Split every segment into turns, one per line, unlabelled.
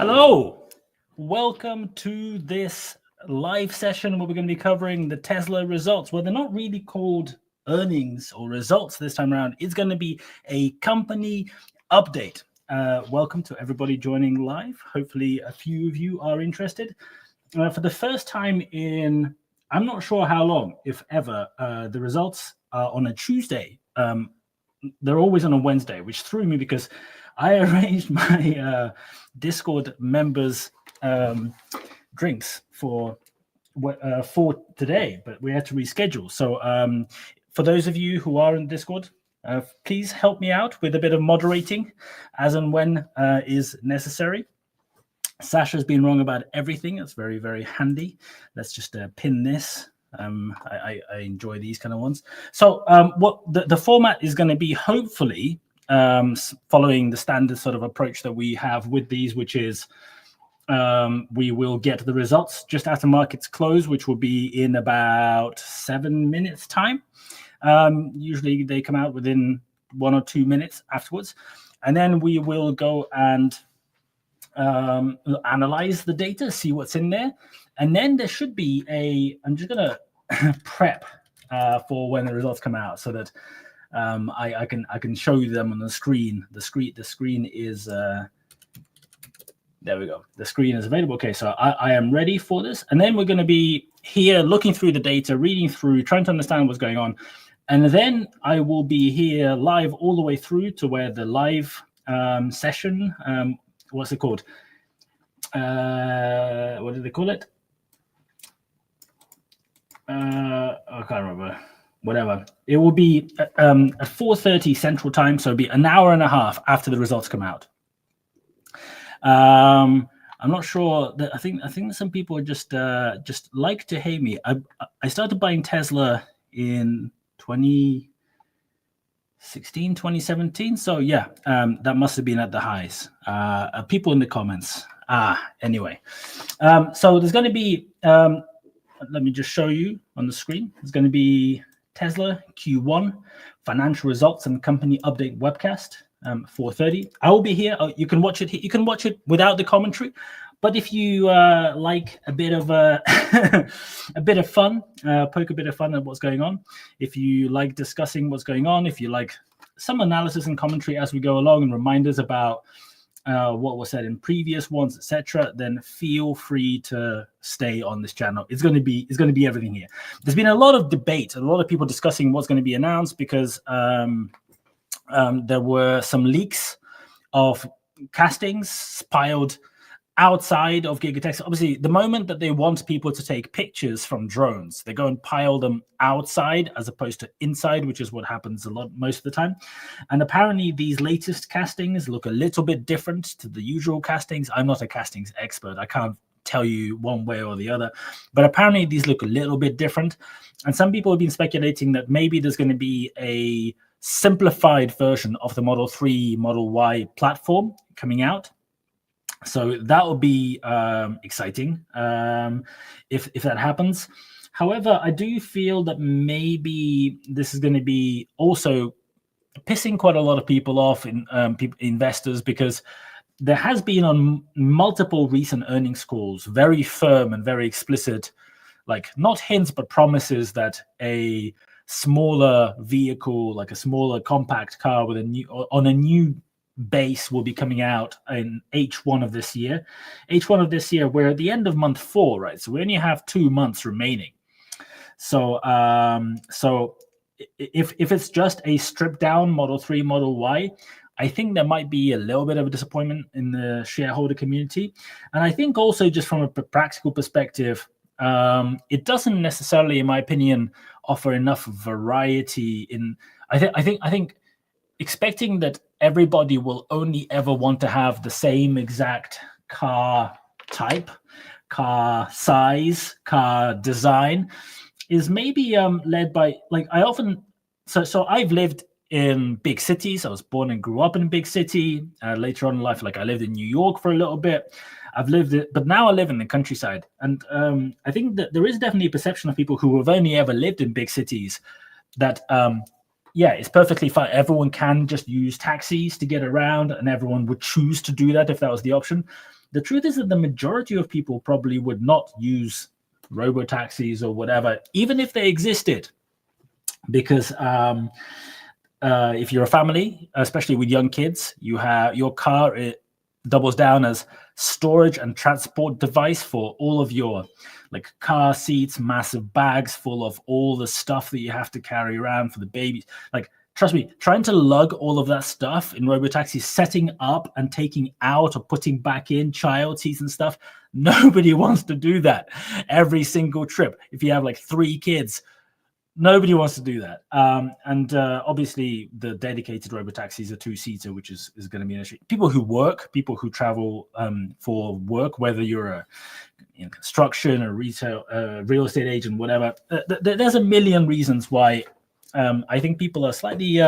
Hello, welcome to this live session where we're going to be covering the Tesla results. Well, they're not really called earnings or results this time around. It's going to be a company update. Welcome to everybody joining live. Hopefully a few of you are interested. For the first time in, I'm not sure how long, if ever, the results are on a Tuesday. They're always on a Wednesday, which threw me because I arranged my Discord members' drinks for today, but we had to reschedule. So for those of you who are in Discord, please help me out with a bit of moderating as and when is necessary. Sasha's been wrong about everything. That's very, very handy. Let's just pin this. I enjoy these kind of ones. So what the format is going to be, hopefully, following the standard sort of approach that we have with these, which is we will get the results just after markets close, which will be in about 7 minutes time. Usually they come out within 1 or 2 minutes afterwards. And then we will go and analyze the data, see what's in there. And then there should be I'm just going to prep for when the results come out so that I can show you them on the screen. The screen is there we go. The screen is available. Okay, so I am ready for this. And then we're going to be here looking through the data, reading through, trying to understand what's going on. And then I will be here live all the way through to where the live session, what's it called? What do they call it? I can't remember. Whatever. It will be at 4:30 Central Time, so it'll be an hour and a half after the results come out. I'm not sure that I think some people are just like to hate me. I started buying Tesla in 2016, 2017. So yeah, that must have been at the highs. People in the comments. Anyway. So there's going to be, let me just show you on the screen. There's going to be Tesla Q1 financial results and company update webcast, 4:30. I will be here. You can watch it. You can watch it without the commentary. But if you like a bit of a bit of fun, poke a bit of fun at what's going on. If you like discussing what's going on, if you like some analysis and commentary as we go along and reminders about what was said in previous ones, etc., then feel free to stay on this channel. It's going to be everything here. There's been a lot of debate, a lot of people discussing what's going to be announced because there were some leaks of castings piled outside of Gigatex. Obviously, the moment that they want people to take pictures from drones, they go and pile them outside as opposed to inside, which is what happens most of the time. And apparently these latest castings look a little bit different to the usual castings. I'm not a castings expert. I can't tell you one way or the other, but apparently these look a little bit different. And some people have been speculating that maybe there's going to be a simplified version of the Model 3, Model Y platform coming out. So that will be exciting if that happens. However, I do feel that maybe this is going to be also pissing quite a lot of people off, investors, because there has been on multiple recent earnings calls very firm and very explicit, like not hints but promises that a smaller vehicle, like a smaller compact car with a new base will be coming out in H1 of this year. H1 of this year, we're at the end of month 4, right? So we only have 2 months remaining. So if it's just a stripped down Model 3, Model Y, I think there might be a little bit of a disappointment in the shareholder community. And I think also just from a practical perspective, it doesn't necessarily, in my opinion, offer enough variety in, I think expecting that everybody will only ever want to have the same exact car type, car size, car design is maybe led by, like, I often, so I've lived in big cities. I was born and grew up in a big city. Later on in life, like I lived in New York for a little bit. But now I live in the countryside. And I think that there is definitely a perception of people who have only ever lived in big cities that yeah, it's perfectly fine. Everyone can just use taxis to get around, and everyone would choose to do that if that was the option. the truth is that the majority of people probably would not use robo-taxis or whatever, even if they existed, because if you're a family, especially with young kids, you have your car, it doubles down as storage and transport device for all of your like car seats, massive bags full of all the stuff that you have to carry around for the babies. Like, trust me, trying to lug all of that stuff in robotaxi, setting up and taking out or putting back in child seats and stuff, nobody wants to do that every single trip. If you have like 3 kids, nobody wants to do that. And obviously, the dedicated robotaxis are 2-seater, which is going to be an issue. People who work, people who travel for work, whether you're in construction or retail, real estate agent, whatever. There's a million reasons why I think people are slightly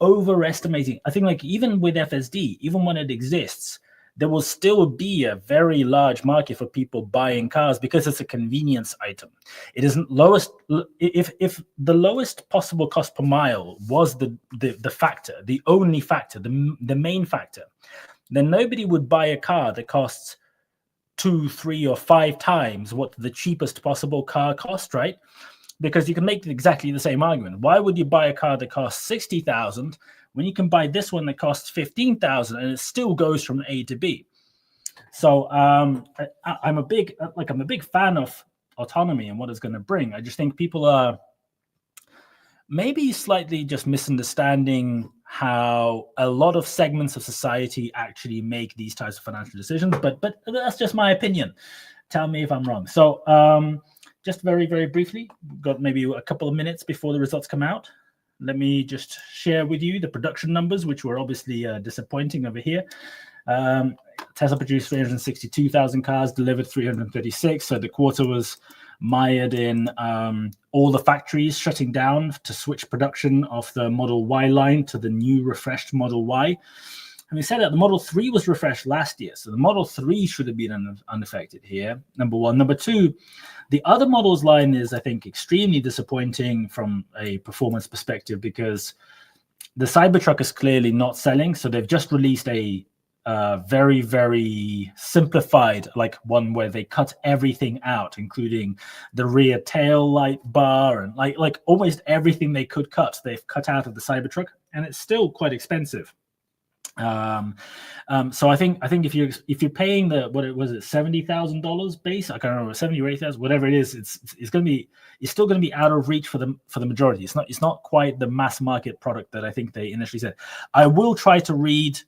overestimating. I think like even with FSD, even when it exists, there will still be a very large market for people buying cars because it's a convenience item. It isn't lowest. If the lowest possible cost per mile was the factor, the only factor, the main factor, then nobody would buy a car that costs 2, 3, or 5 times what the cheapest possible car cost, right? Because you can make exactly the same argument. Why would you buy a car that costs 60,000 when you can buy this one that costs 15,000 and it still goes from A to B? So I'm a big fan of autonomy and what it's going to bring. I just think people are maybe slightly just misunderstanding how a lot of segments of society actually make these types of financial decisions. But that's just my opinion. Tell me if I'm wrong. So just very, very briefly, we've got maybe a couple of minutes before the results come out. Let me just share with you the production numbers, which were obviously disappointing over here. Tesla produced 362,000 cars, delivered 336. So the quarter was mired in all the factories shutting down to switch production of the Model Y line to the new refreshed Model Y. And we said that the Model 3 was refreshed last year. So the Model 3 should have been unaffected here, number one. Number two, the other models line is, I think, extremely disappointing from a performance perspective because the Cybertruck is clearly not selling. So they've just released a very, very simplified like one where they cut everything out, including the rear tail light bar and like almost everything they could cut. They've cut out of the Cybertruck, and it's still quite expensive. So I think if you're paying the $70,000 base, I can't remember, 70 or 80,000, whatever it is, it's still going to be out of reach for the majority. It's not quite the mass market product that I think they initially said. I will try to read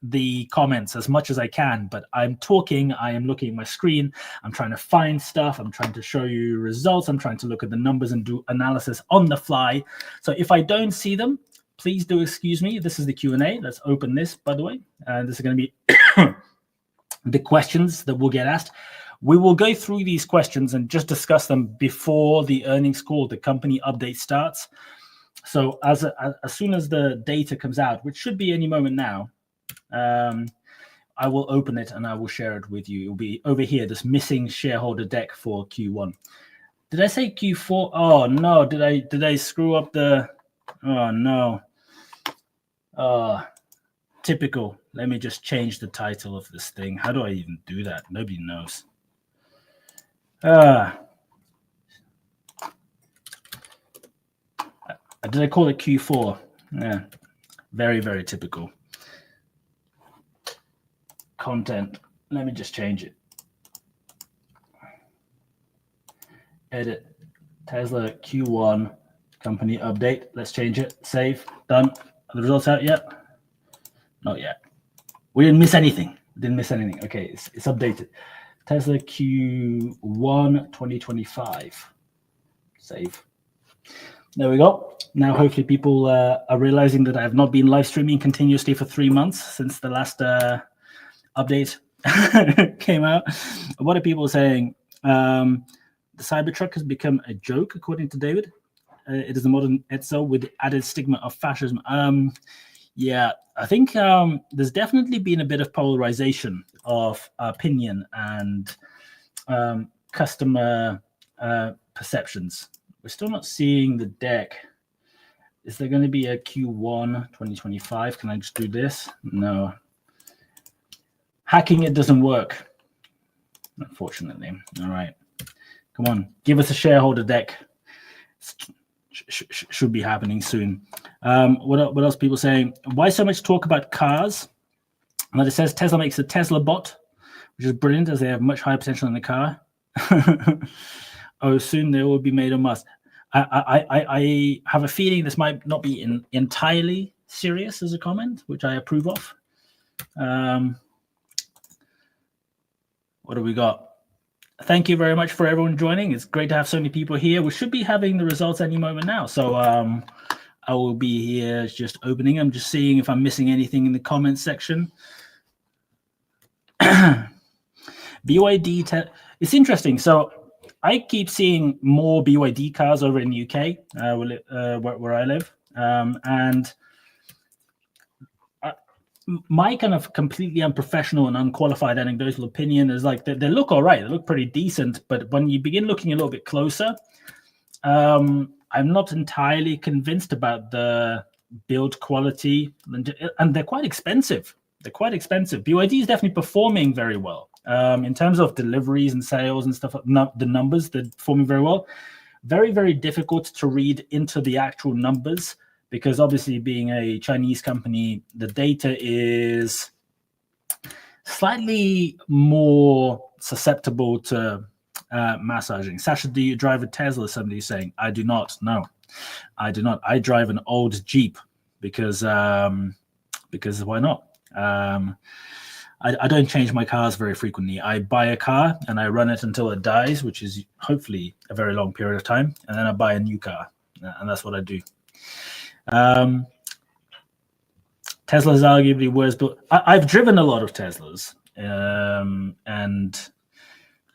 the comments as much as I can, but I'm talking, I am looking at my screen, I'm trying to find stuff, I'm trying to show you results, I'm trying to look at the numbers and do analysis on the fly. So if I don't see them, please do excuse me. This is the Q&A. Let's open this, by the way. This is going to be the questions that will get asked. We will go through these questions and just discuss them before the earnings call, the company update starts. So as soon as the data comes out, which should be any moment now, I will open it and I will share it with you. It will be over here, this missing shareholder deck for Q1. Did I say Q4? Oh, no. Did I screw up the... Oh, no. Typical. Let me just change the title of this thing. How do I even do that? Nobody knows. Did I call it Q4? Yeah. Very, very typical. Content. Let me just change it. Edit. Tesla Q1 company update. Let's change it. Save. Done. Are the results out yet? Not yet. We didn't miss anything. Okay, it's updated. Tesla Q1 2025. Save. There we go. Now, hopefully, people are realizing that I have not been live streaming continuously for 3 months since the last update came out. What are people saying? The Cybertruck has become a joke, according to David. It is a modern Edzo with the added stigma of fascism. Yeah, I think there's definitely been a bit of polarization of opinion and customer perceptions. We're still not seeing the deck. Is there going to be a Q1 2025? Can I just do this? No. Hacking it doesn't work, unfortunately. All right, come on, give us a shareholder deck. Should be happening soon. What else? People saying, why so much talk about cars? And it says Tesla makes a Tesla bot, which is brilliant as they have much higher potential in the car. Oh, soon they will be made a must. I have a feeling this might not be entirely serious as a comment, which I approve of. What do we got? Thank you very much for everyone joining. It's great to have so many people here. We should be having the results any moment now. So I will be here just opening. I'm just seeing if I'm missing anything in the comments section. BYD, it's interesting. So I keep seeing more BYD cars over in the UK, where I live. And my kind of completely unprofessional and unqualified anecdotal opinion is like they look all right. They look pretty decent. But when you begin looking a little bit closer, I'm not entirely convinced about the build quality. And they're quite expensive. BYD is definitely performing very well. In terms of deliveries and sales and stuff, the numbers, they're performing very well. Very, very difficult to read into the actual numbers because obviously being a Chinese company, the data is slightly more susceptible to massaging. Sasha, do you drive a Tesla? Somebody's saying, I do not. No, I do not. I drive an old Jeep because why not? I don't change my cars very frequently. I buy a car and I run it until it dies, which is hopefully a very long period of time. And then I buy a new car. And that's what I do. Tesla's arguably worse, but I've driven a lot of Teslas. And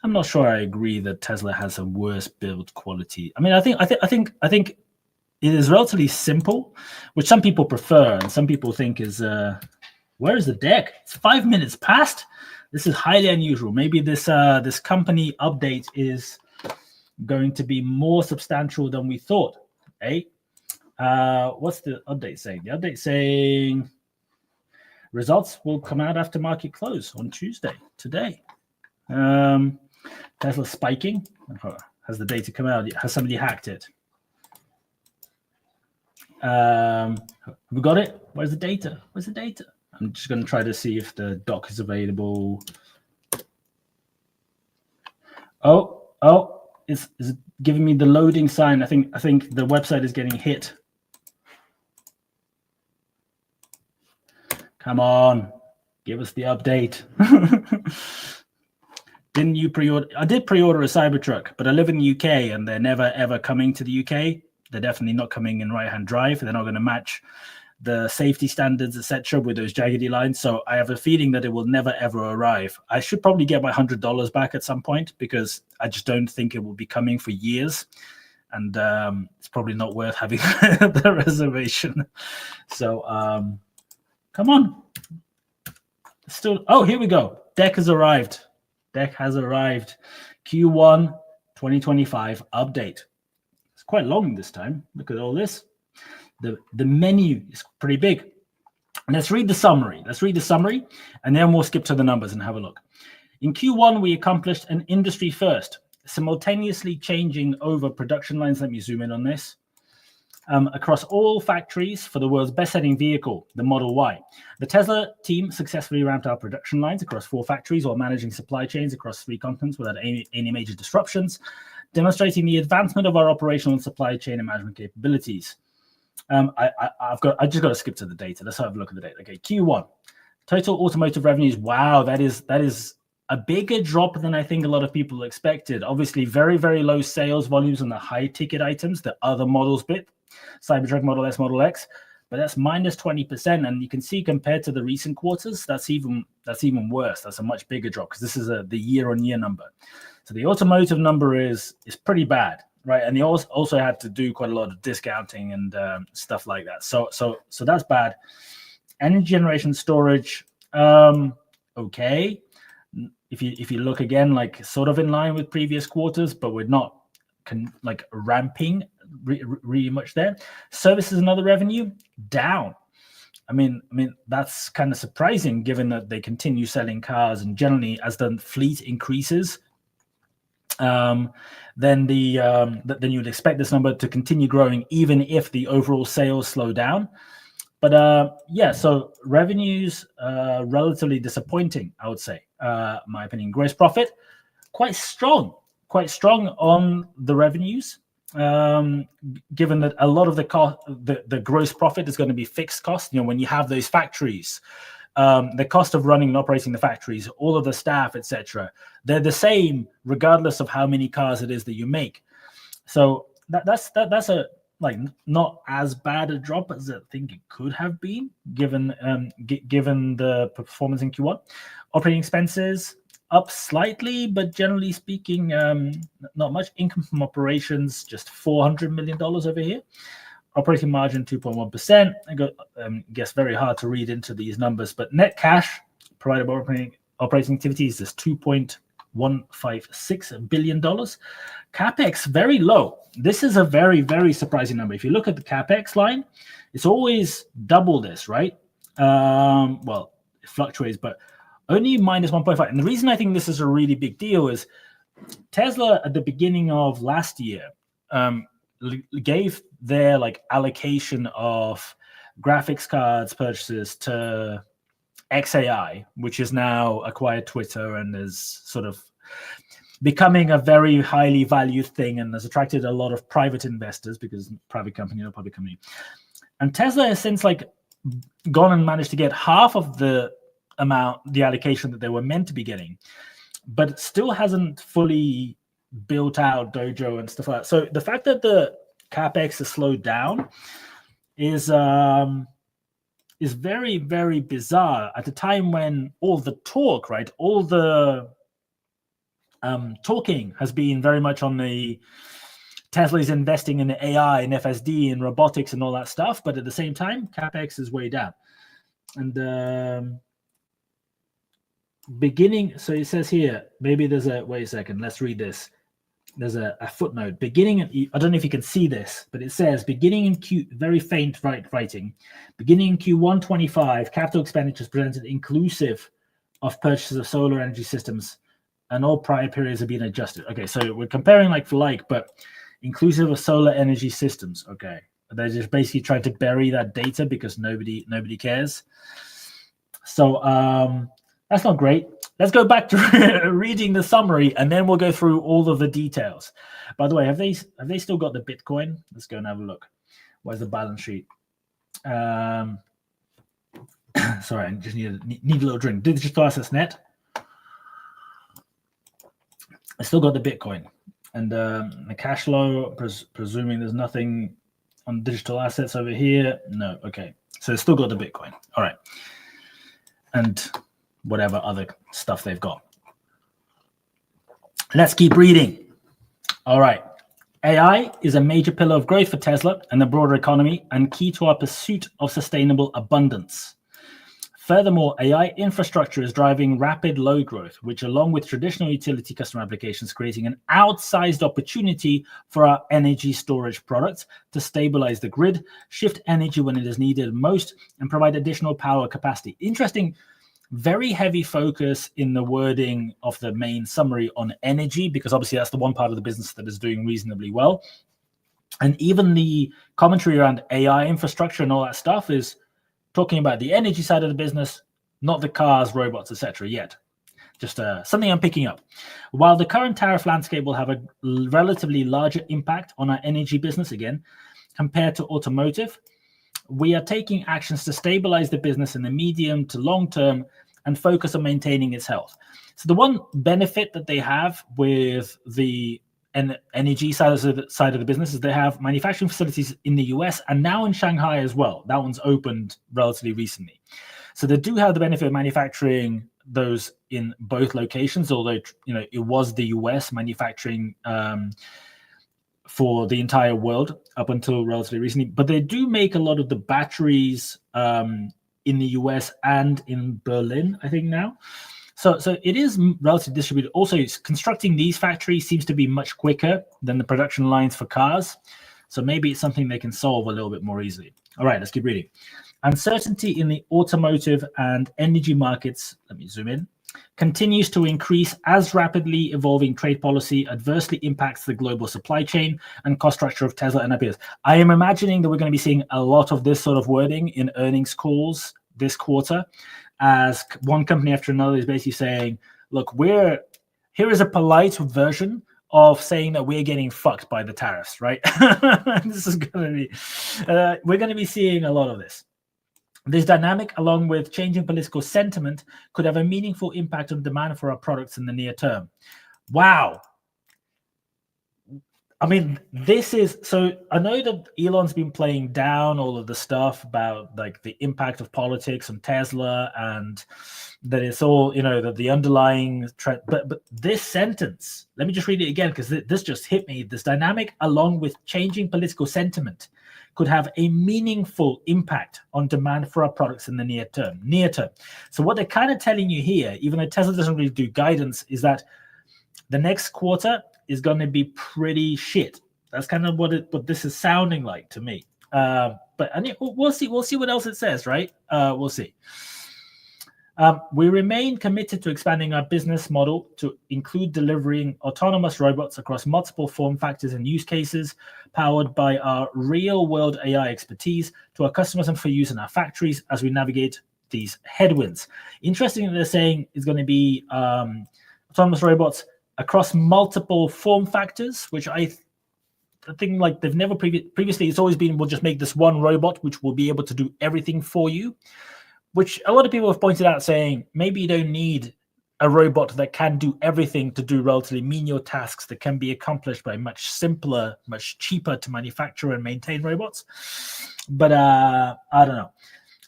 I'm not sure I agree that Tesla has a worse build quality. I mean, I think it is relatively simple, which some people prefer and some people think is where is the deck? It's 5 minutes past. This is highly unusual. Maybe this company update is going to be more substantial than we thought. Eh? What's the update saying? The update saying results will come out after market close on Tuesday, today. Tesla spiking. Has the data come out? Has somebody hacked it? We got it? Where's the data? I'm just going to try to see if the doc is available. Oh, is it giving me the loading sign? I think the website is getting hit. Come on, give us the update. Didn't you pre-order? I did pre-order a Cybertruck, but I live in the UK and they're never ever coming to the UK. They're definitely not coming in right-hand drive. They're not going to match the safety standards, etc., with those jaggedy lines. So I have a feeling that it will never ever arrive. I should probably get my $100 back at some point because I just don't think it will be coming for years, and it's probably not worth having the reservation. So come on, still. Oh, here we go. Deck has arrived. Q1 2025 update. It's quite long this time. Look at all this. The menu is pretty big. Let's read the summary. And then we'll skip to the numbers and have a look. In Q1, we accomplished an industry first, simultaneously changing over production lines. Let me zoom in on this. Across all factories for the world's best-selling vehicle, the Model Y. The Tesla team successfully ramped up production lines across 4 factories while managing supply chains across 3 continents without any major disruptions, demonstrating the advancement of our operational and supply chain and management capabilities. I just got to skip to the data. Let's have a look at the data. Okay, Q1 total automotive revenues. Wow, that is a bigger drop than I think a lot of people expected. Obviously, very, very low sales volumes on the high ticket items, the other models bit, Cybertruck, Model S, Model X, but that's minus 20%. And you can see compared to the recent quarters, that's even worse. That's a much bigger drop because this is the year-on-year number. So the automotive number is pretty bad. Right, and they also had to do quite a lot of discounting and stuff like that. So that's bad. Energy generation storage, okay. If you look again, like sort of in line with previous quarters, but we're not ramping really much there. Services and other revenue down. I mean, that's kind of surprising given that they continue selling cars, and generally as the fleet increases, then then you would expect this number to continue growing even if the overall sales slow down. But yeah, so revenues relatively disappointing, I would say. My opinion, gross profit quite strong on the revenues. Given that a lot of the gross profit is going to be fixed cost, when you have those factories, the cost of running and operating the factories, all of the staff, etc., they're the same regardless of how many cars it is that you make. So that's a not as bad a drop as I think it could have been, given the performance in Q1. Operating expenses up slightly, but generally speaking, not much. Income from operations, just $400 million over here. Operating margin 2.1%. I guess very hard to read into these numbers, but net cash provided by operating activities is $2.156 billion. CapEx very low. This is a very, very surprising number. If you look at the CapEx line, it's always double this, right? Well, it fluctuates, but only minus 1.5. And the reason I think this is a really big deal is Tesla at the beginning of last year gave their allocation of graphics cards purchases to XAI, which is now acquired Twitter and is sort of becoming a very highly valued thing and has attracted a lot of private investors because private company or public company. And Tesla has since gone and managed to get half of the allocation that they were meant to be getting, but it still hasn't fully built out Dojo and stuff like that. So the fact that the CapEx has slowed down is very, very bizarre at a time when all the talk, right, all the talking has been very much on the Tesla's investing in AI and FSD and robotics and all that stuff, but at the same time, CapEx is way down. And so it says here, maybe there's wait a second, let's read this. There's a footnote. I don't know if you can see this, but it says beginning in very faint writing, beginning in Q1 25, capital expenditures presented inclusive of purchases of solar energy systems, and all prior periods have been adjusted. Okay, so we're comparing like for like, but inclusive of solar energy systems. Okay, they're just basically trying to bury that data because nobody cares. So that's not great. Let's go back to reading the summary, and then we'll go through all of the details. By the way, have they still got the Bitcoin? Let's go and have a look. Where's the balance sheet? Sorry, I just need a little drink. Digital Assets Net. I still got the Bitcoin. And the cash flow, presuming there's nothing on digital assets over here. No, okay. So it's still got the Bitcoin. All right. And whatever other stuff they've got. Let's keep reading. All right. AI is a major pillar of growth for Tesla and the broader economy and key to our pursuit of sustainable abundance. Furthermore, AI infrastructure is driving rapid load growth, which along with traditional utility customer applications, creating an outsized opportunity for our energy storage products to stabilize the grid, shift energy when it is needed most, and provide additional power capacity. Interesting, very heavy focus in the wording of the main summary on energy, because obviously that's the one part of the business that is doing reasonably well. And even the commentary around AI infrastructure and all that stuff is talking about the energy side of the business, not the cars, robots, etc. yet. Just something I'm picking up. While the current tariff landscape will have a relatively larger impact on our energy business, again, compared to automotive, we are taking actions to stabilize the business in the medium to long term and focus on maintaining its health. So the one benefit that they have with the energy side of the business is they have manufacturing facilities in the US and now in Shanghai as well. That one's opened relatively recently. So they do have the benefit of manufacturing those in both locations, although it was the US manufacturing for the entire world up until relatively recently. But they do make a lot of the batteries in the US and in Berlin, I think now. So it is relatively distributed. Also, constructing these factories seems to be much quicker than the production lines for cars. So maybe it's something they can solve a little bit more easily. All right, let's keep reading. Uncertainty in the automotive and energy markets, let me zoom in, continues to increase as rapidly evolving trade policy adversely impacts the global supply chain and cost structure of Tesla and our peers. I am imagining that we're going to be seeing a lot of this sort of wording in earnings calls this quarter, as one company after another is basically saying, look, here is a polite version of saying that we're getting fucked by the tariffs, right? This is going to be, we're going to be seeing a lot of this. This dynamic, along with changing political sentiment, could have a meaningful impact on demand for our products in the near term. Wow. I mean, this is, so I know that Elon's been playing down all of the stuff about like the impact of politics on Tesla and that it's all, that the underlying trend, but this sentence, let me just read it again because this just hit me. This dynamic, along with changing political sentiment, could have a meaningful impact on demand for our products in the near term. So what they're kind of telling you here, even though Tesla doesn't really do guidance, is that the next quarter is going to be pretty shit. That's kind of what this is sounding like to me. But we'll see what else it says, right? We'll see. We remain committed to expanding our business model to include delivering autonomous robots across multiple form factors and use cases, powered by our real-world AI expertise to our customers and for use in our factories as we navigate these headwinds. Interesting that they're saying it's going to be autonomous robots across multiple form factors, which I think like they've never previously. It's always been, we'll just make this one robot which will be able to do everything for you. Which a lot of people have pointed out, saying maybe you don't need a robot that can do everything to do relatively menial tasks that can be accomplished by much simpler, much cheaper to manufacture and maintain robots. But I don't know.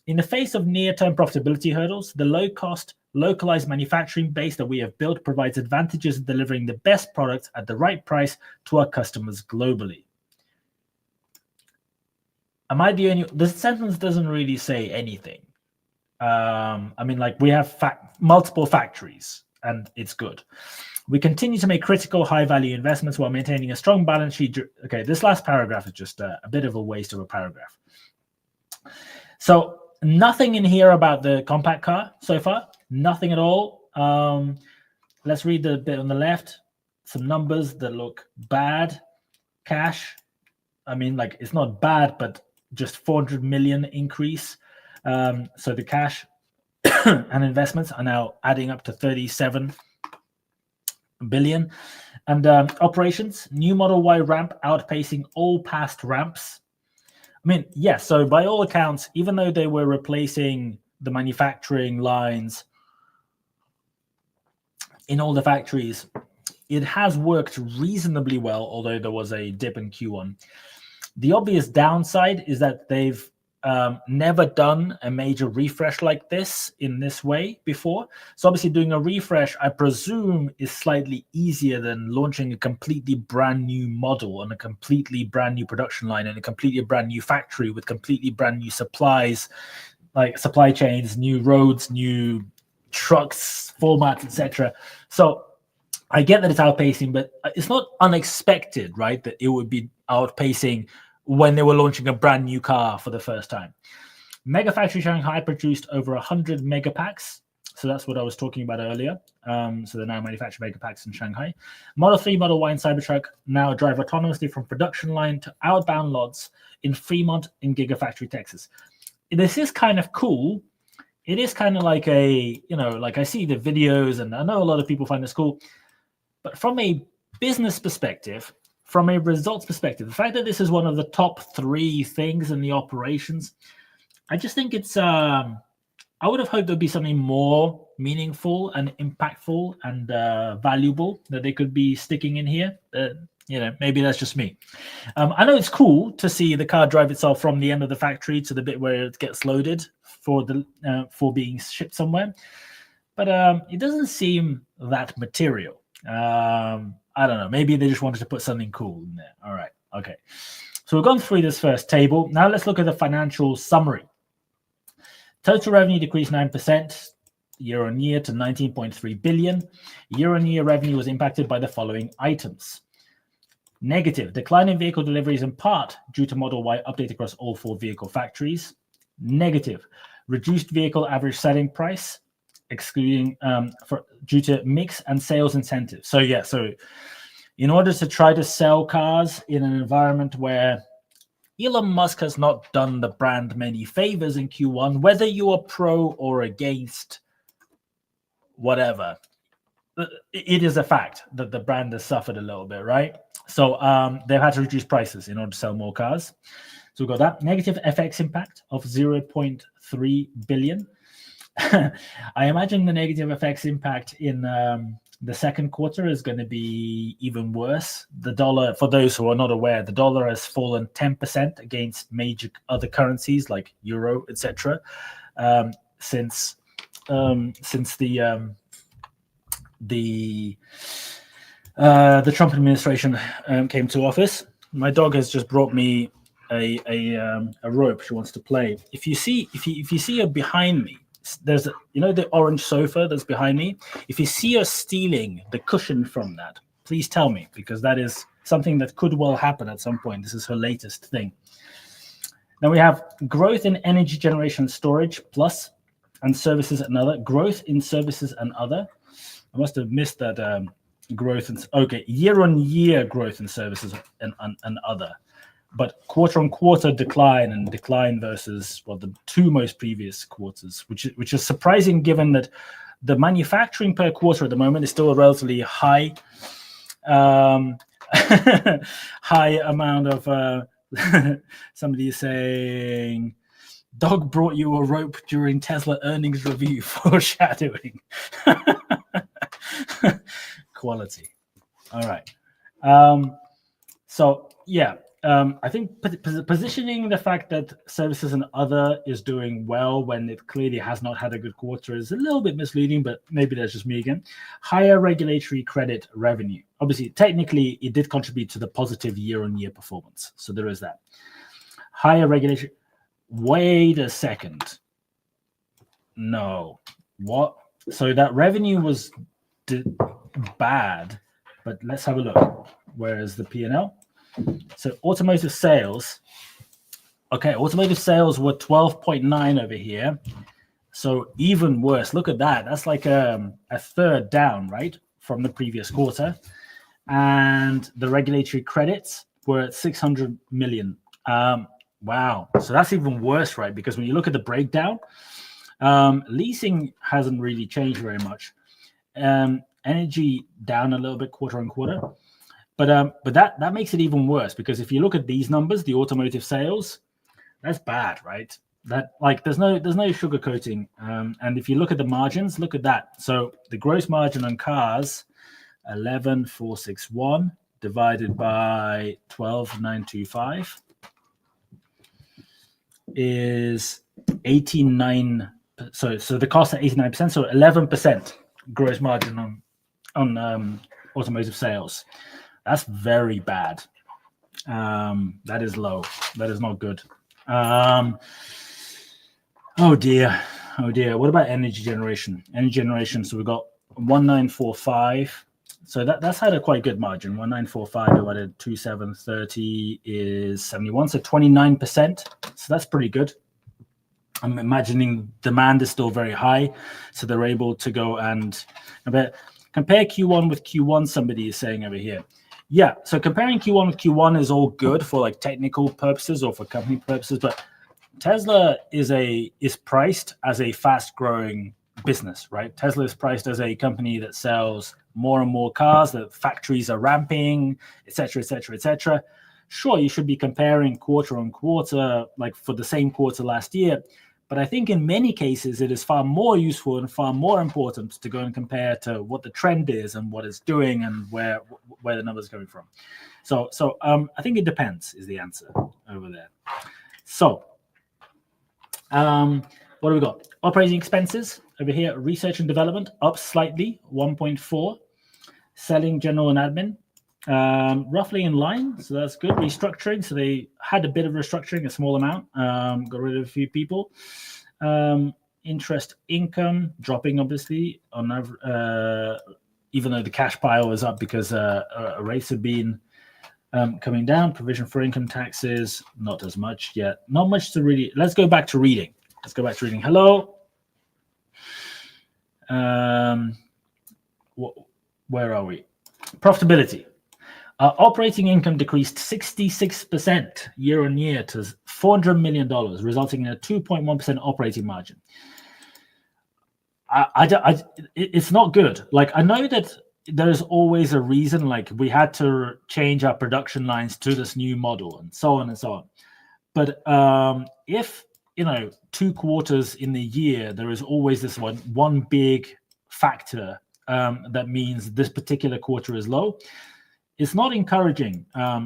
In the face of near-term profitability hurdles, the low-cost, localized manufacturing base that we have built provides advantages in delivering the best products at the right price to our customers globally. Am I the only? This sentence doesn't really say anything. I mean, like we have multiple factories and it's good. We continue to make critical high-value investments while maintaining a strong balance sheet. Okay, this last paragraph is just a bit of a waste of a paragraph. So nothing in here about the compact car so far. Nothing at all. Let's read the bit on the left. Some numbers that look bad. Cash. I mean, like it's not bad, but just 400 million increase. So the cash and investments are now adding up to 37 billion. And operations, new Model Y ramp outpacing all past ramps. I mean, yes, so by all accounts, even though they were replacing the manufacturing lines in all the factories, it has worked reasonably well, although there was a dip in Q1. The obvious downside is that they've never done a major refresh like this in this way before. So obviously doing a refresh, I presume, is slightly easier than launching a completely brand new model on a completely brand new production line and a completely brand new factory with completely brand new supplies, like supply chains, new roads, new trucks, formats, etc. So I get that it's outpacing, but it's not unexpected, right, that it would be outpacing when they were launching a brand new car for the first time. Mega Factory Shanghai produced over 100 megapacks. So that's what I was talking about earlier. So they now manufacture megapacks in Shanghai. Model 3, Model Y, and Cybertruck now drive autonomously from production line to outbound lots in Fremont in Gigafactory, Texas. This is kind of cool. It is kind of like like I see the videos and I know a lot of people find this cool. But from a business perspective, from a results perspective, the fact that this is one of the top 3 things in the operations, I just think it's, I would have hoped there'd be something more meaningful and impactful and valuable that they could be sticking in here. Maybe that's just me. I know it's cool to see the car drive itself from the end of the factory to the bit where it gets loaded for being shipped somewhere, but it doesn't seem that material. I don't know. Maybe they just wanted to put something cool in there. All right. Okay. So we've gone through this first table. Now let's look at the financial summary. Total revenue decreased 9% year on year to 19.3 billion. Year on year revenue was impacted by the following items. Negative decline in vehicle deliveries in part due to Model Y update across all 4 vehicle factories. Negative, reduced vehicle average selling price, excluding due to mix and sales incentives. So yeah, so in order to try to sell cars in an environment where Elon Musk has not done the brand many favors in Q1, whether you are pro or against, whatever, it is a fact that the brand has suffered a little bit, right? So they've had to reduce prices in order to sell more cars. So we've got that negative FX impact of 0.3 billion. I imagine the negative FX impact in the second quarter is going to be even worse. The dollar, for those who are not aware, the dollar has fallen 10% against major other currencies like euro, etc. Since the Trump administration came to office. My dog has just brought me a rope she wants to play. If you see her behind me, there's the orange sofa that's behind me. If you see her stealing the cushion from that, please tell me, because that is something that could well happen at some point. This is her latest thing. Now we have growth in energy generation storage plus and services and other. Growth in services and other. I must have missed that growth. Year-on-year growth in services and other. But quarter-on-quarter decline versus the two most previous quarters, which is surprising given that the manufacturing per quarter at the moment is still a relatively high high amount of somebody is saying dog brought you a rope during Tesla earnings review, foreshadowing. Quality. All right. So yeah. I think positioning the fact that services and other is doing well when it clearly has not had a good quarter is a little bit misleading, but maybe that's just me again. Higher regulatory credit revenue. Obviously, technically, it did contribute to the positive year-on-year performance. So there is that. Higher regulatory. Wait a second. No. What? So that revenue was bad, but let's have a look. Where is the P&L? So automotive sales, automotive sales were 12.9 over here. So even worse. Look at that. That's like a third down, right, from the previous quarter. And the regulatory credits were at 600 million. Wow. So that's even worse, right? Because when you look at the breakdown, leasing hasn't really changed very much. Energy down a little bit quarter on quarter. But that makes it even worse, because if you look at these numbers, the automotive sales, that's bad, right? That there's no sugarcoating. And if you look at the margins, look at that. So the gross margin on cars, 11,461 divided by 12,925 is 89. So the cost at 89%. So 11% gross margin on automotive sales. That's very bad. That is low. That is not good. Oh dear. What about energy generation? So we've got 1945. So that's had a quite good margin. 1945 divided 2730 is 71. So 29%. So that's pretty good. I'm imagining demand is still very high, so they're able to go and compare Q1 with Q1. Somebody is saying over here. Yeah, so comparing Q1 with Q1 is all good for technical purposes or for company purposes, but Tesla is priced as a fast-growing business, right? Tesla is priced as a company that sells more and more cars, that factories are ramping, etc., etc., etc. Sure, you should be comparing quarter on quarter, like for the same quarter last year, but I think in many cases it is far more useful and far more important to go and compare to what the trend is and what it's doing and where the numbers are coming from. So I think it depends is the answer over there. So what do we got? Operating expenses over here. Research and development up slightly, 1.4. Selling, general and admin roughly in line, so that's good. Restructuring, so they had a bit of restructuring, a small amount, got rid of a few people. Interest income dropping, obviously, on even though the cash pile was up because rates have been coming down. Provision for income taxes, not as much yet. Not much to really. Let's go back to reading. Hello. Where are we? Profitability. Operating income decreased 66% year on year to $400 million, resulting in a 2.1% operating margin. It's not good. Like, I know that there's always a reason, like we had to change our production lines to this new model and so on and so on. But if, 2 quarters in the year, there is always this one big factor that means this particular quarter is low. It's not encouraging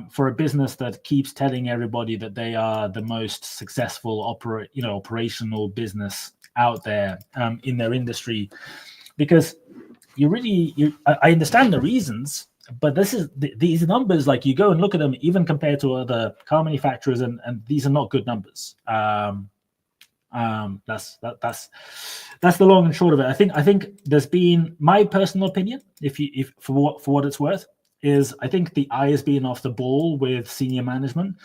for a business that keeps telling everybody that they are the most successful operational business out there in their industry, because I understand the reasons, but these numbers, like, you go and look at them, even compared to other car manufacturers, and these are not good numbers. That's the long and short of it. I think there's been, my personal opinion, if for what it's worth, is I think the eye has been off the ball with senior management.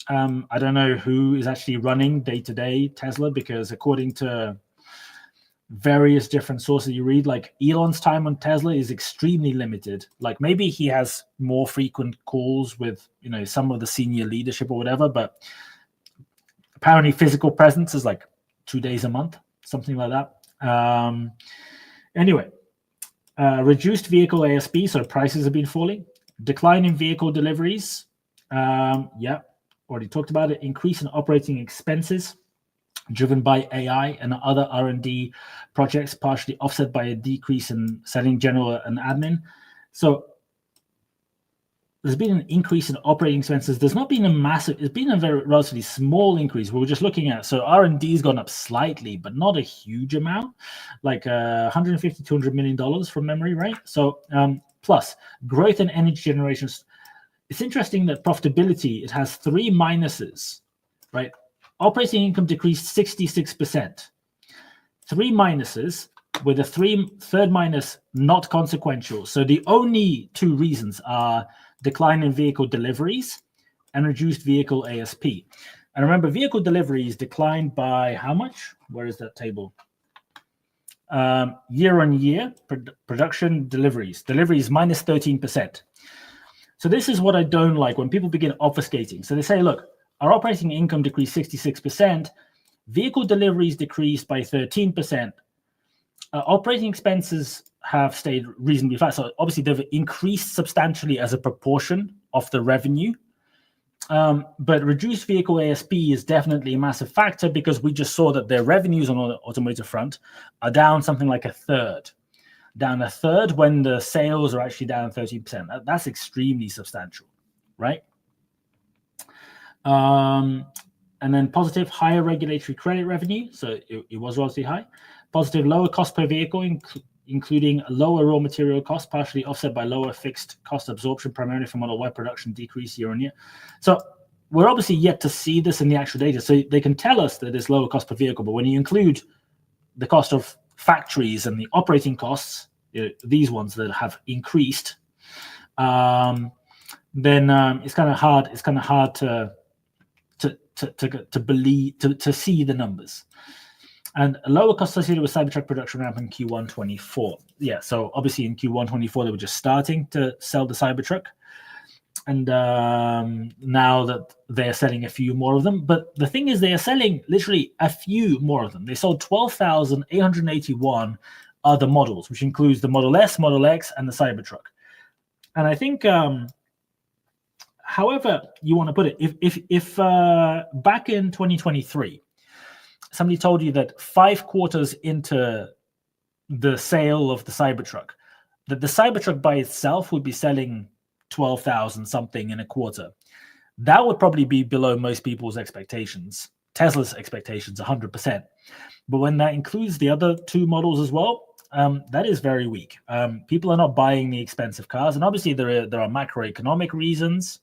I don't know who is actually running day-to-day Tesla, because according to various different sources you read, like, Elon's time on Tesla is extremely limited. Like, maybe he has more frequent calls with, some of the senior leadership or whatever, but apparently physical presence is like 2 days a month, something like that. Anyway, reduced vehicle ASP, so prices have been falling. Decline in vehicle deliveries. Already talked about it. Increase in operating expenses driven by AI and other R&D projects, partially offset by a decrease in selling, general, and admin. So there's been an increase in operating expenses. There's not been a massive, it's been a very relatively small increase. We're just looking at, so R&D has gone up slightly, but not a huge amount, like $150, $200 million from memory, right? So plus growth in energy generation. It's interesting that profitability, it has 3 minuses, right? Operating income decreased 66%. 3 minuses, with a third minus not consequential. So the only 2 reasons are decline in vehicle deliveries and reduced vehicle ASP. And remember, vehicle deliveries declined by how much? Where is that table? Year on year, production deliveries minus 13%. So this is what I don't like when people begin obfuscating. So they say, look, our operating income decreased 66%, vehicle deliveries decreased by 13%. Operating expenses have stayed reasonably flat. So obviously they've increased substantially as a proportion of the revenue. But reduced vehicle ASP is definitely a massive factor, because we just saw that their revenues on the automotive front are down something like a third. Down a third when the sales are actually down 13%. That's extremely substantial, right? And then positive, higher regulatory credit revenue. So it was relatively high. Positive, lower cost per vehicle, including lower raw material costs, partially offset by lower fixed cost absorption, primarily from Model Y production decrease year on year. So we're obviously yet to see this in the actual data. So they can tell us that it's lower cost per vehicle, but when you include the cost of factories and the operating costs, these ones that have increased, then it's kind of hard. It's kind of hard to believe, to see the numbers. And a lower cost associated with Cybertruck production ramp in Q1 24. Yeah, so obviously in Q1 24 they were just starting to sell the Cybertruck, and now that they're selling a few more of them. But the thing is, they are selling literally a few more of them. They sold 12,881 other models, which includes the Model S, Model X, and the Cybertruck. And I think, however you want to put it, if back in 2023, somebody told you that 5 quarters into the sale of the Cybertruck, that the Cybertruck by itself would be selling 12,000 something in a quarter, that would probably be below most people's expectations, Tesla's expectations, 100%. But when that includes the other 2 models as well, that is very weak. People are not buying the expensive cars, and obviously there are macroeconomic reasons.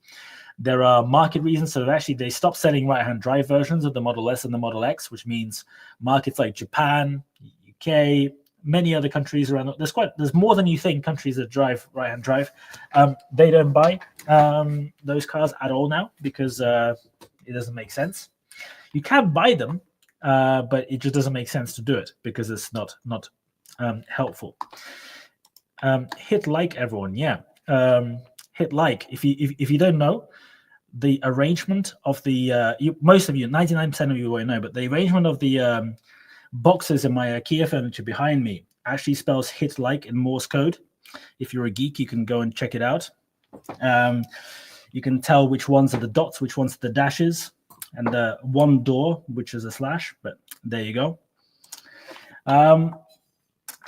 There are market reasons. So actually they stopped selling right-hand drive versions of the Model S and the Model X, which means markets like Japan, UK, many other countries around. There's more than you think countries that drive right-hand drive. They don't buy those cars at all now because it doesn't make sense. You can buy them, but it just doesn't make sense to do it because it's not helpful. Hit like, everyone, yeah. Hit like. If you don't know, the arrangement of the most of you, 99% of you won't know, but the arrangement of the boxes in my IKEA furniture behind me actually spells hit like in Morse code. If you're a geek, you can go and check it out. You can tell which ones are the dots, which ones are the dashes, and the one door, which is a slash, but there you go. All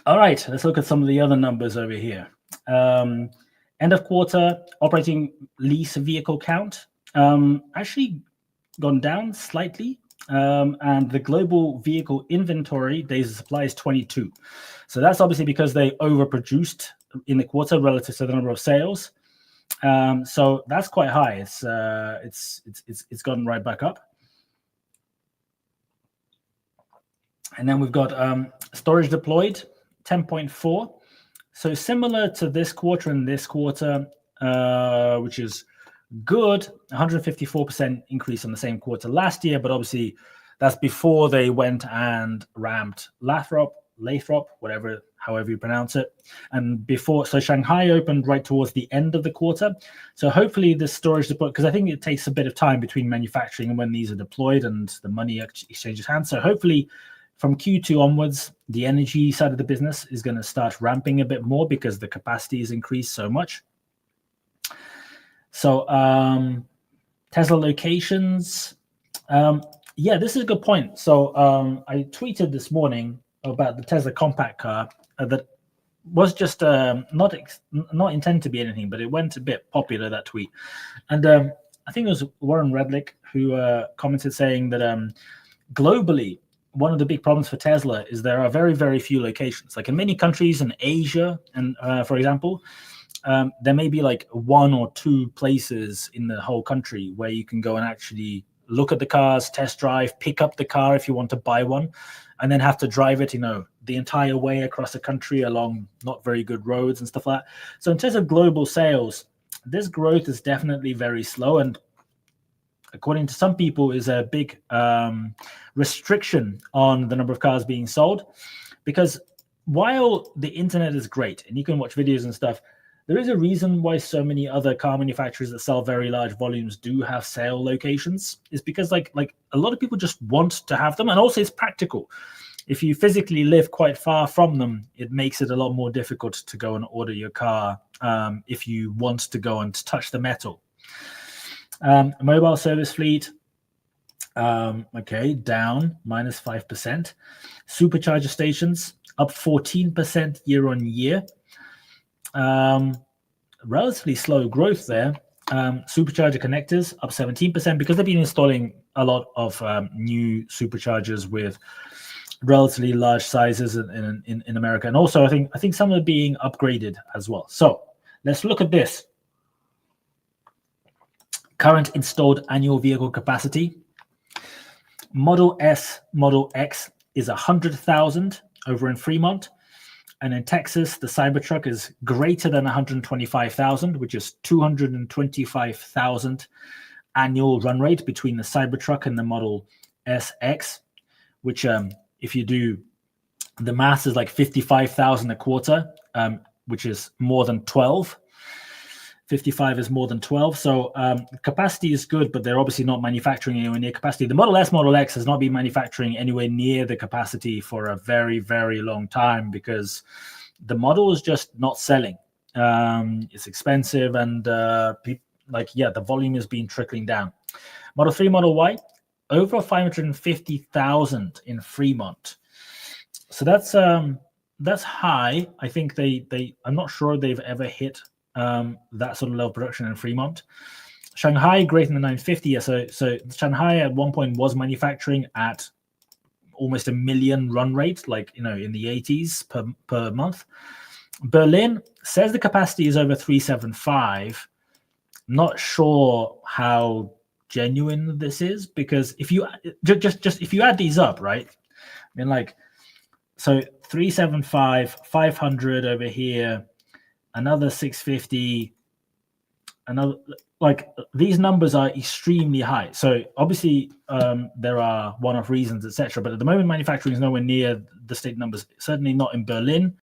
right, let's look at some of the other numbers over here. End of quarter operating lease vehicle count actually gone down slightly. And the global vehicle inventory days of supply is 22. So that's obviously because they overproduced in the quarter relative to the number of sales. So that's quite high. It's gotten right back up. And then we've got storage deployed, 10.4. So similar to this quarter and this quarter, which is good, 154% increase on the same quarter last year, but obviously that's before they went and ramped Lathrop, however you pronounce it, and before. So Shanghai opened right towards the end of the quarter. So hopefully the storage deployed, because I think it takes a bit of time between manufacturing and when these are deployed and the money exchanges hands. So hopefully from Q2 onwards, the energy side of the business is going to start ramping a bit more because the capacity is increased so much. So Tesla locations, yeah, this is a good point. So I tweeted this morning about the Tesla compact car that was just not intended to be anything, but it went a bit popular, that tweet. And I think it was Warren Redlick who commented saying that globally, one of the big problems for Tesla is there are very, very few locations. Like in many countries in Asia, and for example, there may be like one or two places in the whole country where you can go and actually look at the cars, test drive, pick up the car if you want to buy one, and then have to drive it, the entire way across the country along not very good roads and stuff like that. So in terms of global sales, this growth is definitely very slow, and according to some people is a big restriction on the number of cars being sold, because while the internet is great and you can watch videos and stuff, there is a reason why so many other car manufacturers that sell very large volumes do have sale locations. Is because like a lot of people just want to have them, and also it's practical. If you physically live quite far from them, it makes it a lot more difficult to go and order your car if you want to go and touch the metal. Mobile service fleet, okay, down -5%. Supercharger stations up 14% year on year. Relatively slow growth there. Supercharger connectors up 17% because they've been installing a lot of new superchargers with relatively large sizes in America, and also I think some are being upgraded as well. So let's look at this. Current installed annual vehicle capacity. Model S, Model X is 100,000 over in Fremont. And in Texas, the Cybertruck is greater than 125,000, which is 225,000 annual run rate between the Cybertruck and the Model SX, which if you do the math is like 55,000 a quarter, which is more than 12. 55 is more than 12. So capacity is good, but they're obviously not manufacturing anywhere near capacity. The Model S, Model X has not been manufacturing anywhere near the capacity for a very, very long time because the model is just not selling. It's expensive, and the volume has been trickling down. Model 3, Model Y, over 550,000 in Fremont. So that's high. I think I'm not sure they've ever hit that sort of level of production in Fremont. Shanghai greater than 950. So Shanghai at one point was manufacturing at almost 1 million run rate, like in the 80s per month. Berlin says the capacity is over 375. Not sure how genuine this is, because if you if you add these up, right? I mean, like So 375, 500 over here, another 650, another, like these numbers are extremely high. So obviously there are one-off reasons, etc. But at the moment, manufacturing is nowhere near the state numbers. Certainly not in Berlin,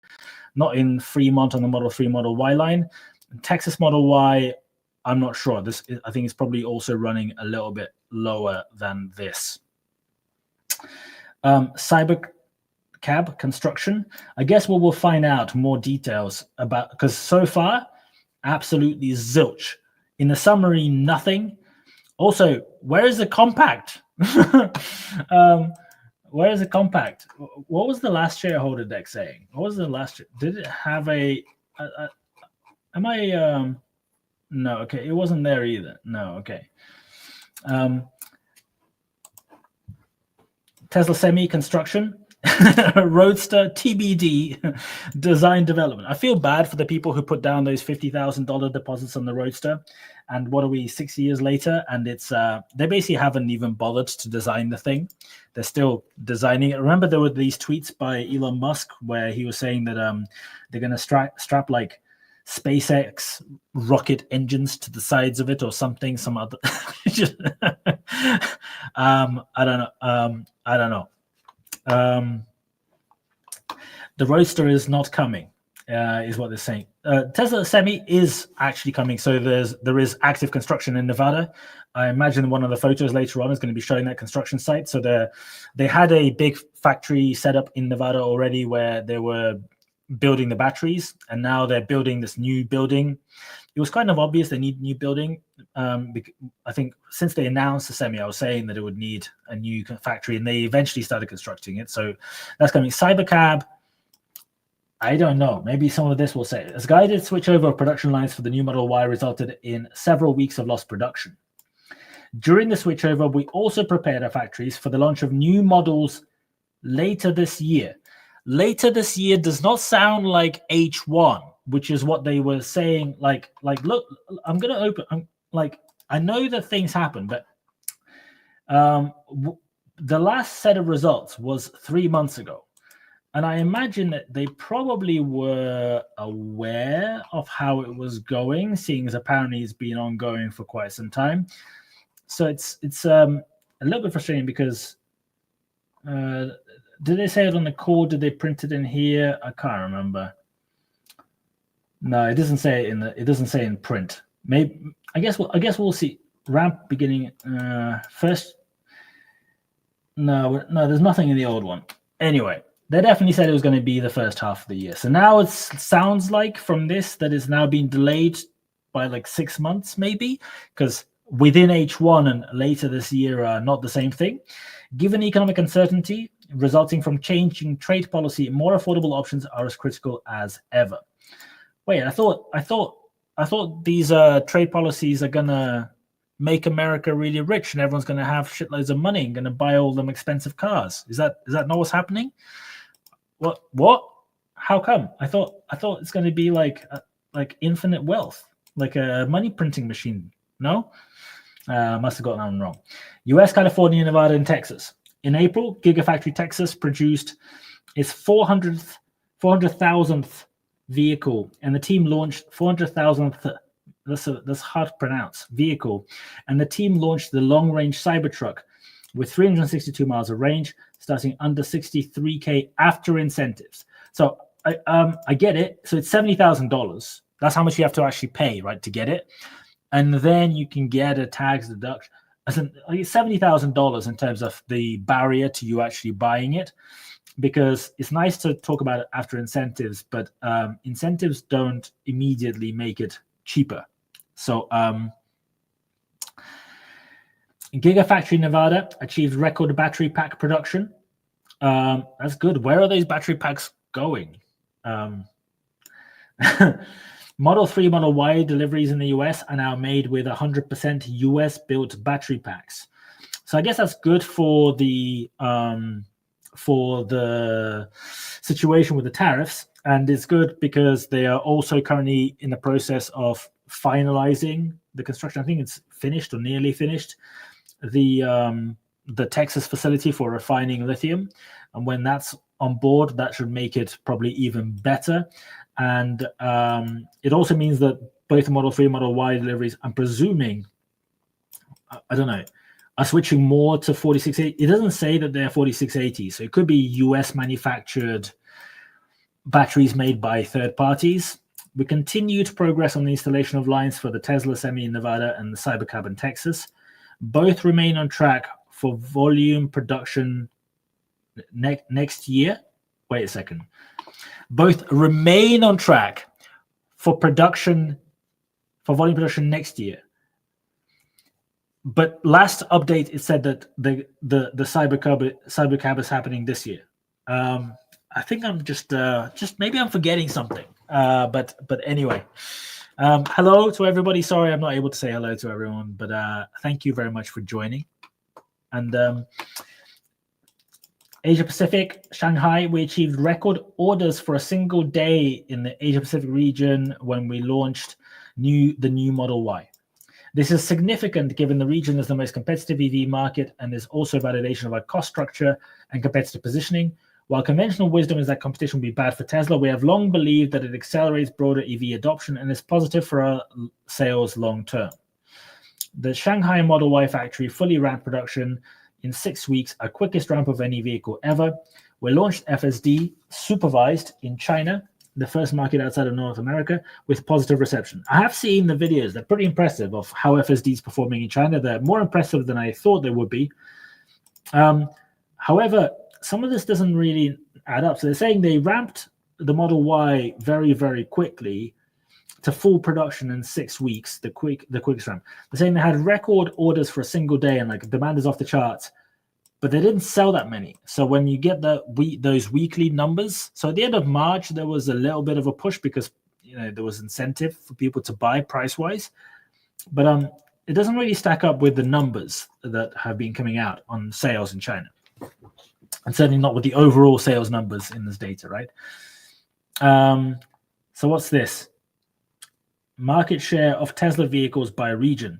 not in Fremont on the Model 3, Model Y line. Texas Model Y, I'm not sure. This, I think, is probably also running a little bit lower than this. Cybercab construction. I guess we'll find out more details about, because so far, absolutely zilch. In the summary, nothing. Also, where is the compact? Where is the compact? What was the last shareholder deck saying? What was the last? Did it have a? Am I? No. Okay, it wasn't there either. No. Okay. Tesla Semi construction. Roadster TBD design development. I feel bad for the people who put down those $50,000 deposits on the Roadster, and what are we 6 years later? And it's they basically haven't even bothered to design the thing. They're still designing it. Remember, there were these tweets by Elon Musk where he was saying that they're going to strap like SpaceX rocket engines to the sides of it or something. Some other. I don't know. The Roadster is not coming, is what they're saying. Tesla Semi is actually coming, so there is active construction in Nevada. I imagine one of the photos later on is going to be showing that construction site. So they had a big factory set up in Nevada already where they were building the batteries, and now they're building this new building. It was kind of obvious they need a new building. I think since they announced the Semi, I was saying that it would need a new factory, and they eventually started constructing it. So that's coming. Cybercab, I don't know. Maybe some of this will say. As guided switchover of production lines for the new Model Y resulted in several weeks of lost production. During the switchover, we also prepared our factories for the launch of new models later this year. Later this year does not sound like H1, which is what they were saying. Like, look, I'm going to open. I know that things happen, but the last set of results was 3 months ago. And I imagine that they probably were aware of how it was going, seeing as apparently it's been ongoing for quite some time. So it's a little bit frustrating because did they say it on the call? Did they print it in here? I can't remember. No, it doesn't say it it doesn't say in print. Maybe I guess we'll see. Ramp beginning first. No, there's nothing in the old one. Anyway, they definitely said it was going to be the first half of the year. So now it sounds like from this that it's now been delayed by like 6 months, maybe, because within H1 and later this year are not the same thing. Given economic uncertainty resulting from changing trade policy, more affordable options are as critical as ever. Wait, I thought these trade policies are gonna make America really rich and everyone's gonna have shitloads of money and gonna buy all them expensive cars. Is that not what's happening? What? How come? I thought it's gonna be like infinite wealth, like a money printing machine. No, must have got that one wrong. U.S., California, Nevada, and Texas. In April, Gigafactory Texas produced its 400,000th vehicle, and the team launched 400,000th. That's hard to pronounce. Vehicle, and the team launched the long-range Cybertruck with 362 miles of range, starting under $63K after incentives. So I get it. So it's $70,000. That's how much you have to actually pay, right, to get it, and then you can get a tax deduction. $70,000 in terms of the barrier to you actually buying it, because it's nice to talk about it after incentives, but incentives don't immediately make it cheaper. So Gigafactory Nevada achieved record battery pack production. That's good. Where are those battery packs going? Model 3, Model Y deliveries in the US are now made with 100% US-built battery packs. So I guess that's good for the situation with the tariffs, and it's good because they are also currently in the process of finalizing the construction. I think it's finished or nearly finished. The Texas facility for refining lithium, and when that's on board, that should make it probably even better. And it also means that both Model 3 and Model Y deliveries, I'm presuming, I don't know, are switching more to 4680. It doesn't say that they're 4680, so it could be US manufactured batteries made by third parties. We continue to progress on the installation of lines for the Tesla Semi in Nevada and the Cybercab in Texas. Both remain on track for volume production next year. Wait a second. Both remain on track for volume production next year. But last update, it said that the Cybercab is happening this year. I think I'm just maybe I'm forgetting something. But anyway, hello to everybody. Sorry, I'm not able to say hello to everyone, but thank you very much for joining. And Asia Pacific, Shanghai, we achieved record orders for a single day in the Asia Pacific region when we launched the new Model Y. This is significant given the region is the most competitive EV market and is also validation of our cost structure and competitive positioning. While conventional wisdom is that competition will be bad for Tesla, we have long believed that it accelerates broader EV adoption and is positive for our sales long term. The Shanghai Model Y factory fully ramped production in 6 weeks, our quickest ramp of any vehicle ever. We launched FSD supervised in China, the first market outside of North America, with positive reception. I have seen the videos. They're pretty impressive of how FSD is performing in China. They're more impressive than I thought they would be. However, some of this doesn't really add up. So they're saying they ramped the Model Y very, very quickly to full production in 6 weeks, the quickest ramp. They're saying they had record orders for a single day and like demand is off the charts, but they didn't sell that many. So when you get those weekly numbers, so at the end of March, there was a little bit of a push because there was incentive for people to buy price-wise, but it doesn't really stack up with the numbers that have been coming out on sales in China, and certainly not with the overall sales numbers in this data, right? So what's this? Market share of Tesla vehicles by region.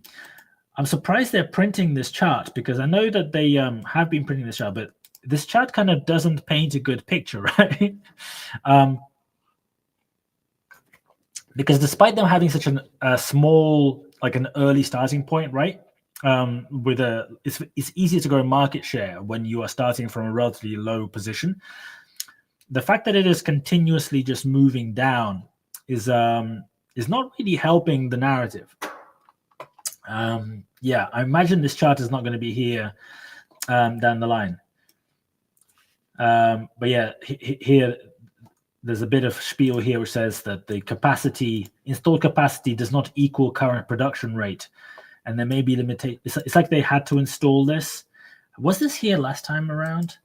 I'm surprised they're printing this chart because I know that they have been printing this chart, but this chart kind of doesn't paint a good picture, right? Because despite them having such a small, like an early starting point, right? It's easier to grow market share when you are starting from a relatively low position. The fact that it is continuously just moving down is not really helping the narrative. Yeah, I imagine this chart is not going to be here down the line. But yeah, here there's a bit of spiel here which says that the installed capacity does not equal current production rate, and there may be limitation. It's like they had to install this. Was this here last time around?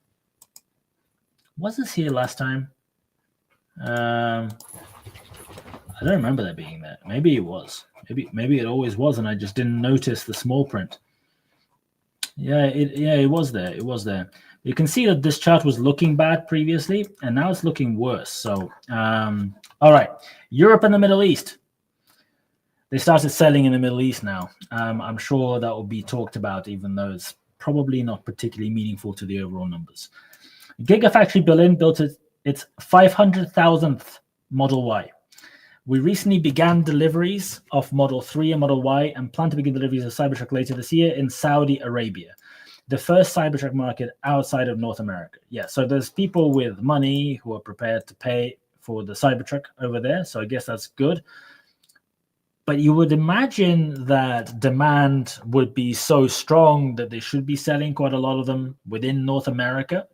Was this here last time? I don't remember that being there. Maybe it was. Maybe it always was, and I just didn't notice the small print. Yeah, it was there. It was there. You can see that this chart was looking bad previously, and now it's looking worse. So, all right, Europe and the Middle East. They started selling in the Middle East now. I'm sure that will be talked about, even though it's probably not particularly meaningful to the overall numbers. Gigafactory Berlin built its 500,000th Model Y. We recently began deliveries of Model 3 and Model Y and plan to begin deliveries of Cybertruck later this year in Saudi Arabia, the first Cybertruck market outside of North America. Yeah, so there's people with money who are prepared to pay for the Cybertruck over there, so I guess that's good. But you would imagine that demand would be so strong that they should be selling quite a lot of them within North America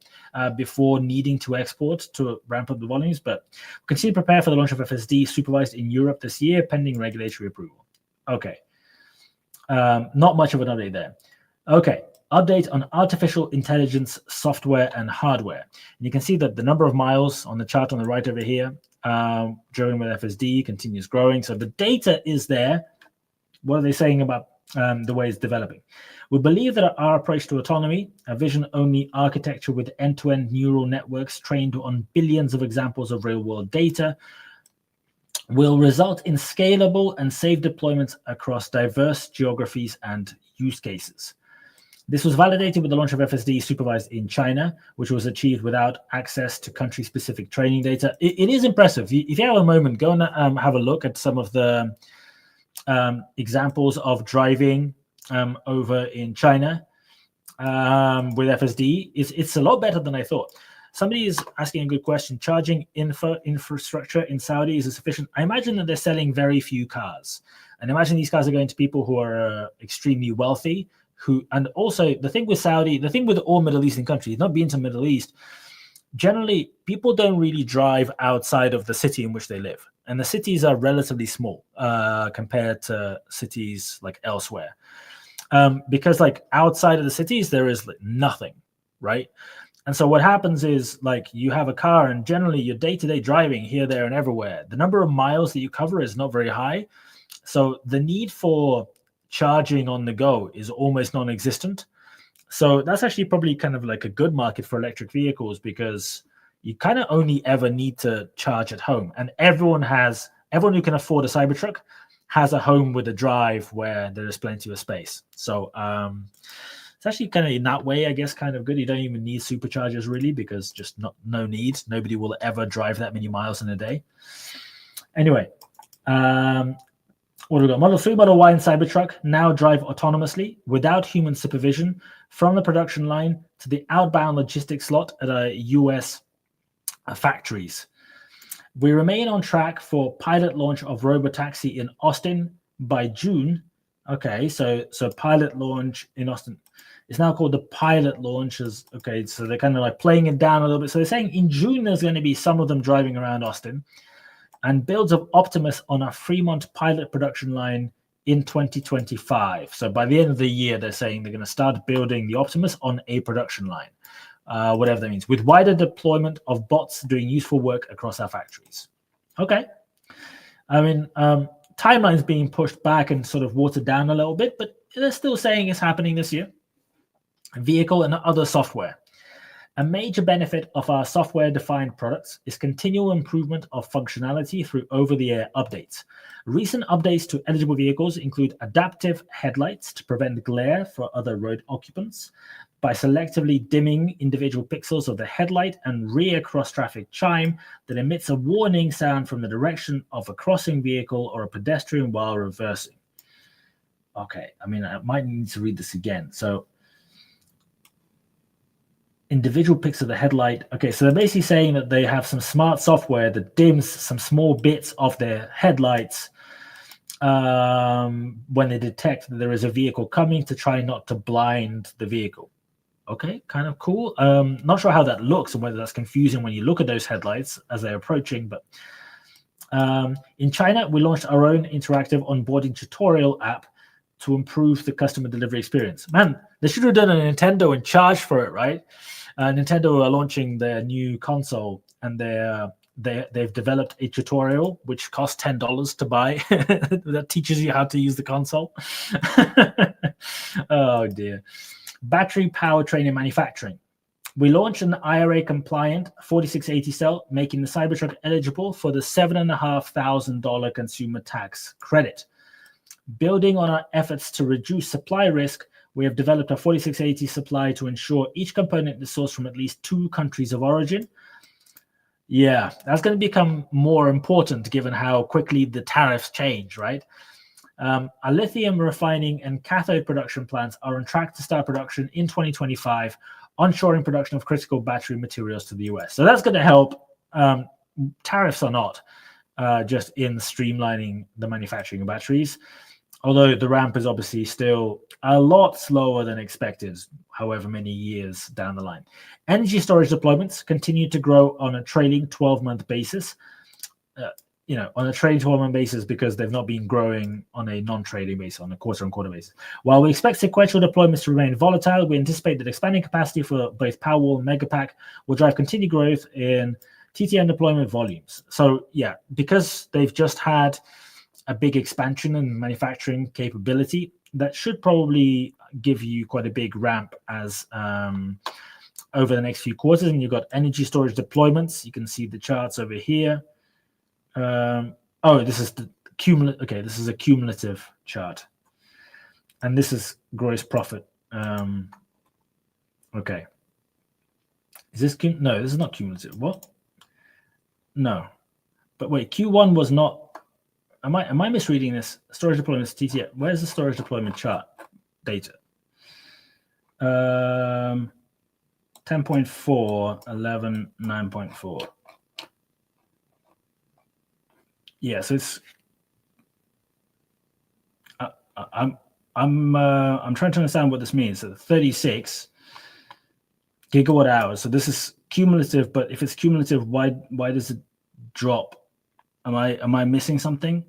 before needing to export to ramp up the volumes. But continue to prepare for the launch of FSD supervised in Europe this year, pending regulatory approval. Okay. Not much of an update there. Okay. Update on artificial intelligence software and hardware. And you can see that the number of miles on the chart on the right over here driven with FSD continues growing. So the data is there. What are they saying about the way it's developing? We believe that our approach to autonomy, a vision-only architecture with end-to-end neural networks trained on billions of examples of real-world data, will result in scalable and safe deployments across diverse geographies and use cases. This was validated with the launch of FSD supervised in China, which was achieved without access to country-specific training data. It is impressive. If you have a moment, go and have a look at some of the examples of driving over in China with FSD. It's a lot better than I thought. Somebody is asking a good question. Charging infrastructure in Saudi, is it sufficient? I imagine that they're selling very few cars. And imagine these cars are going to people who are extremely wealthy, and also the thing with Saudi, the thing with all Middle Eastern countries, not being to Middle East, generally people don't really drive outside of the city in which they live. And the cities are relatively small compared to cities like elsewhere. Because like outside of the cities, there is like nothing, right? And so what happens is like you have a car and generally your day-to-day driving here, there, and everywhere, the number of miles that you cover is not very high. So the need for charging on the go is almost non-existent. So that's actually probably kind of like a good market for electric vehicles because you kind of only ever need to charge at home. And everyone who can afford a Cybertruck has a home with a drive where there is plenty of space. So it's actually kind of in that way, I guess, kind of good. You don't even need superchargers really because just no need. Nobody will ever drive that many miles in a day. Anyway, what do we got? Model 3, Model Y, and Cybertruck now drive autonomously without human supervision from the production line to the outbound logistics slot at US factories. We remain on track for pilot launch of Robotaxi in Austin by June. Okay, so pilot launch in Austin. It's now called the pilot launches. Okay, so they're kind of like playing it down a little bit. So they're saying in June there's going to be some of them driving around Austin. And builds of Optimus on a Fremont pilot production line in 2025. So by the end of the year, they're saying they're going to start building the Optimus on a production line, whatever that means, with wider deployment of bots doing useful work across our factories. Okay. I mean, timeline's being pushed back and sort of watered down a little bit, but they're still saying it's happening this year. Vehicle and other software. A major benefit of our software-defined products is continual improvement of functionality through over-the-air updates. Recent updates to eligible vehicles include adaptive headlights to prevent glare for other road occupants, by selectively dimming individual pixels of the headlight and rear cross-traffic chime that emits a warning sound from the direction of a crossing vehicle or a pedestrian while reversing. Okay, I mean, I might need to read this again. So, individual pixels of the headlight. Okay, so they're basically saying that they have some smart software that dims some small bits of their headlights when they detect that there is a vehicle coming to try not to blind the vehicle. Okay, kind of cool. Not sure how that looks and whether that's confusing when you look at those headlights as they're approaching, but in China, we launched our own interactive onboarding tutorial app to improve the customer delivery experience. Man, they should have done a Nintendo and charged for it, right? Nintendo are launching their new console, and they've developed a tutorial which costs $10 to buy that teaches you how to use the console. Oh dear. Battery powertrain and manufacturing. We launched an IRA-compliant 4680 cell, making the Cybertruck eligible for the $7,500 consumer tax credit. Building on our efforts to reduce supply risk, we have developed a 4680 supply to ensure each component is sourced from at least 2 countries of origin. Yeah, that's going to become more important given how quickly the tariffs change, right? Our lithium refining and cathode production plants are on track to start production in 2025, onshoring production of critical battery materials to the US. So that's going to help, tariffs or not, just in streamlining the manufacturing of batteries. Although the ramp is obviously still a lot slower than expected, however many years down the line. Energy storage deployments continue to grow on a trailing 12-month basis. On a trailing 12-month basis because they've not been growing on a non-trading basis, on a quarter-on-quarter basis. While we expect sequential deployments to remain volatile, we anticipate that expanding capacity for both Powerwall and Megapack will drive continued growth in TTM deployment volumes. So yeah, because they've just had a big expansion in manufacturing capability, that should probably give you quite a big ramp as over the next few quarters. And you've got energy storage deployments. You can see the charts over here. This is the cumulative. Okay, this is a cumulative chart, and this is gross profit. Okay. Is this no? This is not cumulative. What? No. But wait, Q1 was not. Am I misreading this? Storage deployments TTF. Where's the storage deployment chart data? 10.4, 11, 9.4. Yeah, so it's. I'm trying to understand what this means. So 36 gigawatt hours. So this is cumulative, but if it's cumulative, why does it drop? Am I missing something?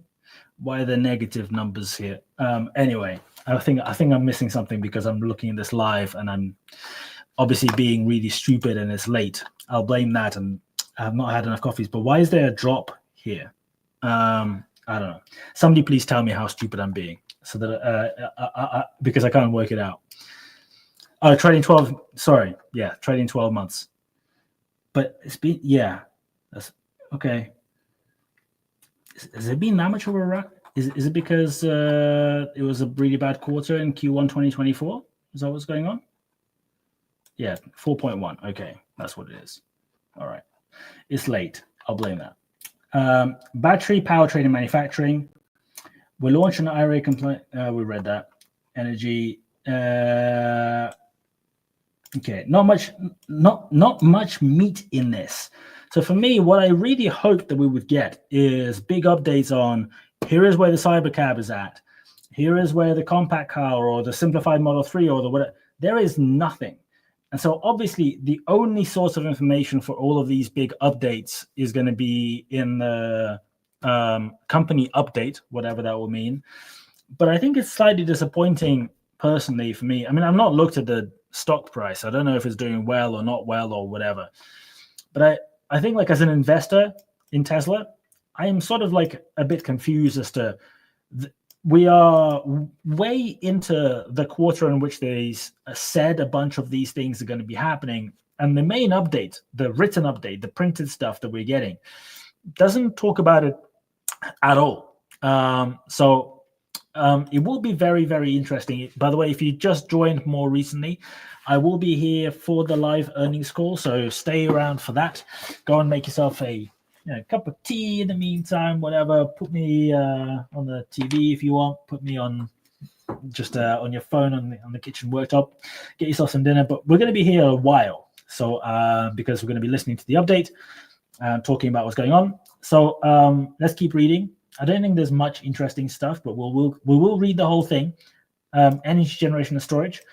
Why are there negative numbers here? Anyway, I think I'm missing something because I'm looking at this live and I'm obviously being really stupid and it's late. I'll blame that, and I have not had enough coffees. But why is there a drop here? I don't know. Somebody please tell me how stupid I'm being, so that because I can't work it out. Trading 12. Sorry, yeah, trading 12 months. But it's been that's okay. Has it been that much of a run? Is it because it was a really bad quarter in Q1 2024? Is that what's going on? Yeah, 4.1. Okay, that's what it is. All right. It's late. I'll blame that. Battery, powertrain, and manufacturing. We're launching an IRA compliant. We read that. Energy. Okay, not much meat in this. So for me, what I really hoped that we would get is big updates on here is where the Cybercab is at. Here is where the compact car or the simplified Model 3 or the whatever. There is nothing. And so obviously the only source of information for all of these big updates is going to be in the company update, whatever that will mean. But I think it's slightly disappointing personally for me. I mean, I've not looked at the stock price. I don't know if it's doing well or not well or whatever. But I think like as an investor in Tesla, I am sort of like a bit confused as to we are way into the quarter in which they said a bunch of these things are going to be happening. And the main update, the written update, the printed stuff that we're getting, doesn't talk about it at all. So it will be very, very interesting. By the way, if you just joined more recently, I will be here for the live earnings call. So stay around for that. Go and make yourself a cup of tea in the meantime, whatever. Put me on the TV if you want. Put me on just on your phone on the kitchen worktop. Get yourself some dinner. But we're going to be here a while. So because we're going to be listening to the update, talking about what's going on. So let's keep reading. I don't think there's much interesting stuff, but we will read the whole thing. Energy generation and storage.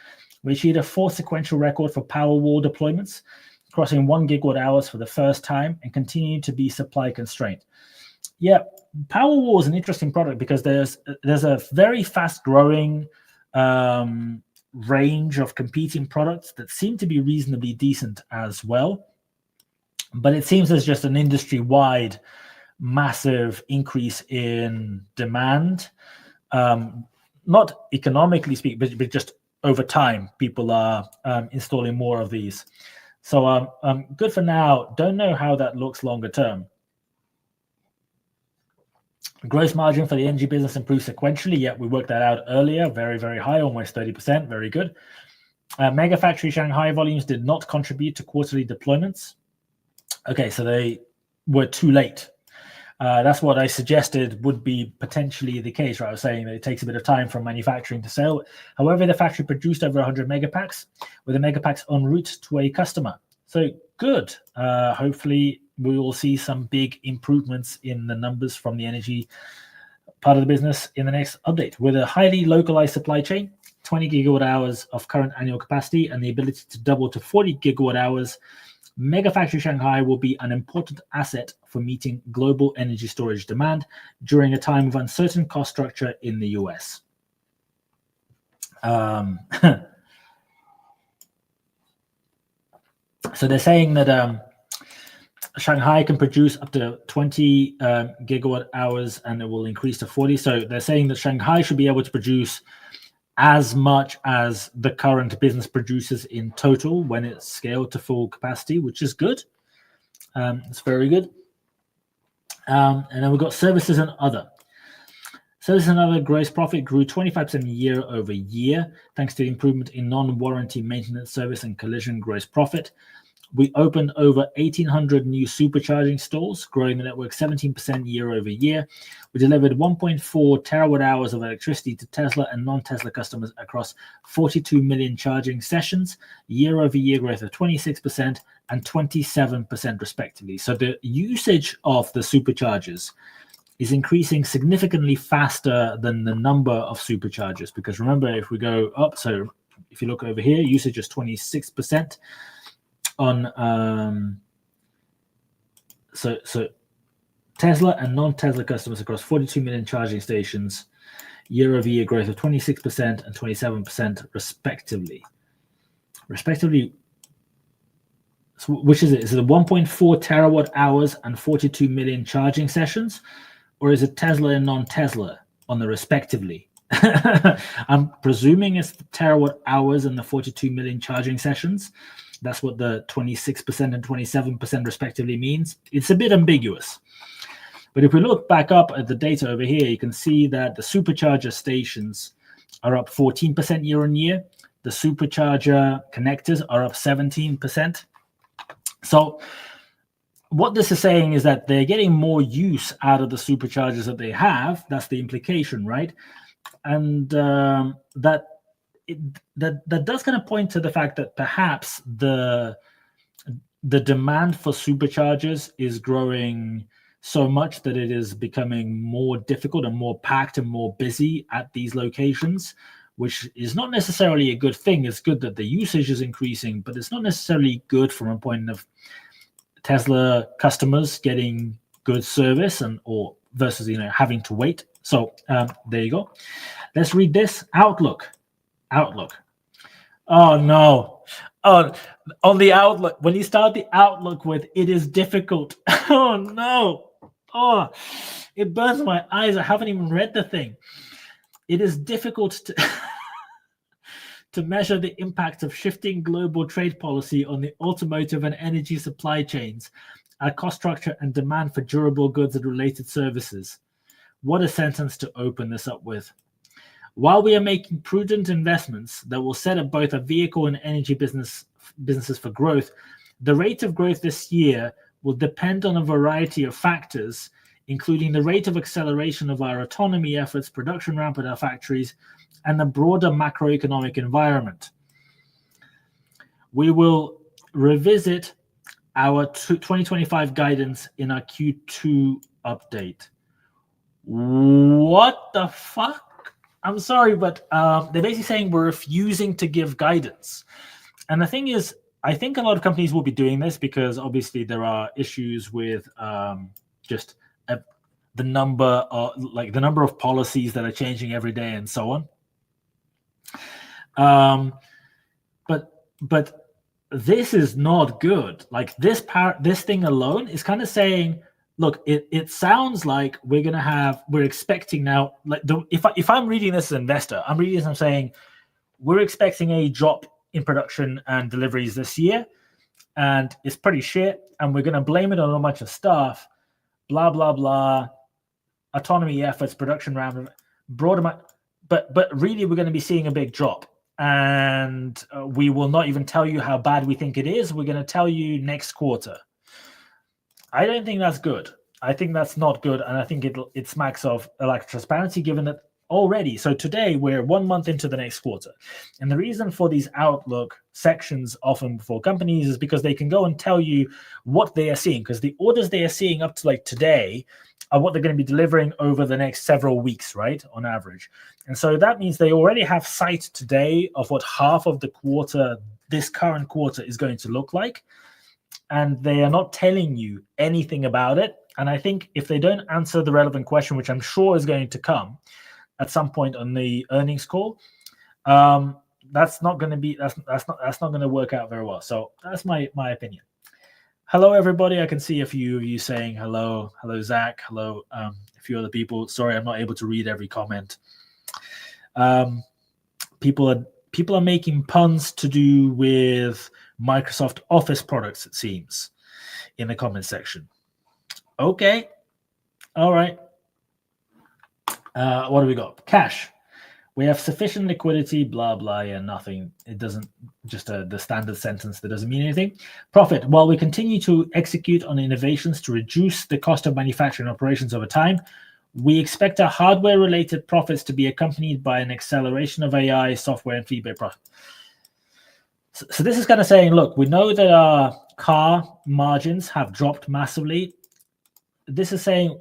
We achieved a fourth sequential record for Powerwall deployments, crossing 1 gigawatt hours for the first time and continue to be supply constrained. Yeah, Powerwall is an interesting product because there's a very fast growing range of competing products that seem to be reasonably decent as well. But it seems there's just an industry-wide massive increase in demand, not economically speaking, but just over time, people are installing more of these. So good for now. Don't know how that looks longer term. Gross margin for the energy business improved sequentially. Yet we worked that out earlier. Very, very high, almost 30%. Very good. Mega Factory Shanghai volumes did not contribute to quarterly deployments. Okay, so they were too late. That's what I suggested would be potentially the case, right? I was saying that it takes a bit of time from manufacturing to sale. However, the factory produced over 100 megapacks, with the megapacks en route to a customer. So good. Hopefully, we will see some big improvements in the numbers from the energy part of the business in the next update. With a highly localized supply chain, 20 gigawatt hours of current annual capacity, and the ability to double to 40 gigawatt hours, Mega Factory Shanghai will be an important asset for meeting global energy storage demand during a time of uncertain cost structure in the US. So they're saying that Shanghai can produce up to 20 gigawatt hours and it will increase to 40. So they're saying that Shanghai should be able to produce as much as the current business produces in total when it's scaled to full capacity, which is good. It's very good. And then we've got services and other. Service and other gross profit grew 25% year over year, thanks to the improvement in non-warranty maintenance service and collision gross profit. We opened over 1,800 new supercharging stalls, growing the network 17% year over year. We delivered 1.4 terawatt hours of electricity to Tesla and non-Tesla customers across 42 million charging sessions, year over year growth of 26% and 27% respectively. So the usage of the superchargers is increasing significantly faster than the number of superchargers, because remember, if we go up, so if you look over here, usage is 26% on so Tesla and non-Tesla customers across 42 million charging stations, year over year growth of 26% and 27% respectively. So which is it? Is it 1.4 terawatt hours and 42 million charging sessions, or is it Tesla and non-Tesla on the respectively? I'm presuming it's the terawatt hours and the 42 million charging sessions. That's what the 26% and 27% respectively means. It's a bit ambiguous. But if we look back up at the data over here, you can see that the supercharger stations are up 14% year on year. The supercharger connectors are up 17%. So what this is saying is that they're getting more use out of the superchargers that they have. That's the implication, right? And that does kind of point to the fact that perhaps the demand for superchargers is growing so much that it is becoming more difficult and more packed and more busy at these locations, which is not necessarily a good thing. It's good that the usage is increasing, but it's not necessarily good from a point of Tesla customers getting good service or versus having to wait. So there you go. Let's read this Outlook. Oh no. Oh, on the Outlook, when you start the Outlook with "it is difficult," oh no. Oh, it burns my eyes. I haven't even read the thing. It is difficult to measure the impact of shifting global trade policy on the automotive and energy supply chains, our cost structure, and demand for durable goods and related services. What a sentence to open this up with. While we are making prudent investments that will set up both our vehicle and energy businesses for growth, the rate of growth this year will depend on a variety of factors, including the rate of acceleration of our autonomy efforts, production ramp at our factories, and the broader macroeconomic environment. We will revisit our 2025 guidance in our Q2 update. What the fuck? I'm sorry, but they're basically saying we're refusing to give guidance. And the thing is, I think a lot of companies will be doing this because obviously there are issues with just the number of policies that are changing every day and so on. But this is not good. Like this thing alone is kind of saying, look, it sounds like we're expecting now, like if I'm reading this as an investor, I'm reading this, I'm saying we're expecting a drop in production and deliveries this year, and it's pretty shit, and we're going to blame it on a bunch of stuff, blah, blah, blah, autonomy efforts, production ramp, broader, but really we're going to be seeing a big drop, and we will not even tell you how bad we think it is. We're going to tell you next quarter. I don't think that's good. I think that's not good, and I think it smacks of a lack of transparency, given that already. So today we're 1 month into the next quarter, and the reason for these Outlook sections often for companies is because they can go and tell you what they are seeing, because the orders they are seeing up to like today are what they're going to be delivering over the next several weeks, right, on average. And so that means they already have sight today of what half of the quarter, this current quarter, is going to look like. And they are not telling you anything about it. And I think if they don't answer the relevant question, which I'm sure is going to come at some point on the earnings call, that's not going to work out very well. So that's my opinion. Hello, everybody. I can see a few of you saying hello. Hello, Zach. Hello, a few other people. Sorry, I'm not able to read every comment. People are making puns to do with Microsoft Office products, it seems, in the comment section. Okay. All right. What do we got? Cash. We have sufficient liquidity, blah, blah, yeah, nothing. It doesn't, just the standard sentence that doesn't mean anything. Profit. While we continue to execute on innovations to reduce the cost of manufacturing operations over time, we expect our hardware-related profits to be accompanied by an acceleration of AI, software, and fee-based profit. So this is kind of saying, look, we know that our car margins have dropped massively. This is saying,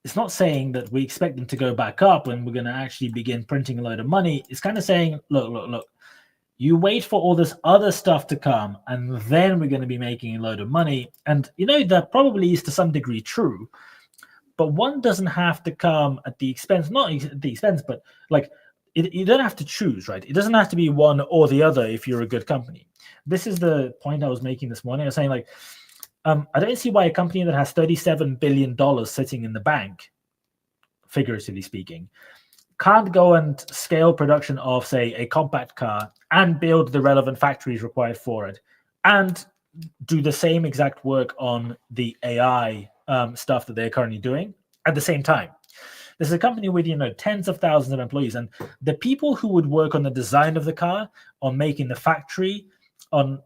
it's not saying that we expect them to go back up and we're going to actually begin printing a load of money. It's kind of saying, look, you wait for all this other stuff to come and then we're going to be making a load of money. And, that probably is to some degree true, but one doesn't have to come at the expense, not at the expense, but like you don't have to choose, right? It doesn't have to be one or the other if you're a good company. This is the point I was making this morning. I was saying like, I don't see why a company that has $37 billion sitting in the bank, figuratively speaking, can't go and scale production of, say, a compact car and build the relevant factories required for it and do the same exact work on the AI stuff that they're currently doing at the same time. This is a company with, tens of thousands of employees, and the people who would work on the design of the car, on making the factory, on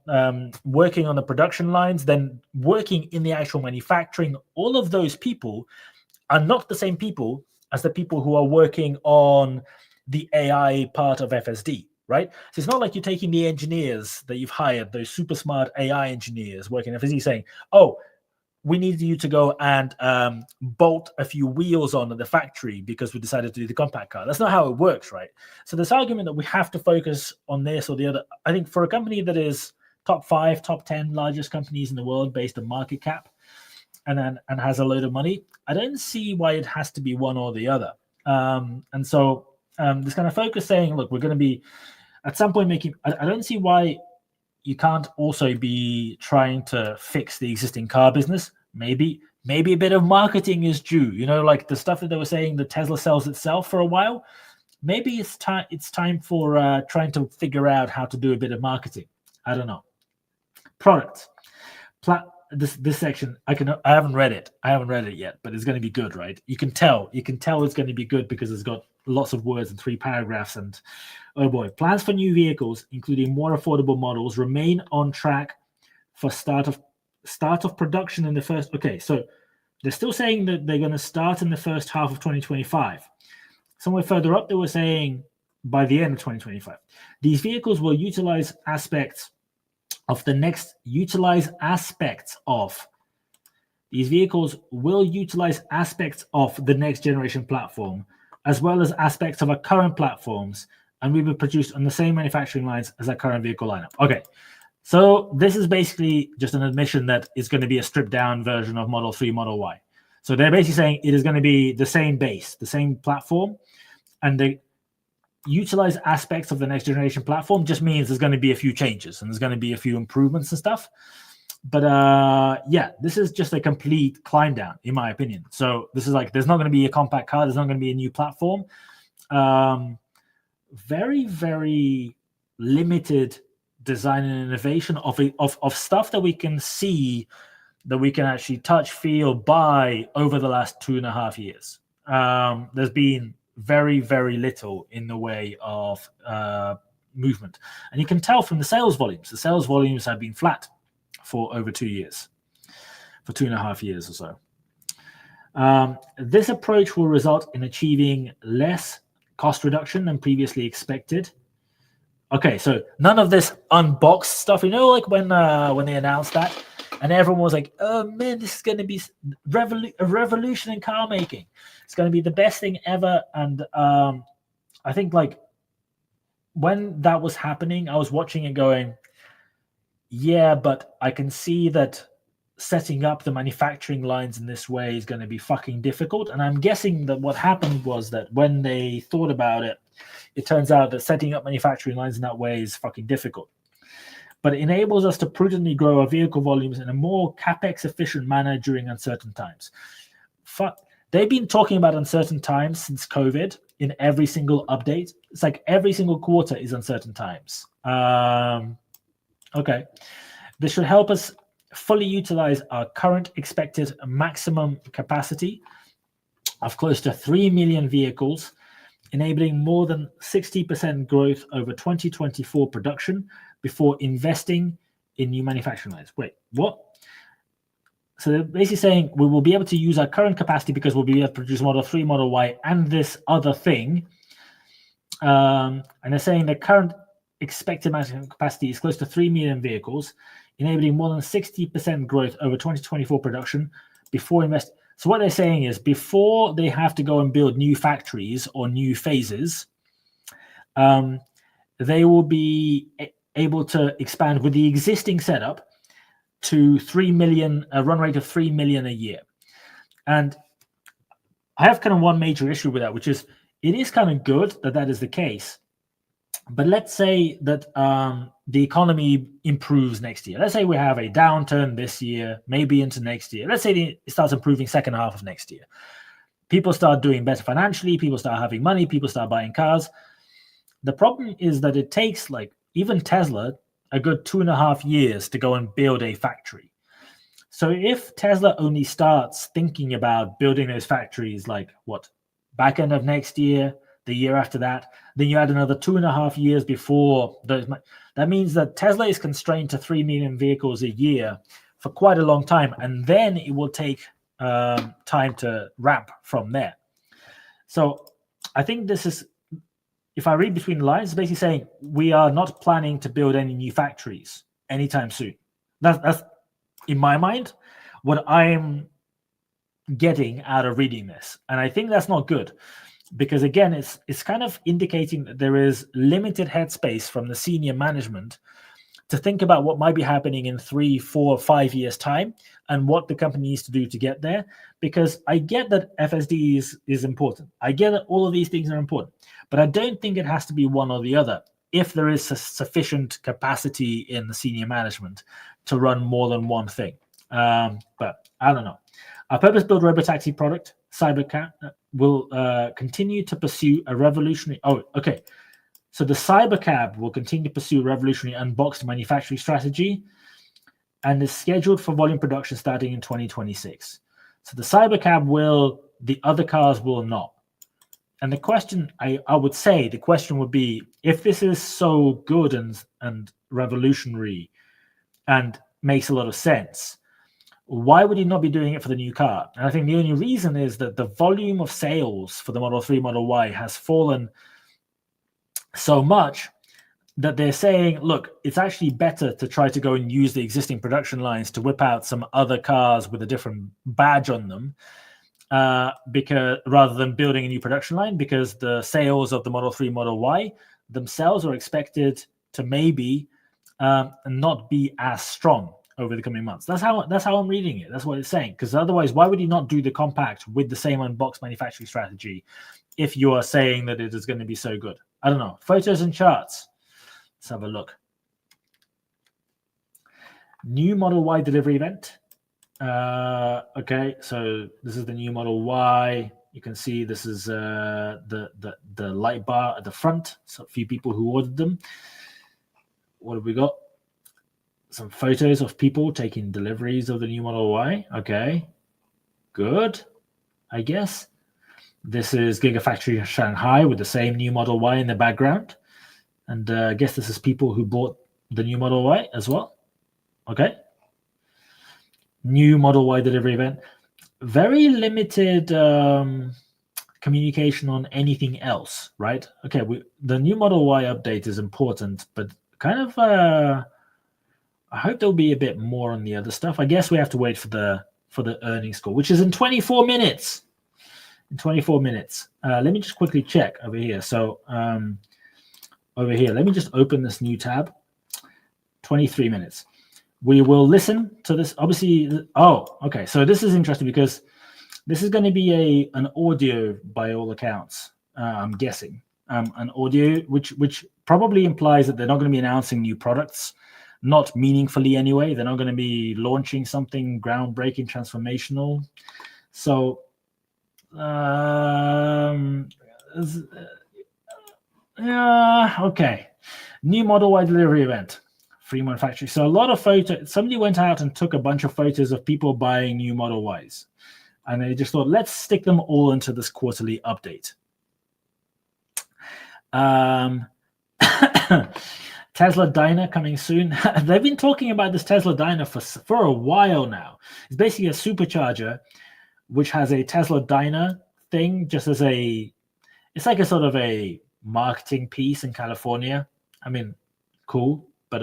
working on the production lines, then working in the actual manufacturing, all of those people are not the same people as the people who are working on the AI part of FSD, right? So it's not like you're taking the engineers that you've hired, those super smart AI engineers working in FSD, saying, oh, we need you to go and bolt a few wheels on at the factory because we decided to do the compact car. That's not how it works, right? So this argument that we have to focus on this or the other, I think for a company that is top 5, top 10 largest companies in the world based on market cap and has a load of money, I don't see why it has to be one or the other. And so this kind of focus saying, look, we're going to be at some point making, I don't see why you can't also be trying to fix the existing car business. Maybe a bit of marketing is due. Like the stuff that they were saying that Tesla sells itself for a while. Maybe it's time for trying to figure out how to do a bit of marketing. I don't know. Product. This section, I haven't read it. I haven't read it yet, but it's going to be good, right? You can tell it's going to be good because it's got lots of words and 3 paragraphs. And oh boy, plans for new vehicles, including more affordable models, remain on track for start of production in the first. Okay, so they're still saying that they're going to start in the first half of 2025. Somewhere further up, they were saying by the end of 2025. These vehicles will utilize aspects of the next generation platform, as well as aspects of our current platforms, and will be produced on the same manufacturing lines as our current vehicle lineup. Okay, so this is basically just an admission that it's going to be a stripped down version of Model 3, Model Y. So they're basically saying it is going to be the same base, the same platform, and they utilize aspects of the next generation platform just means there's going to be a few changes and there's going to be a few improvements and stuff. But yeah, this is just a complete climb down, in my opinion. So this is like, there's not going to be a compact car. There's not going to be a new platform. Very, very limited design and innovation of stuff that we can see, that we can actually touch, feel, buy over the last 2.5 years. There's been very, very little in the way of movement. And you can tell from the sales volumes. The sales volumes have been flat for over 2 years, for 2.5 years or so. This approach will result in achieving less cost reduction than previously expected. Okay, so none of this unboxed stuff, like when they announced that, and everyone was like, oh man, this is going to be a revolution in car making. It's going to be the best thing ever. And I think like when that was happening, I was watching it going, yeah, but I can see that setting up the manufacturing lines in this way is going to be fucking difficult. And I'm guessing that what happened was that when they thought about it, it turns out that setting up manufacturing lines in that way is fucking difficult. But it enables us to prudently grow our vehicle volumes in a more capex efficient manner during uncertain times. They've been talking about uncertain times since COVID in every single update. It's like every single quarter is uncertain times. Okay. This should help us fully utilize our current expected maximum capacity of close to 3 million vehicles, enabling more than 60% growth over 2024 production before investing in new manufacturing lines. Wait, what? So they're basically saying we will be able to use our current capacity because we'll be able to produce Model 3, Model Y, and this other thing. And they're saying the current expected manufacturing capacity is close to 3 million vehicles, enabling more than 60% growth over 2024 production before investing. So what they're saying is before they have to go and build new factories or new phases, they will be able to expand with the existing setup to 3 million, a run rate of 3 million a year. And I have kind of one major issue with that, which is it is kind of good that that is the case. But let's say that the economy improves next year. Let's say we have a downturn this year, maybe into next year. Let's say it starts improving second half of next year. People start doing better financially. People start having money. People start buying cars. The problem is that it takes, like, even Tesla, a good 2.5 years to go and build a factory. So if Tesla only starts thinking about building those factories, like what, back end of next year, the year after that, then you add another 2.5 years before those. That means that Tesla is constrained to 3 million vehicles a year for quite a long time, and then it will take time to ramp from there. So I think this is, if I read between the lines, it's basically saying we are not planning to build any new factories anytime soon. That's in my mind what I'm getting out of reading this, and I think that's not good. Because again, it's kind of indicating that there is limited headspace from the senior management to think about what might be happening in 3, 4, 5 years' time and what the company needs to do to get there. Because I get that FSD is important. I get that all of these things are important. But I don't think it has to be one or the other if there is sufficient capacity in the senior management to run more than one thing. But I don't know. Our purpose-built robotaxi product, Cybercab, will continue to pursue a revolutionary. So the Cybercab will continue to pursue a revolutionary unboxed manufacturing strategy and is scheduled for volume production starting in 2026. So the Cybercab will, the other cars will not. And the question, I would say, the question would be, if this is so good and revolutionary and makes a lot of sense, why would he not be doing it for the new car? And I think the only reason is that the volume of sales for the Model 3, Model Y has fallen so much that they're saying, look, it's actually better to try to go and use the existing production lines to whip out some other cars with a different badge on them, because rather than building a new production line, because the sales of the Model 3, Model Y themselves are expected to maybe not be as strong over the coming months. That's how I'm reading it. That's what it's saying. Because otherwise, why would he not do the compact with the same unboxed manufacturing strategy if you are saying that it is going to be so good? I don't know. Photos and charts. Let's have a look. New Model Y delivery event. Okay, so this is the new Model Y. You can see this is the light bar at the front. So a few people who ordered them. What have we got? Some photos of people taking deliveries of the new Model Y. Okay, good, I guess. This is Gigafactory in Shanghai with the same new Model Y in the background. And I guess this is people who bought the new Model Y as well. Okay. New Model Y delivery event. Very limited communication on anything else, right? Okay, the new Model Y update is important, but kind of... I hope there'll be a bit more on the other stuff. I guess we have to wait for the earnings call, which is in 24 minutes. In 24 minutes. Let me just quickly check over here. So over here, let me just open this new tab. 23 minutes. We will listen to this. Obviously, okay. So this is interesting because this is going to be an audio by all accounts. I'm guessing an audio, which probably implies that they're not going to be announcing new products. Not meaningfully anyway. They're not going to be launching something groundbreaking, transformational. So, okay. New Model Y delivery event. Free manufacturing. So a lot of photos. Somebody went out and took a bunch of photos of people buying new Model Ys. and they just thought, let's stick them all into this quarterly update. Tesla Dyna coming soon. They've been talking about this Tesla Dyna for a while now. It's basically a supercharger which has a Tesla Dyna thing, just as it's like a sort of a marketing piece in California. I mean, cool, but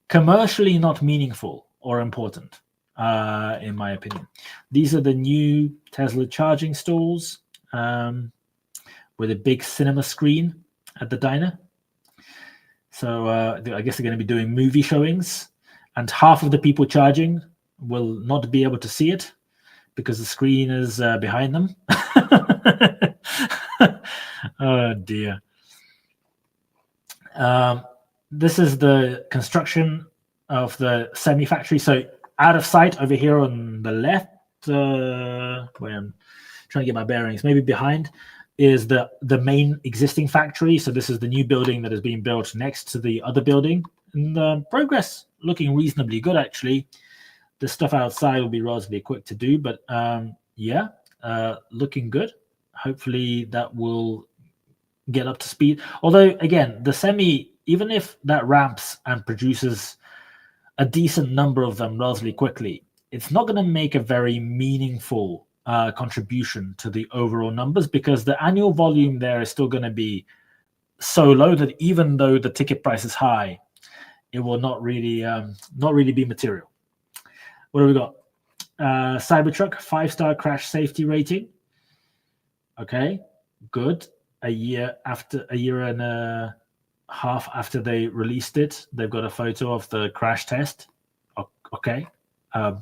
commercially not meaningful or important, in my opinion. These are the new Tesla charging stalls with a big cinema screen at the Dyna. So I guess they're going to be doing movie showings, and half of the people charging will not be able to see it because the screen is behind them. Oh dear. This is the construction of the semi-factory. So out of sight over here on the left, where I'm trying to get my bearings, maybe behind, is the main existing factory. So this is the new building that is being built next to the other building. And progress looking reasonably good, actually. The stuff outside will be relatively quick to do, but yeah, looking good. Hopefully that will get up to speed. Although, again, the semi, even if that ramps and produces a decent number of them relatively quickly, it's not going to make a very meaningful contribution to the overall numbers, because the annual volume there is still going to be so low that even though the ticket price is high, it will not really be material. What do we got? Cybertruck 5-star crash safety rating. Okay, good. A year and a half after they released it, they've got a photo of the crash test. Okay, I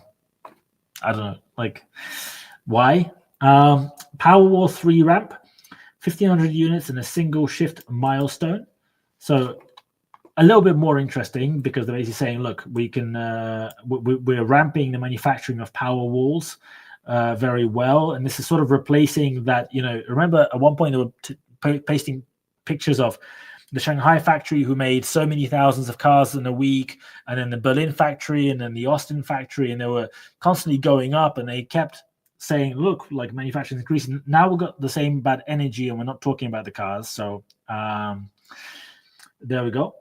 don't know, like, why? Powerwall 3 ramp, 1,500 units in a single shift milestone. So a little bit more interesting, because they're basically saying, look, we can we're ramping the manufacturing of Powerwalls very well, and this is sort of replacing that. Remember at one point they were pasting pictures of the Shanghai factory, who made so many thousands of cars in a week, and then the Berlin factory, and then the Austin factory, and they were constantly going up, and they kept saying, look, like, manufacturing is increasing. Now we've got the same bad energy, and we're not talking about the cars. So there we go.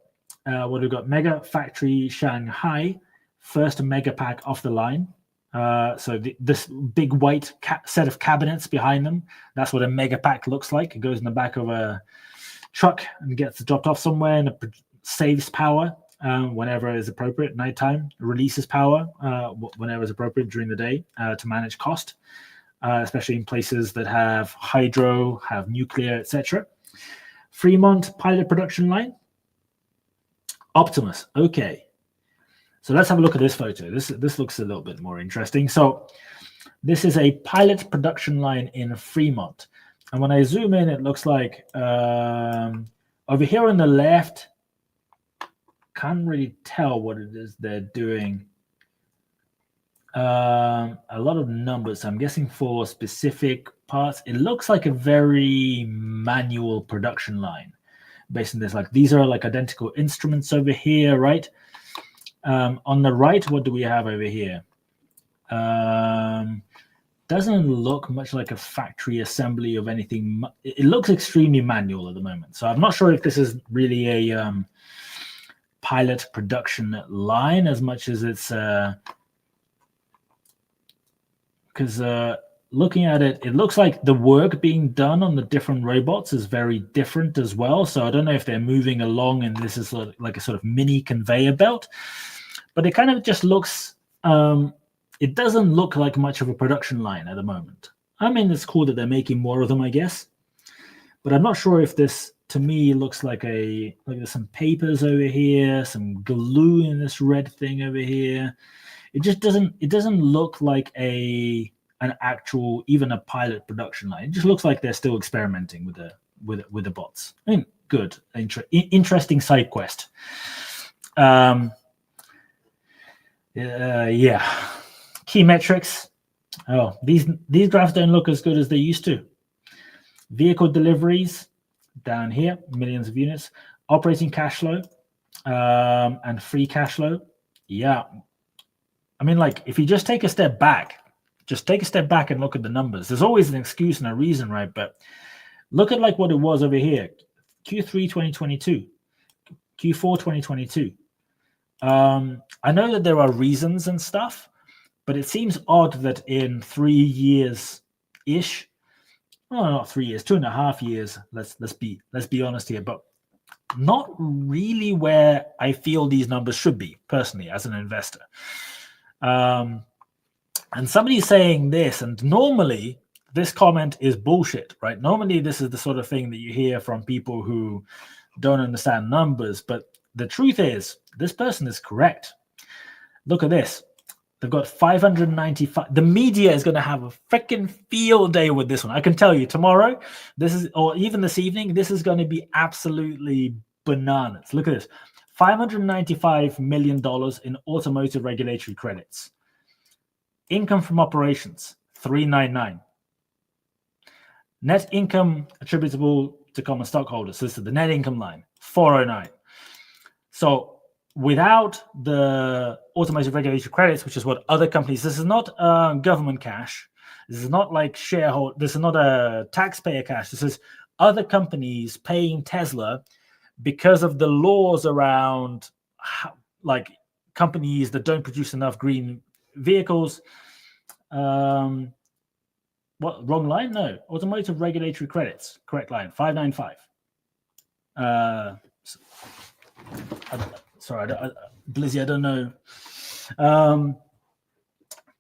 What do we got? Mega Factory Shanghai, first mega pack off the line. So this big white set of cabinets behind them, that's what a mega pack looks like. It goes in the back of a truck and gets dropped off somewhere, and it saves power whenever is appropriate. Nighttime, releases power whenever is appropriate during the day to manage cost, especially in places that have hydro, have nuclear, etc. Fremont pilot production line. Optimus. Okay. So let's have a look at this photo. This looks a little bit more interesting. So this is a pilot production line in Fremont. And when I zoom in, it looks like over here on the left, can't really tell what it is they're doing. A lot of numbers. I'm guessing for specific parts. It looks like a very manual production line based on this. Like, these are like identical instruments over here, right? On the right, what do we have over here? Doesn't look much like a factory assembly of anything. It looks extremely manual at the moment. So I'm not sure if this is really a pilot production line as much as it's because looking at it, it looks like the work being done on the different robots is very different as well. So I don't know if they're moving along and this is like a sort of mini conveyor belt, but it kind of just looks, it doesn't look like much of a production line at the moment. I mean, it's cool that they're making more of them, I guess, but I'm not sure if this, to me, looks like there's some papers over here, some glue in this red thing over here. It just doesn't look like an actual, even a pilot production line. It just looks like they're still experimenting with the bots. I mean, good, interesting side quest. Yeah. Key metrics. Oh, these graphs don't look as good as they used to. Vehicle deliveries down here, millions of units. Operating cash flow and free cash flow. Yeah. I mean, like, if you just take a step back, just take a step back and look at the numbers. There's always an excuse and a reason, right? But look at like what it was over here, Q3 2022, Q4 2022. I know that there are reasons and stuff, but it seems odd that in 3 years-ish, well, not 3 years, 2.5 years, let's be honest here, but not really where I feel these numbers should be, personally, as an investor. And somebody's saying this, and normally this comment is bullshit, right? Normally this is the sort of thing that you hear from people who don't understand numbers, but the truth is this person is correct. Look at this. They've got 595. The media is going to have a freaking field day with this one. I can tell you tomorrow, or even this evening, this is going to be absolutely bananas. Look at this. $595 million in automotive regulatory credits. Income from operations, 399. Net income attributable to common stockholders. So this is the net income line, 409. So without the automotive regulatory credits, which is what other companies, this is not government cash. This is not like shareholder. This is not a taxpayer cash. This is other companies paying Tesla because of the laws around like companies that don't produce enough green vehicles. What, wrong line? No, automotive regulatory credits, correct line, 595. Sorry, Blizzy, I don't know.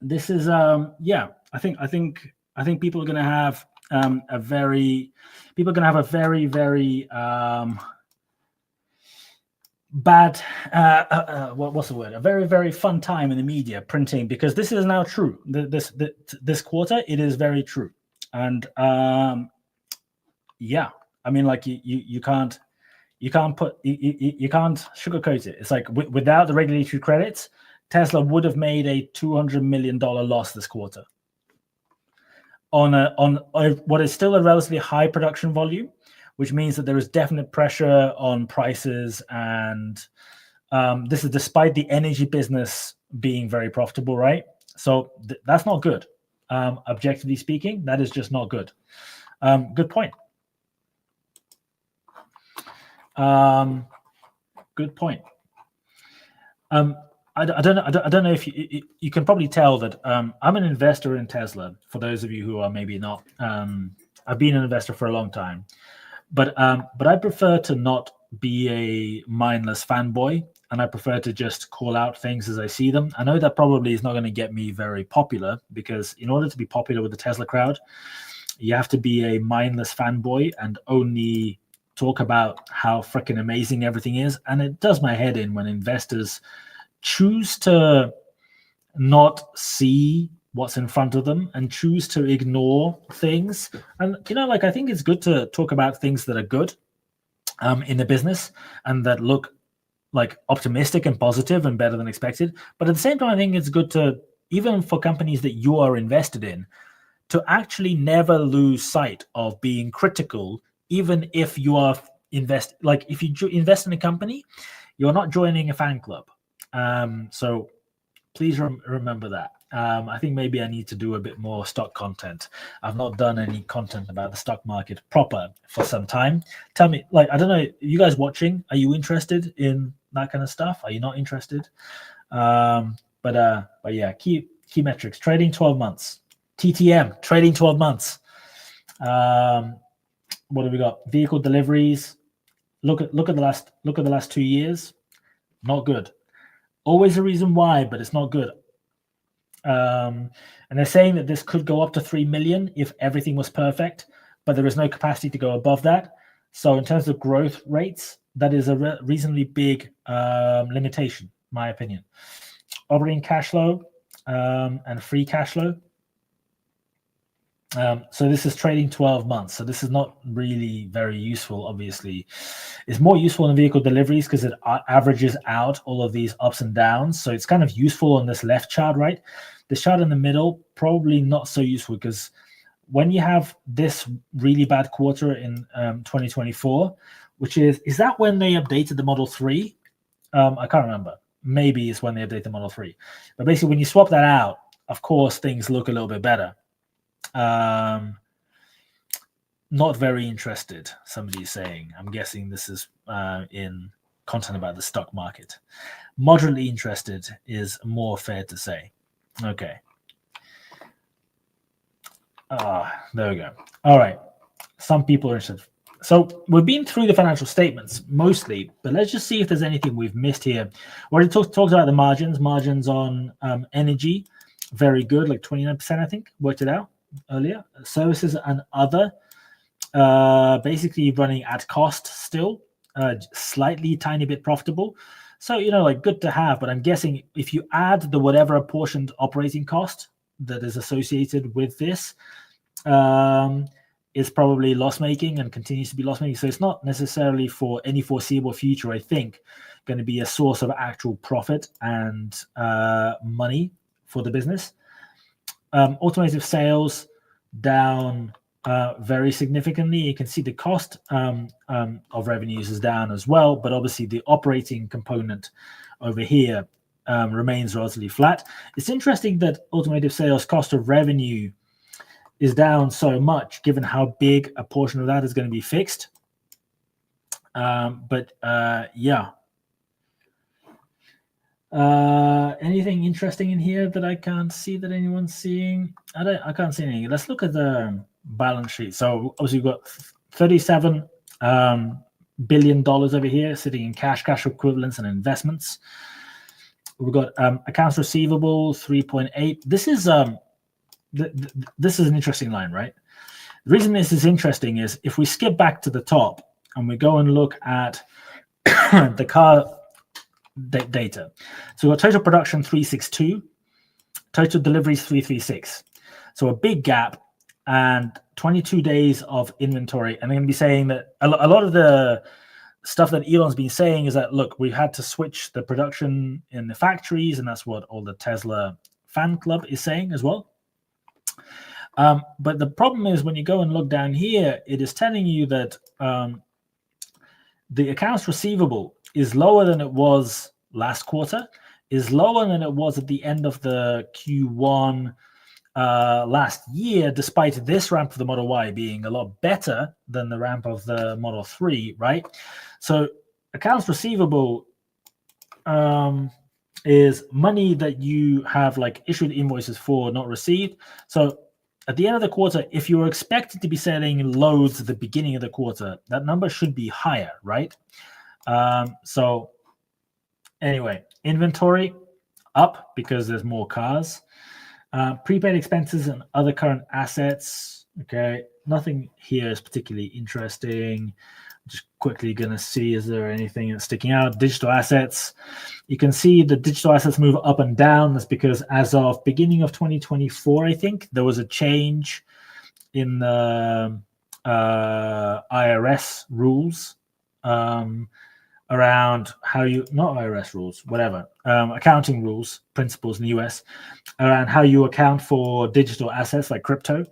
This is yeah, I think people are going to have a very bad what's the word, a very fun time in the media printing, because this is now true. This quarter it is very true. And yeah, I mean, like you can't sugarcoat it. It's like without the regulatory credits, Tesla would have made a $200 million loss this quarter on what is still a relatively high production volume, which means that there is definite pressure on prices. And this is despite the energy business being very profitable, right? So that's not good. Objectively speaking, that is just not good. Good point. Good point. I don't know if you can probably tell that I'm an investor in Tesla. For those of you who are maybe not, I've been an investor for a long time. But I prefer to not be a mindless fanboy, and I prefer to just call out things as I see them. I know that probably is not going to get me very popular, because in order to be popular with the Tesla crowd, you have to be a mindless fanboy and only talk about how freaking amazing everything is. And it does my head in when investors choose to not see what's in front of them and choose to ignore things. And like, I think it's good to talk about things that are good in the business and that look like optimistic and positive and better than expected. But at the same time, I think it's good to, even for companies that you are invested in, to actually never lose sight of being critical, even if you are if you invest in a company, you're not joining a fan club. So please remember that. I think maybe I need to do a bit more stock content. I've not done any content about the stock market proper for some time. Tell me, I don't know, you guys watching, are you interested in that kind of stuff? Are you not interested? But yeah, key metrics: trading 12 months, TTM trading 12 months. What have we got? Vehicle deliveries. Look at the last 2 years. Not good. Always a reason why, but it's not good. And they're saying that this could go up to 3 million if everything was perfect, but there is no capacity to go above that. So in terms of growth rates, that is a reasonably big limitation, in my opinion. Operating cash flow and free cash flow. So this is trading 12 months. So this is not really very useful, obviously. It's more useful in vehicle deliveries because it averages out all of these ups and downs. So it's kind of useful on this left chart, right? This chart in the middle, probably not so useful, because when you have this really bad quarter in 2024, which is that when they updated the Model 3? I can't remember. Maybe it's when they updated the Model 3. But basically, when you swap that out, of course, things look a little bit better. Not very interested, somebody's saying. I'm guessing this is in content about the stock market. Moderately interested is more fair to say. Okay. There we go. All right. Some people are interested. So we've been through the financial statements mostly, but let's just see if there's anything we've missed here. We already talked about the margins. Margins on energy, very good, like 29%, I think. Worked it out earlier. Services and other, basically running at cost still, slightly tiny bit profitable. So, like good to have, but I'm guessing if you add the whatever apportioned operating cost that is associated with this, is probably loss-making and continues to be loss-making. So it's not necessarily for any foreseeable future, I think, going to be a source of actual profit and money for the business. Automotive sales down very significantly. You can see the cost of revenues is down as well, but obviously the operating component over here remains relatively flat. It's interesting that automotive sales cost of revenue is down so much, given how big a portion of that is going to be fixed. Yeah. Anything interesting in here that I can't see that anyone's seeing? I can't see anything. Let's look at the balance sheet. So obviously we've got $37 billion over here sitting in cash equivalents and investments. We've got accounts receivable 3.8. This is this is an interesting line, right? The reason this is interesting is if we skip back to the top and we go and look at the car data. So we've got total production 362, total deliveries 336. So a big gap and 22 days of inventory. And I'm going to be saying that a lot of the stuff that Elon's been saying is that, look, we had to switch the production in the factories, and that's what all the Tesla fan club is saying as well. But the problem is when you go and look down here, it is telling you that the accounts receivable is lower than it was last quarter, is lower than it was at the end of the Q1 last year, despite this ramp of the Model Y being a lot better than the ramp of the Model 3, right? So accounts receivable is money that you have like issued invoices for, not received. So at the end of the quarter, if you were expected to be selling loads at the beginning of the quarter, that number should be higher, right? So anyway, inventory up because there's more cars. Prepaid expenses and other current assets. Okay, nothing here is particularly interesting. Just quickly going to see, is there anything that's sticking out? Digital assets. You can see the digital assets move up and down. That's because as of beginning of 2024, I think, there was a change in the IRS rules around how you, not IRS rules, whatever, accounting rules, principles in the US, around how you account for digital assets like crypto.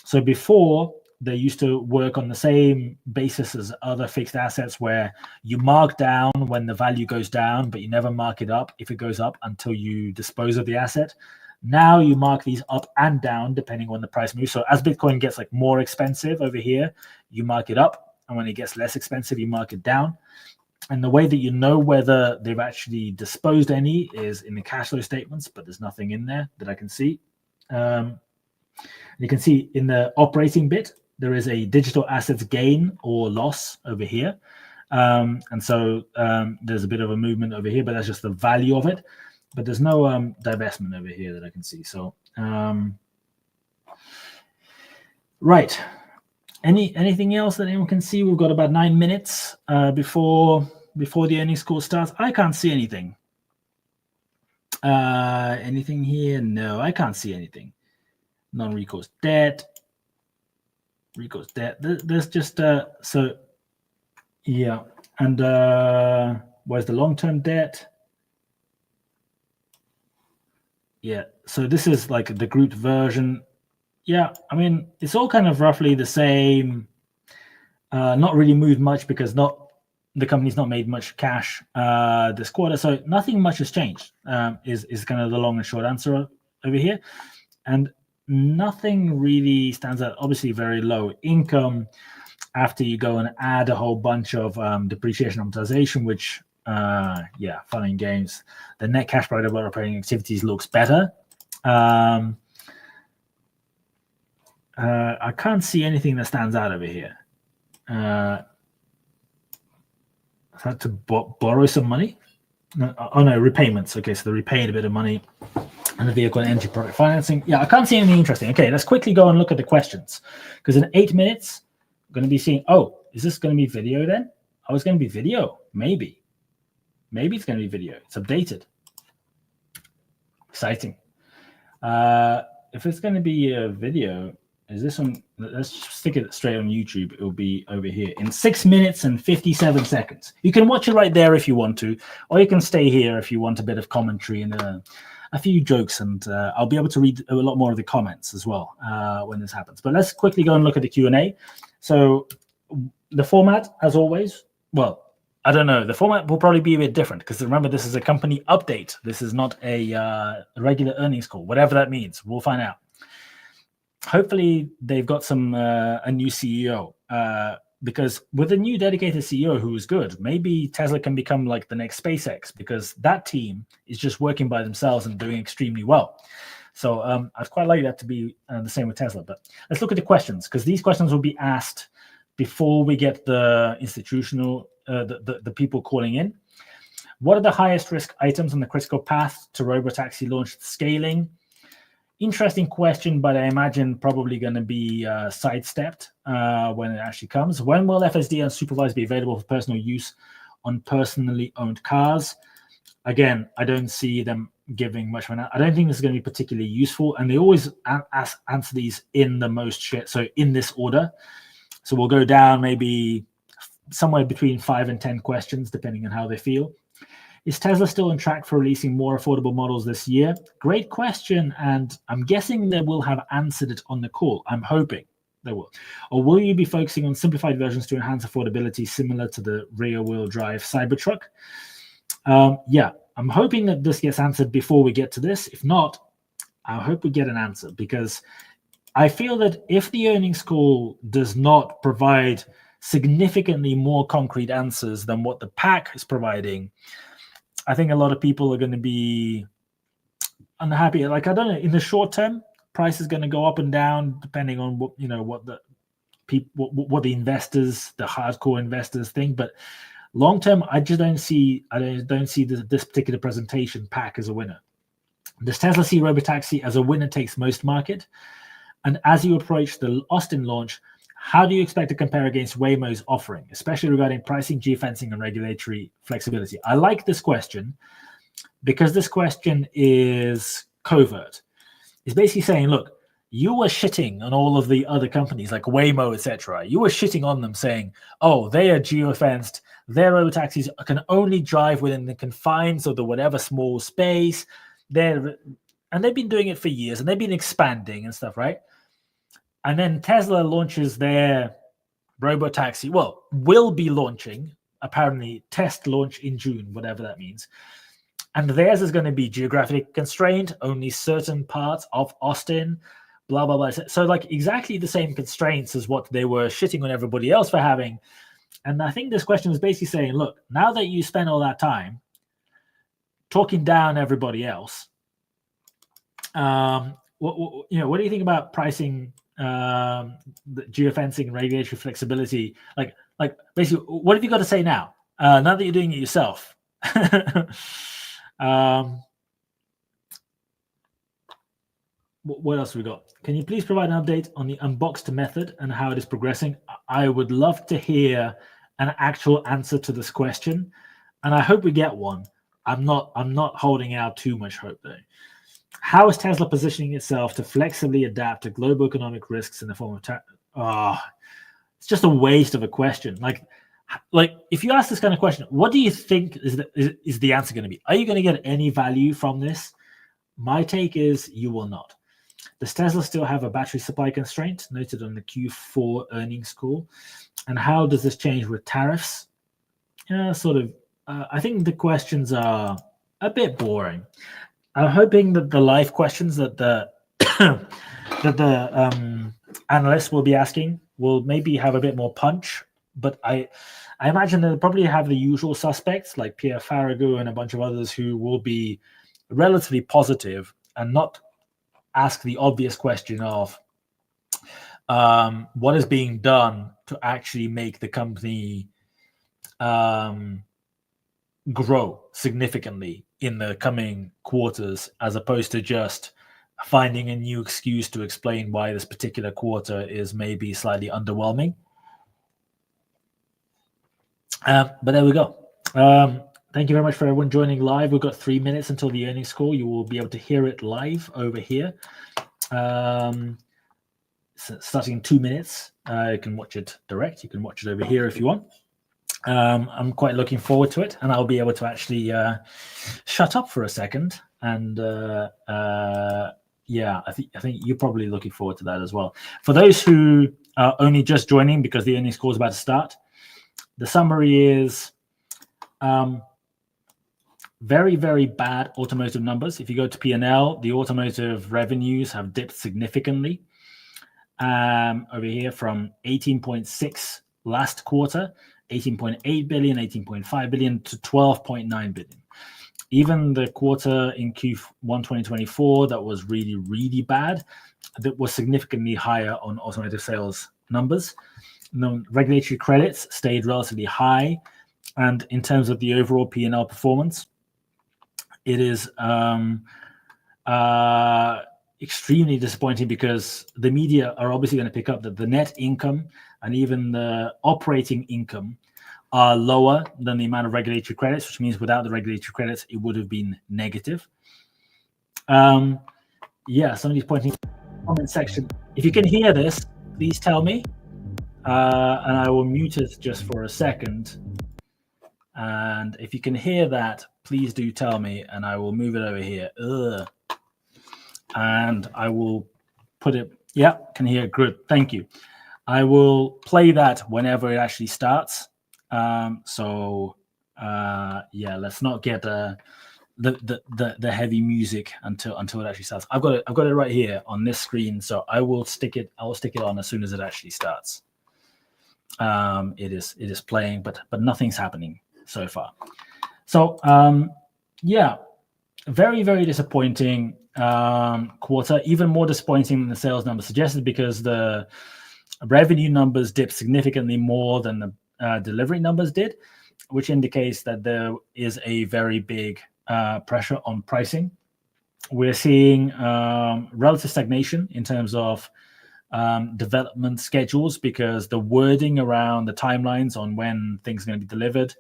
So before, they used to work on the same basis as other fixed assets where you mark down when the value goes down, but you never mark it up if it goes up until you dispose of the asset. Now you mark these up and down depending on the price moves. So as Bitcoin gets like more expensive over here, you mark it up. And when it gets less expensive, you mark it down. And the way that you know whether they've actually disposed any is in the cash flow statements, but there's nothing in there that I can see. You can see in the operating bit, there is a digital assets gain or loss over here. And so there's a bit of a movement over here, but that's just the value of it. But there's no divestment over here that I can see. So, right. Anything else that anyone can see? We've got about 9 minutes before the earnings call starts. I can't see anything. Anything here? No, I can't see anything. Non-recourse debt. Recourse debt. There's just so yeah. And where's the long-term debt? Yeah. So this is like the group version. Yeah, I mean, it's all kind of roughly the same. Not really moved much because the company's not made much cash this quarter, so nothing much has changed. Is kind of the long and short answer over here, and nothing really stands out. Obviously, very low income after you go and add a whole bunch of depreciation amortization, which, fun and games. The net cash provided by operating activities looks better. I can't see anything that stands out over here. I had to borrow some money. No, repayments. Okay, so they're repaying a bit of money and the vehicle and energy product financing. Yeah, I can't see anything interesting. Okay, let's quickly go and look at the questions, because in 8 minutes, I'm going to be seeing, oh, is this going to be video then? Oh, it's going to be video. Maybe it's going to be video. It's updated. Exciting. If it's going to be a video, is this one? Let's stick it straight on YouTube. It will be over here in 6 minutes and 57 seconds. You can watch it right there if you want to, or you can stay here if you want a bit of commentary and a few jokes, and I'll be able to read a lot more of the comments as well when this happens. But let's quickly go and look at the Q&A. So the format, as always, well, I don't know. The format will probably be a bit different, because remember, this is a company update. This is not a regular earnings call, whatever that means. We'll find out. Hopefully, they've got a new CEO, because with a new dedicated CEO who is good, maybe Tesla can become like the next SpaceX, because that team is just working by themselves and doing extremely well. So I'd quite like that to be the same with Tesla. But let's look at the questions, because these questions will be asked before we get the institutional, the people calling in. What are the highest risk items on the critical path to robotaxi launch scaling? Interesting question, but I imagine probably going to be sidestepped when it actually comes. When will FSD unsupervised be available for personal use on personally owned cars? Again, I don't see them giving much of an. I don't think this is going to be particularly useful, and they always answer these in the most shit. So in this order. So we'll go down maybe somewhere between 5 and 10 questions, depending on how they feel. Is Tesla still on track for releasing more affordable models this year? Great question, and I'm guessing they will have answered it on the call. I'm hoping they will. Or will you be focusing on simplified versions to enhance affordability, similar to the rear-wheel drive Cybertruck? Yeah, I'm hoping that this gets answered before we get to this. If not, I hope we get an answer, because I feel that if the earnings call does not provide significantly more concrete answers than what the pack is providing, I think a lot of people are going to be unhappy. Like, I don't know, in the short term, price is going to go up and down depending on what the people, what the investors, the hardcore investors think. But long term, I just don't see this particular presentation pack as a winner. Does Tesla see robotaxi as a winner takes most market? And as you approach the Austin launch, how do you expect to compare against Waymo's offering, especially regarding pricing, geofencing, and regulatory flexibility? I like this question because this question is covert. It's basically saying, look, you were shitting on all of the other companies like Waymo, etc. You were shitting on them, saying, oh, they are geofenced. Their robotaxis can only drive within the confines of the whatever small space. And they've been doing it for years, and they've been expanding and stuff, right? And then Tesla launches their robotaxi. Well, will be launching, apparently test launch in June, whatever that means. And theirs is going to be geographically constrained, only certain parts of Austin, blah, blah, blah. So like exactly the same constraints as what they were shitting on everybody else for having. And I think this question is basically saying, look, now that you spent all that time talking down everybody else, what do you think about pricing, the geofencing and regulatory flexibility? Like basically, what have you got to say now? Now that you're doing it yourself. What else we got? Can you please provide an update on the unboxed method and how it is progressing? I would love to hear an actual answer to this question, and I hope we get one. I'm not holding out too much hope though. How is Tesla positioning itself to flexibly adapt to global economic risks in the form of it's just a waste of a question. Like if you ask this kind of question, what do you think is the answer going to be? Are you going to get any value from this? My take is you will not. Does Tesla still have a battery supply constraint noted on the Q4 earnings call? And how does this change with tariffs? I think the questions are a bit boring. I'm hoping that the live questions that the analysts will be asking will maybe have a bit more punch. But I imagine they'll probably have the usual suspects like Pierre Farragut and a bunch of others who will be relatively positive and not ask the obvious question of what is being done to actually make the company grow significantly in the coming quarters, as opposed to just finding a new excuse to explain why this particular quarter is maybe slightly underwhelming. But there we go. Thank you very much for everyone joining live. We've got 3 minutes until the earnings call. You will be able to hear it live over here. Starting in 2 minutes. You can watch it direct. You can watch it over here if you want. I'm quite looking forward to it, and I'll be able to actually shut up for a second. And yeah, I think you're probably looking forward to that as well. For those who are only just joining because the earnings call is about to start, the summary is very, very bad automotive numbers. If you go to P&L, the automotive revenues have dipped significantly over here from 18.6 last quarter, 18.8 billion, 18.5 billion to 12.9 billion. Even the quarter in Q1 2024 that was really, really bad, that was significantly higher on automotive sales numbers. The regulatory credits stayed relatively high. And in terms of the overall P&L performance, it is extremely disappointing because the media are obviously going to pick up that the net income and even the operating income are lower than the amount of regulatory credits, which means without the regulatory credits, it would have been negative. Yeah, somebody's pointing in the comment section. If you can hear this, please tell me. And I will mute it just for a second. And if you can hear that, please do tell me, and I will move it over here. And I will put it. Yeah, can hear it. Good. Thank you. I will play that whenever it actually starts. So yeah, let's not get the heavy music until it actually starts. I've got it right here on this screen, so I will stick it on as soon as it actually starts. It is playing, but nothing's happening so far. So yeah, very, very disappointing quarter. Even more disappointing than the sales numbers suggested, because the revenue numbers dipped significantly more than the delivery numbers did, which indicates that there is a very big pressure on pricing. We're seeing relative stagnation in terms of development schedules, because the wording around the timelines on when things are going to be delivered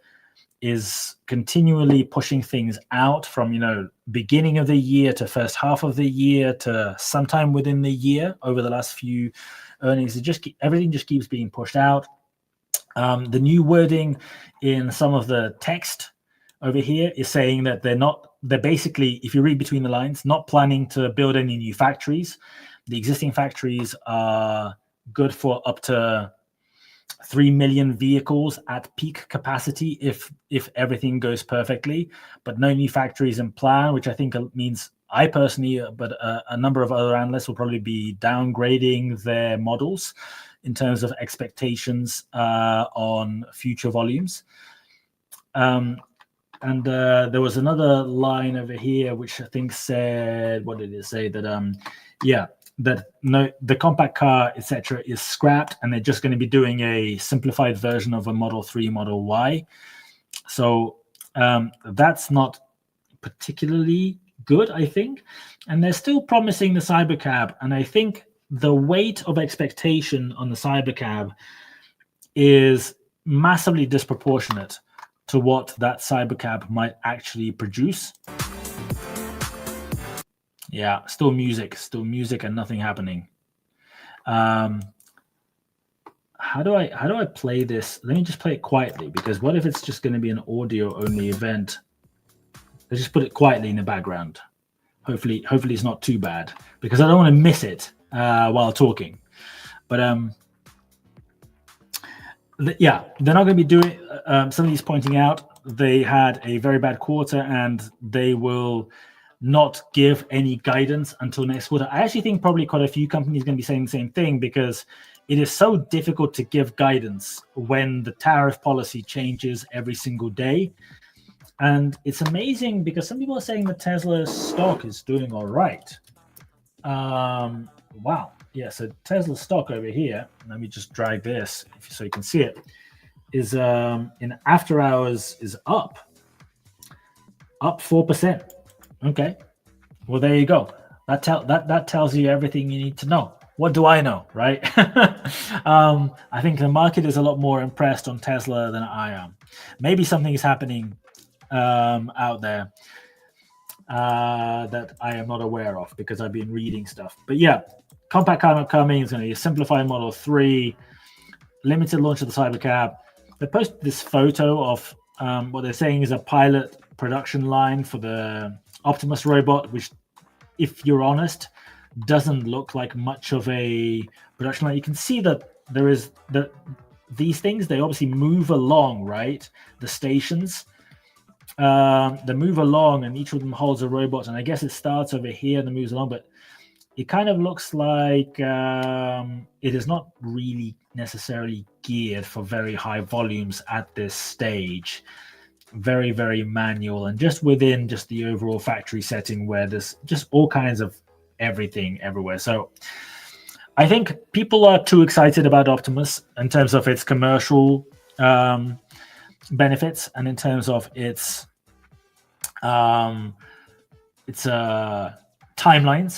is continually pushing things out from, beginning of the year to first half of the year to sometime within the year. Over the last few earnings, everything just keeps being pushed out. The new wording in some of the text over here is saying that they're basically, if you read between the lines, not planning to build any new factories. The existing factories are good for up to 3 million vehicles at peak capacity if everything goes perfectly, but no new factories in plan, which I think means I personally, but a number of other analysts will probably be downgrading their models in terms of expectations on future volumes. And there was another line over here which I think said, what did it say? That the compact car, etc., is scrapped, and they're just going to be doing a simplified version of a Model 3, Model Y. So that's not particularly good, I think. And they're still promising the Cybercab, and I think the weight of expectation on the Cybercab is massively disproportionate to what that Cybercab might actually produce. Yeah, still music and nothing happening. How do I play this? Let me just play it quietly, because what if it's just going to be an audio only event? Let's just put it quietly in the background. Hopefully it's not too bad, because I don't want to miss it while talking. But yeah, they're not going to be doing. Somebody's pointing out they had a very bad quarter, and they will not give any guidance until next quarter. I actually think probably quite a few companies are going to be saying the same thing, because it is so difficult to give guidance when the tariff policy changes every single day. And it's amazing because some people are saying that Tesla's stock is doing all right. Wow. Yeah, so Tesla's stock over here, let me just drag this so you can see it, is in after hours is up 4%. Okay, well, there you go. That tells you everything you need to know. What do I know, right? I think the market is a lot more impressed on Tesla than I am. Maybe something is happening out there that I am not aware of because I've been reading stuff. But yeah, compact car coming. It's going to be a simplified Model 3, limited launch of the Cybercab. They posted this photo of what they're saying is a pilot production line for the Optimus robot, which, if you're honest, doesn't look like much of a production line. You can see that there is these things, they obviously move along, right? The stations, they move along, and each of them holds a robot. And I guess it starts over here and moves along, but it kind of looks like it is not really necessarily geared for very high volumes at this stage. Very, very manual, and just within just the overall factory setting where there's just all kinds of everything everywhere. So I think people are too excited about Optimus in terms of its commercial benefits and in terms of its timelines.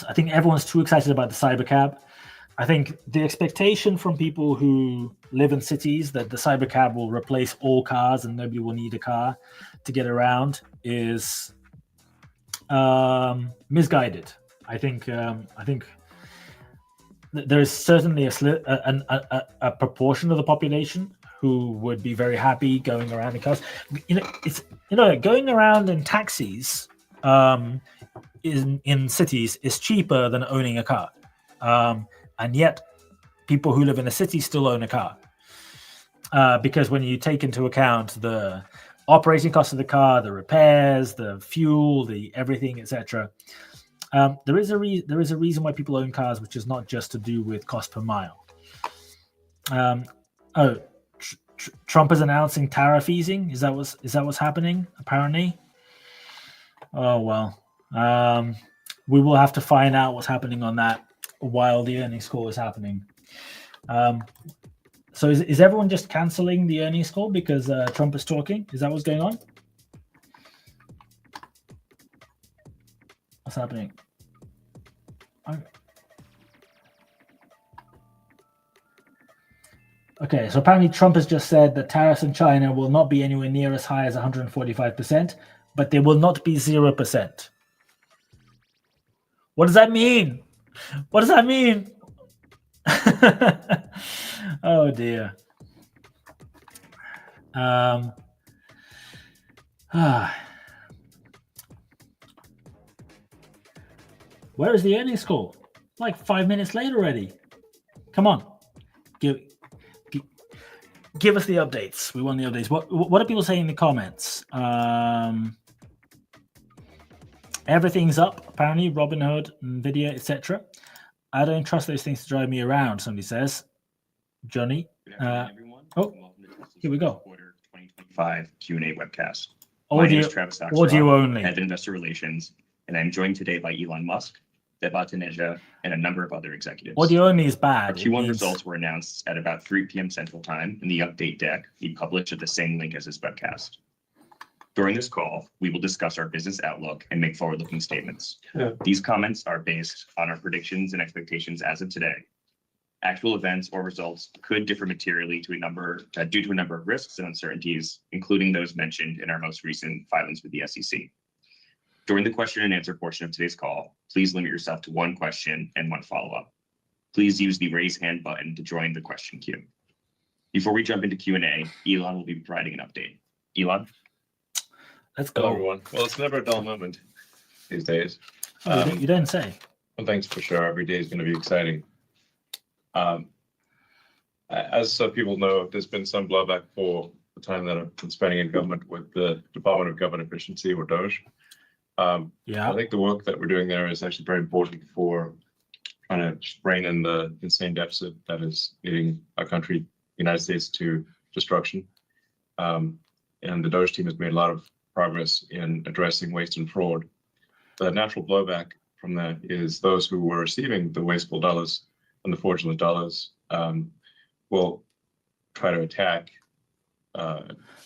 I think everyone's too excited about the Cybercab. I think the expectation from people who live in cities that the Cybercab will replace all cars and nobody will need a car to get around is misguided. I think there is certainly a proportion of the population who would be very happy going around in cars. Going around in taxis in cities is cheaper than owning a car. And yet, people who live in a city still own a car. Because when you take into account the operating cost of the car, the repairs, the fuel, the everything, etc., there is a reason why people own cars, which is not just to do with cost per mile. Trump is announcing tariff easing. Is that what's happening? Apparently. Oh well, we will have to find out what's happening on that while the earnings call is happening. So is everyone just canceling the earnings call because Trump is talking? Is that what's going on? What's happening? Okay, so apparently Trump has just said that tariffs in China will not be anywhere near as high as 145%, but they will not be 0%. What does that mean? What does that mean? Oh dear. Where is the earnings call? Like 5 minutes late already. Come on, give us the updates. We want the updates. What are people saying in the comments? Everything's up, apparently. Robinhood, Nvidia, etc. I don't trust those things to drive me around, somebody says. Johnny.
Everyone.
Here we go.
Quarter 2025 Q&A webcast.
Audio,
My name is Travis
audio only.
Head of Investor Relations, and I'm joined today by Elon Musk, Devat Taneja, and a number of other executives.
Audio only is bad.
Our Q1 results were announced at about 3 p.m. Central Time, and the update deck we published at the same link as this webcast. During this call, we will discuss our business outlook and make forward-looking statements.
Yeah.
These comments are based on our predictions and expectations as of today. Actual events or results could differ materially due to a number of risks and uncertainties, including those mentioned in our most recent filings with the SEC. During the question and answer portion of today's call, please limit yourself to one question and one follow-up. Please use the raise hand button to join the question queue. Before we jump into Q&A, Elon will be providing an update. Elon?
Let's go.
Hello, everyone. Well, it's never a dull moment these days.
You don't say.
Well, thanks for sure. Every day is going to be exciting. As people know, there's been some blowback for the time that I've been spending in government with the Department of Government Efficiency, or DOGE. I
Yeah.
think the work that we're doing there is actually very important for trying to rein in the insane deficit that is leading our country, the United States, to destruction. And the Doge team has made a lot of progress in addressing waste and fraud. The natural blowback from that is those who were receiving the wasteful dollars and the fraudulent dollars will try to attack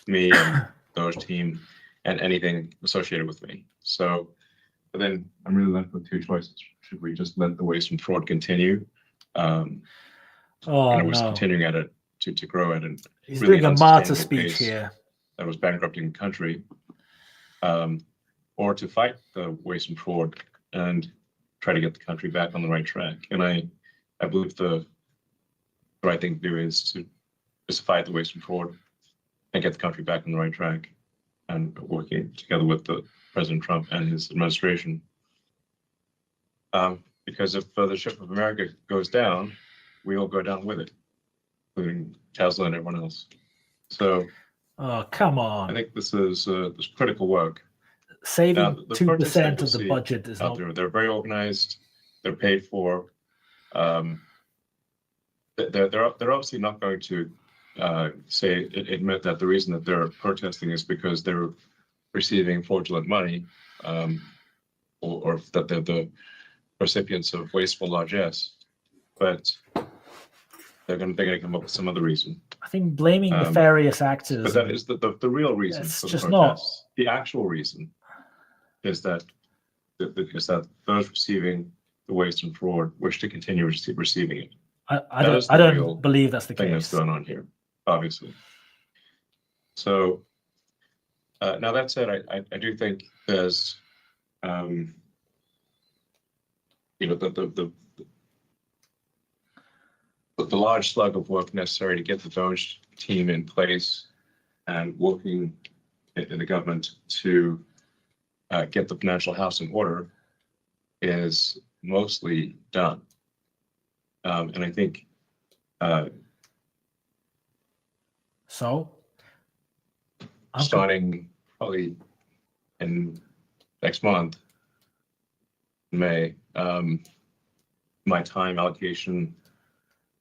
me and Doge team and anything associated with me. So but then I'm really left with two choices. Should we just let the waste and fraud continue? And it was continuing at it to grow at an
He's
really
doing a martyr
unsustainable
speech
pace
here.
that was bankrupting the country, or to fight the waste and fraud and try to get the country back on the right track. And I believe the right thing to do is to fight the waste and fraud and get the country back on the right track, and working together with the President Trump and his administration. Because if the ship of America goes down, we all go down with it, including Tesla and everyone else. So,
oh, come
I
on.
think this is this critical work.
Saving
Now, the
2%
protests that
of
you'll
the
see
budget is
out
not.
there, they're very organized. They're paid for. They're obviously not going to admit that the reason that they're protesting is because they're receiving fraudulent money, or that they're the recipients of wasteful largesse, but they're going to come up with some other reason.
I think blaming nefarious actors.
But that is the real reason
It's
for the
just
protests. The actual reason is that those receiving the waste and fraud wish to continue receiving it.
I
That is
don't, I
the real
don't believe that's the
thing that's
case.
going on here, obviously. So now that said, I do think there's the large slug of work necessary to get the Doge team in place and working in the government to get the financial house in order is mostly done. And I think
So,
starting probably in next month, May, my time allocation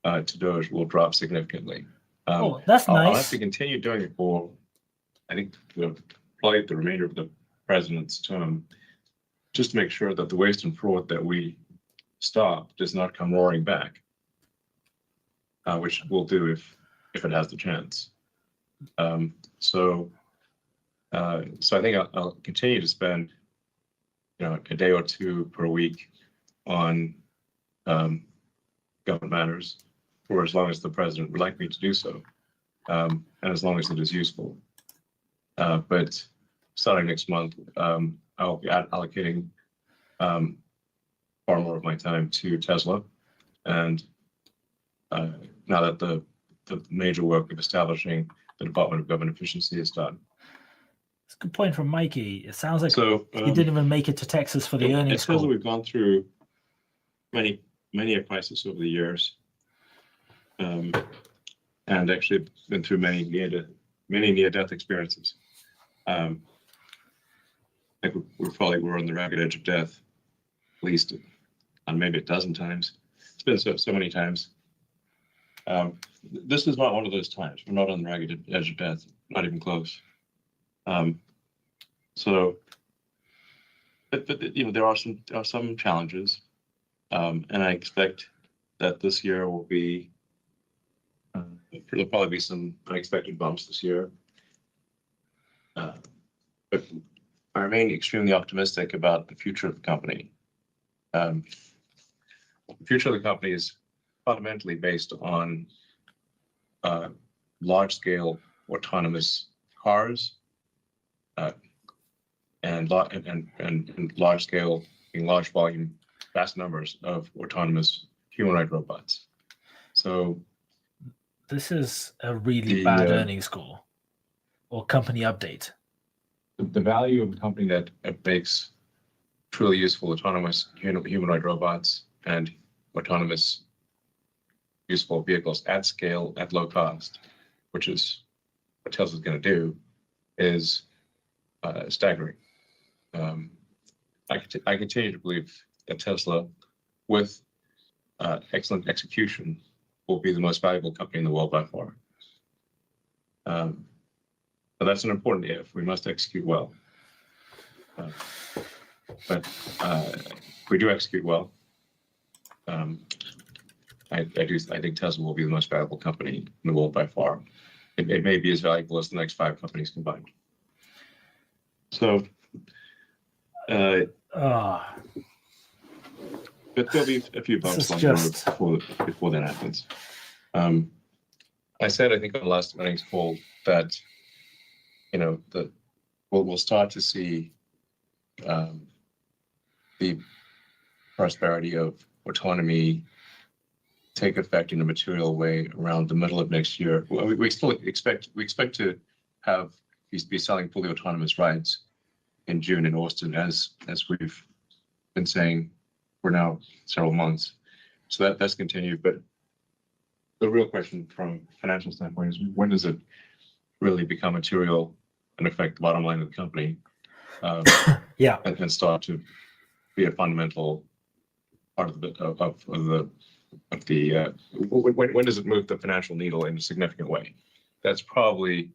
to Doge will drop significantly.
oh, that's
I'll have
nice.
to continue doing it for, I think, probably the remainder of the president's term, just to make sure that the waste and fraud that we stop does not come roaring back, which we'll do if it has the chance. So I think I'll continue to spend, a day or two per week on government matters for as long as the president would like me to do so, and as long as it is useful. But starting next month, I'll be allocating far more of my time to Tesla, and now that the major work of establishing the Department of Government Efficiency is done.
It's a good point from Mikey. It sounds like
So
you didn't even make it to Texas for the
at
earnings
Tesla,
call.
we've gone through many a crisis over the years, and actually been through many near-death experiences. I think we're on the ragged edge of death, at least on maybe a dozen times. It's been so many times. This is not one of those times. We're not on the ragged edge of death, not even close. So, but there are some challenges, and I expect that this year will be there'll probably be some unexpected bumps this year. But I remain extremely optimistic about the future of the company. The future of the company is fundamentally based on large-scale autonomous cars and large-scale, in large volume, vast numbers of autonomous humanoid robots. So
this is a really bad earnings call or company update.
The value of a company that makes truly useful autonomous humanoid robots and autonomous useful vehicles at scale, at low cost, which is what Tesla's going to do, is staggering. I continue to believe that Tesla, with excellent execution, will be the most valuable company in the world by far. But that's an important if. We must execute well. But if we do execute well, I think Tesla will be the most valuable company in the world by far. It may be as valuable as the next 5 companies combined. So, but there'll be a few bumps along the road before that happens. I said, I think on the last earnings call that, we'll start to see the prosperity of autonomy take effect in a material way around the middle of next year. Well, we still expect to be selling fully autonomous rides in June in Austin, as we've been saying for now several months. So that's continued. But the real question from a financial standpoint is, when does it really become material and affect the bottom line of the company? And start to be a fundamental part of when does it move the financial needle in a significant way? That's probably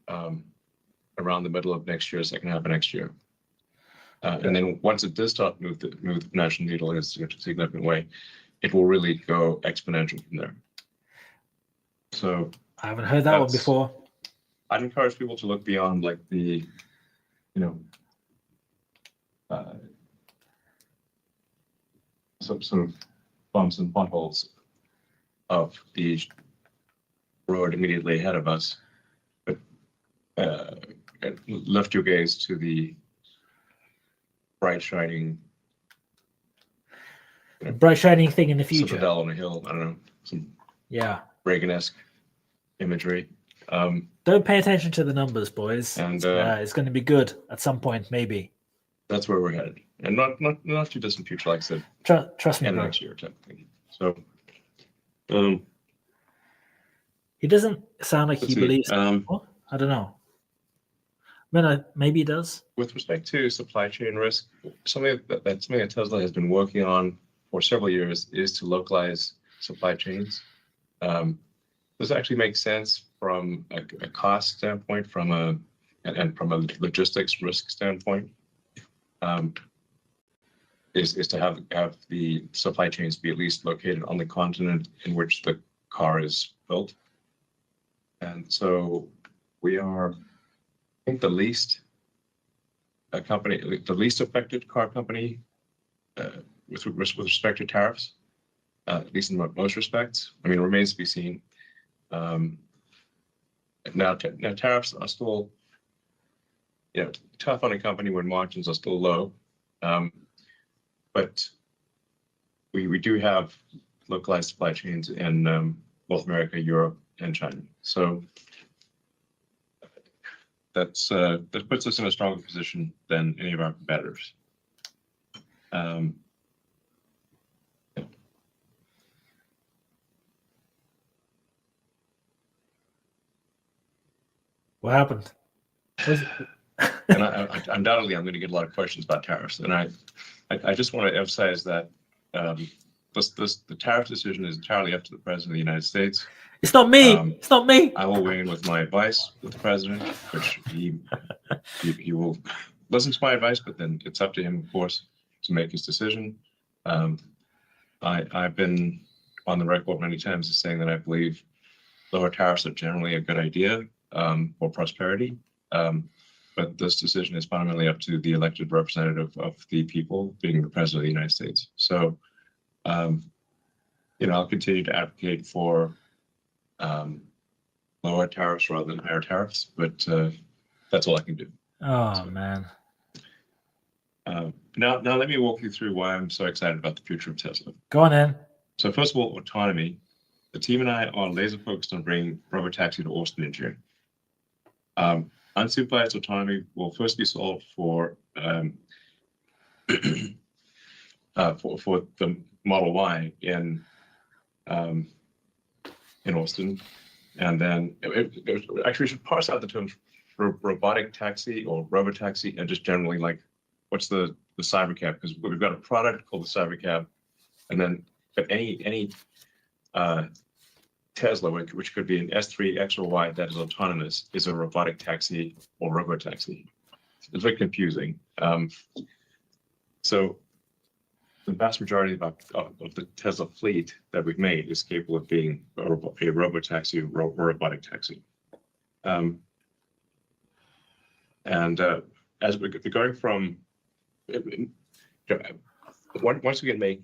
around the middle of next year, second half of next year. And then once it does start to move the financial needle in a significant way, it will really go exponential from there. So
I haven't heard that one before.
I'd encourage people to look beyond like the, some sort of bumps and potholes of the road immediately ahead of us, but lift your gaze to the bright shining
thing in the future.
Citadel on a hill. I don't know, some Reagan-esque imagery.
Don't pay attention to the numbers, boys.
And
it's going to be good at some point, maybe.
That's where we're headed, and not too distant future, like I said.
Trust me, bro.
Next year, technically. So,
he doesn't sound like he believes. I don't know. I mean, maybe he does.
With respect to supply chain risk, something that Tesla has been working on for several years is to localize supply chains. This actually makes sense from a cost standpoint, from a logistics risk standpoint. Is to have the supply chains be at least located on the continent in which the car is built. And so we are, I think, the least affected car company with respect to tariffs, at least in most respects. I mean, it remains to be seen. Now tariffs are still, tough on a company when margins are still low. But we do have localized supply chains in North America, Europe, and China. So that puts us in a stronger position than any of our competitors.
What happened?
And undoubtedly, I'm going to get a lot of questions about tariffs. And I just want to emphasize that the tariff decision is entirely up to the President of the United States.
It's not me. It's not me.
I will weigh in with my advice with the President, which he will listen to my advice, but then it's up to him, of course, to make his decision. I've been on the record many times as saying that I believe lower tariffs are generally a good idea for prosperity. But this decision is fundamentally up to the elected representative of the people, being the President of the United States. So, I'll continue to advocate for lower tariffs rather than higher tariffs, but that's all I can do.
Oh, man.
Now let me walk you through why I'm so excited about the future of Tesla.
Go on in.
So first of all, autonomy. The team and I are laser focused on bringing robotaxi to Austin in June. Unsupervised autonomy will first be solved for the Model Y in Austin, and then actually we should parse out the terms robotic taxi or robotaxi and just generally like what's the cyber cab? Because we've got a product called the cyber cab, and then but any Tesla, which could be an S3, X, or Y that is autonomous, is a robotic taxi or robo-taxi. It's very confusing. So the vast majority of the Tesla fleet that we've made is capable of being a robo-taxi or robotic taxi. As we're going from, once we can make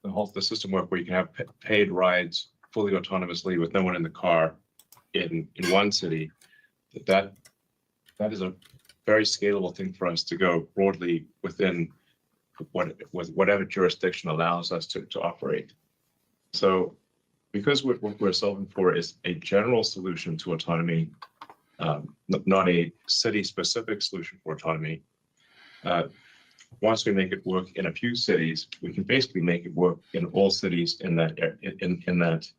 the system work where you can have paid rides fully autonomously with no one in the car in one city, that is a very scalable thing for us to go broadly within whatever jurisdiction allows us to operate. So because what we're solving for is a general solution to autonomy, not a city-specific solution for autonomy, once we make it work in a few cities, we can basically make it work in all cities in that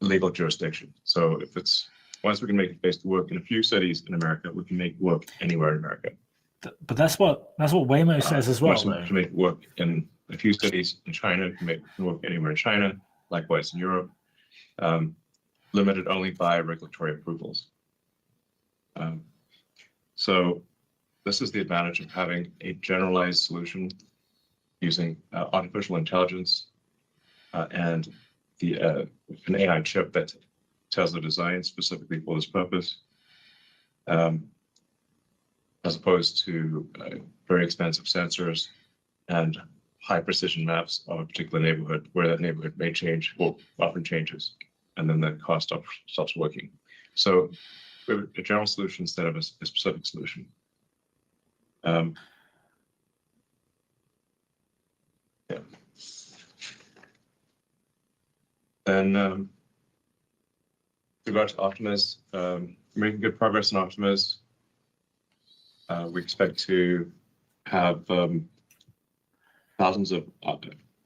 legal jurisdiction. So once we can make it basically work in a few cities in America, we can make it work anywhere in America.
But that's what Waymo says as well.
Once we can make it work in a few cities in China, we can make it work anywhere in China, likewise in Europe, limited only by regulatory approvals. So this is the advantage of having a generalized solution using artificial intelligence and an AI chip that Tesla designed specifically for this purpose, as opposed to very expensive sensors and high precision maps of a particular neighborhood where that neighborhood may change or often changes, and then the cost stops working. So we have a general solution instead of a specific solution. Yeah. Then with regard to Optimus, making good progress in Optimus. We expect to have thousands of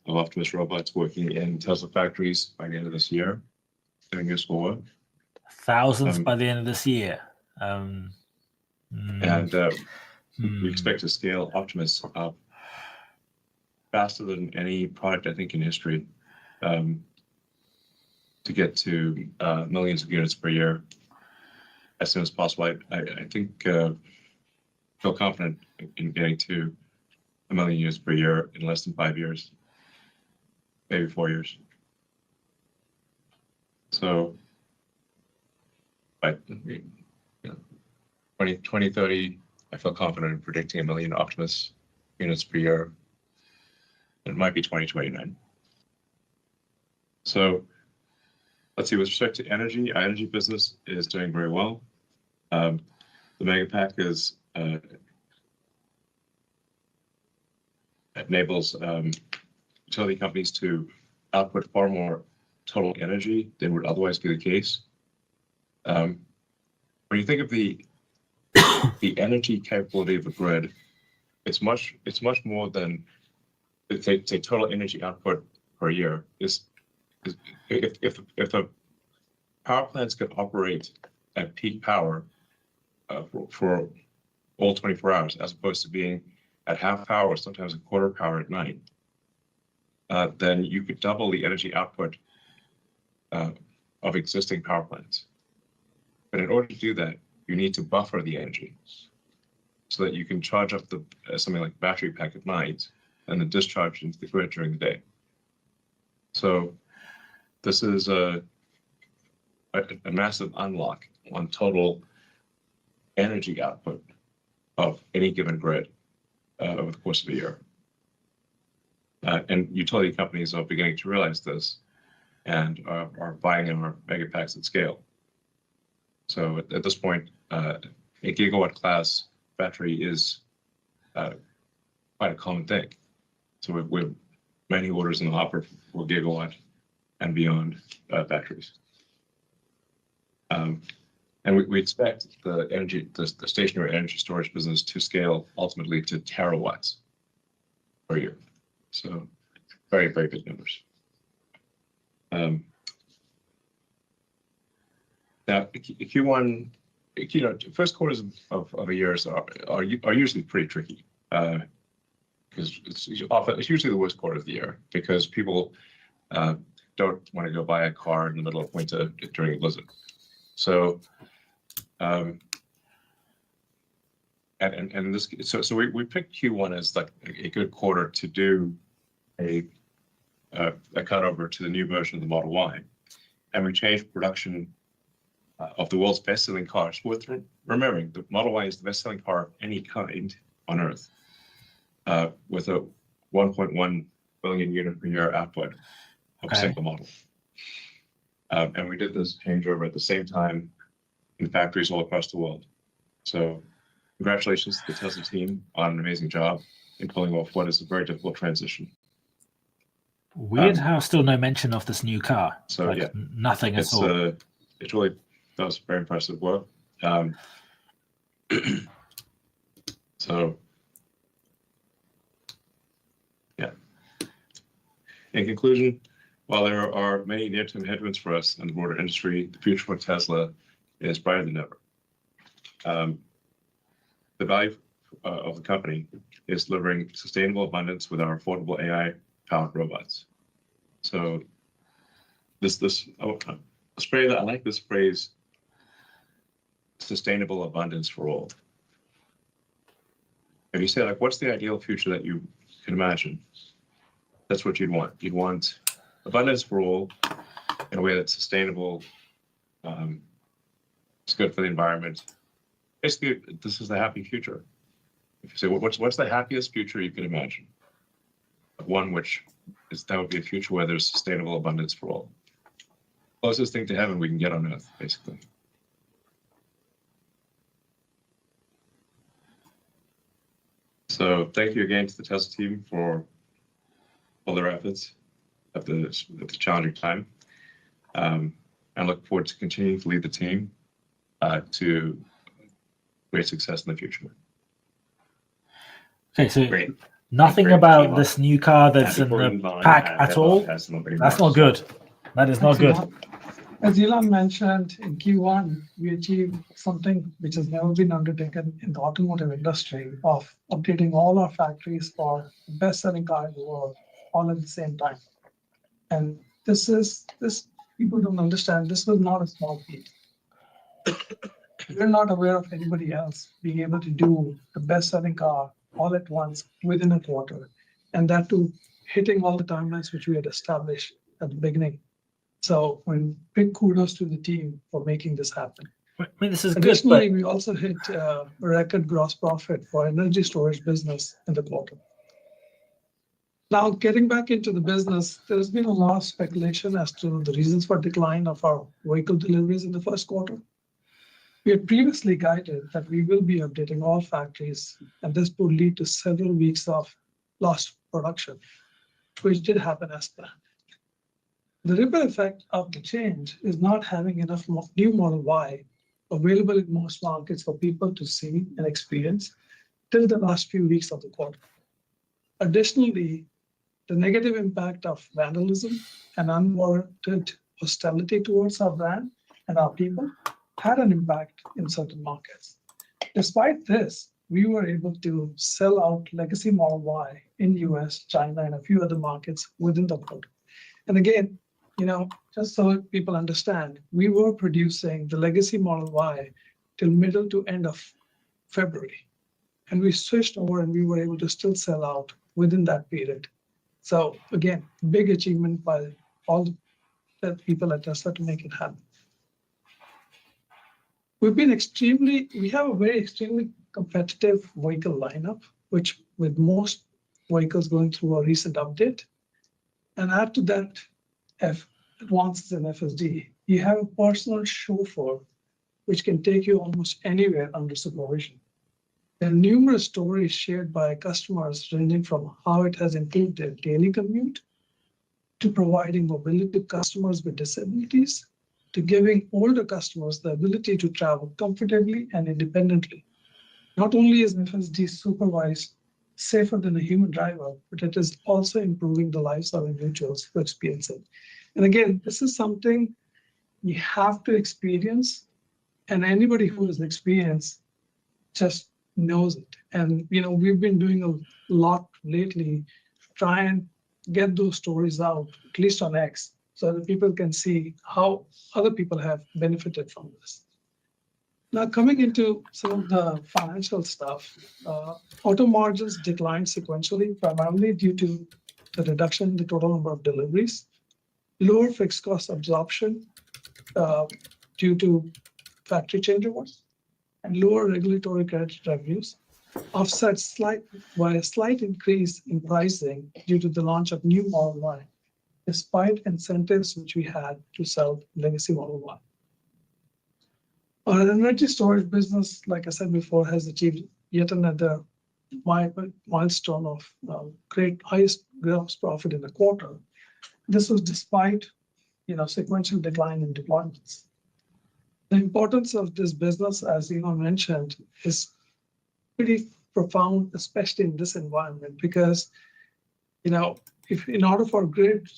Optimus robots working in Tesla factories by the end of this year, doing useful work.
Thousands by the end of this year.
We expect to scale Optimus up faster than any product, I think, in history, to get to millions of units per year as soon as possible. I think feel confident in getting to 1 million units per year in less than 5 years, maybe 4 years. So by 2030, I feel confident in predicting 1 million Optimus units per year. It might be 2029. So let's see, with respect to energy, our energy business is doing very well. The Megapack enables utility companies to output far more total energy than would otherwise be the case. When you think of the energy capability of a grid, it's much more than say total energy output per year. If the power plants could operate at peak power for all 24 hours, as opposed to being at half power, sometimes a quarter power at night, then you could double the energy output of existing power plants. But in order to do that, you need to buffer the energy so that you can charge up something like battery pack at night and then discharge into the grid during the day. So this is a massive unlock on total energy output of any given grid over the course of a year. And utility companies are beginning to realize this and are buying our megapacks at scale. So at this point, a gigawatt class battery is quite a common thing. So we have many orders in the hopper for gigawatt and beyond batteries. And we expect the stationary energy storage business to scale ultimately to terawatts per year. So very, very big numbers. Now, Q1, first quarters of a year are usually pretty tricky. because it's usually the worst quarter of the year because people don't want to go buy a car in the middle of winter during a blizzard. So, and this, so we picked Q1 as like a good quarter to do a cutover to the new version of the Model Y, and we changed production of the world's best-selling cars. Worth remembering, the Model Y is the best-selling car of any kind on Earth, with a 1.1 billion unit per year output of a single model. And we did this changeover at the same time in factories all across the world. So congratulations to the Tesla team on an amazing job in pulling off what is a very difficult transition.
Weird how still no mention of this new car.
So
like,
yeah,
nothing at all.
It really does very impressive work. So yeah. In conclusion, while there are many near-term headwinds for us and the broader industry, the future for Tesla is brighter than ever. The value of the company is delivering sustainable abundance with our affordable AI-powered robots. So a spray that I like this phrase, sustainable abundance for all. If you say, like, what's the ideal future that you can imagine? That's what you'd want. You'd want abundance for all in a way that's sustainable. It's good for the environment. Basically, this is the happy future. If you say, what's the happiest future you can imagine? One which that would be a future where there's sustainable abundance for all. Closest thing to heaven we can get on Earth, basically. So thank you again to the Tesla team for all their efforts at the challenging time. I look forward to continuing to lead the team to great success in the future.
Okay, so
Great.
nothing
Great.
about this new car that's in the pack at all. That's not good. That is not good.
As Elon mentioned, in Q1, we achieved something which has never been undertaken in the automotive industry of updating all our factories for the best-selling car in the world all at the same time. And this people don't understand, this was not a small feat. We're not aware of anybody else being able to do the best-selling car all at once within a quarter, and that too hitting all the timelines which we had established at the beginning. So, big kudos to the team for making this happen.
I mean, this is good.
Additionally, we also hit record gross profit for energy storage business in the quarter. Now, getting back into the business, there's been a lot of speculation as to the reasons for decline of our vehicle deliveries in the first quarter. We had previously guided that we will be updating all factories, and this would lead to several weeks of lost production, which did happen as planned. The ripple effect of the change is not having enough new Model Y available in most markets for people to see and experience till the last few weeks of the quarter. Additionally, the negative impact of vandalism and unwarranted hostility towards our brand and our people had an impact in certain markets. Despite this, we were able to sell out legacy Model Y in US, China, and a few other markets within the quarter. And again, just so people understand, we were producing the legacy Model Y till middle to end of February. And we switched over and we were able to still sell out within that period. So again, big achievement by all the people at Tesla to make it happen. We have a very extremely competitive vehicle lineup, which with most vehicles going through a recent update. And add to that, advances in FSD, you have a personal chauffeur which can take you almost anywhere under supervision. There are numerous stories shared by customers ranging from how it has improved their daily commute, to providing mobility to customers with disabilities, to giving older customers the ability to travel comfortably and independently. Not only is FSD supervised safer than a human driver, but it is also improving the lives of individuals who experience it. And again, this is something you have to experience, and anybody who has experienced just knows it. And, we've been doing a lot lately to try and get those stories out, at least on X, so that people can see how other people have benefited from this. Now, coming into some of the financial stuff, auto margins declined sequentially, primarily due to the reduction in the total number of deliveries, lower fixed cost absorption due to factory changeovers, and lower regulatory credit revenues, offset by a slight increase in pricing due to the launch of new Model Y, despite incentives which we had to sell legacy Model Y. Our energy storage business, like I said before, has achieved yet another milestone of great highest gross profit in the quarter. This was despite sequential decline in deployments. The importance of this business, as Elon mentioned, is pretty profound, especially in this environment, because if in order for grid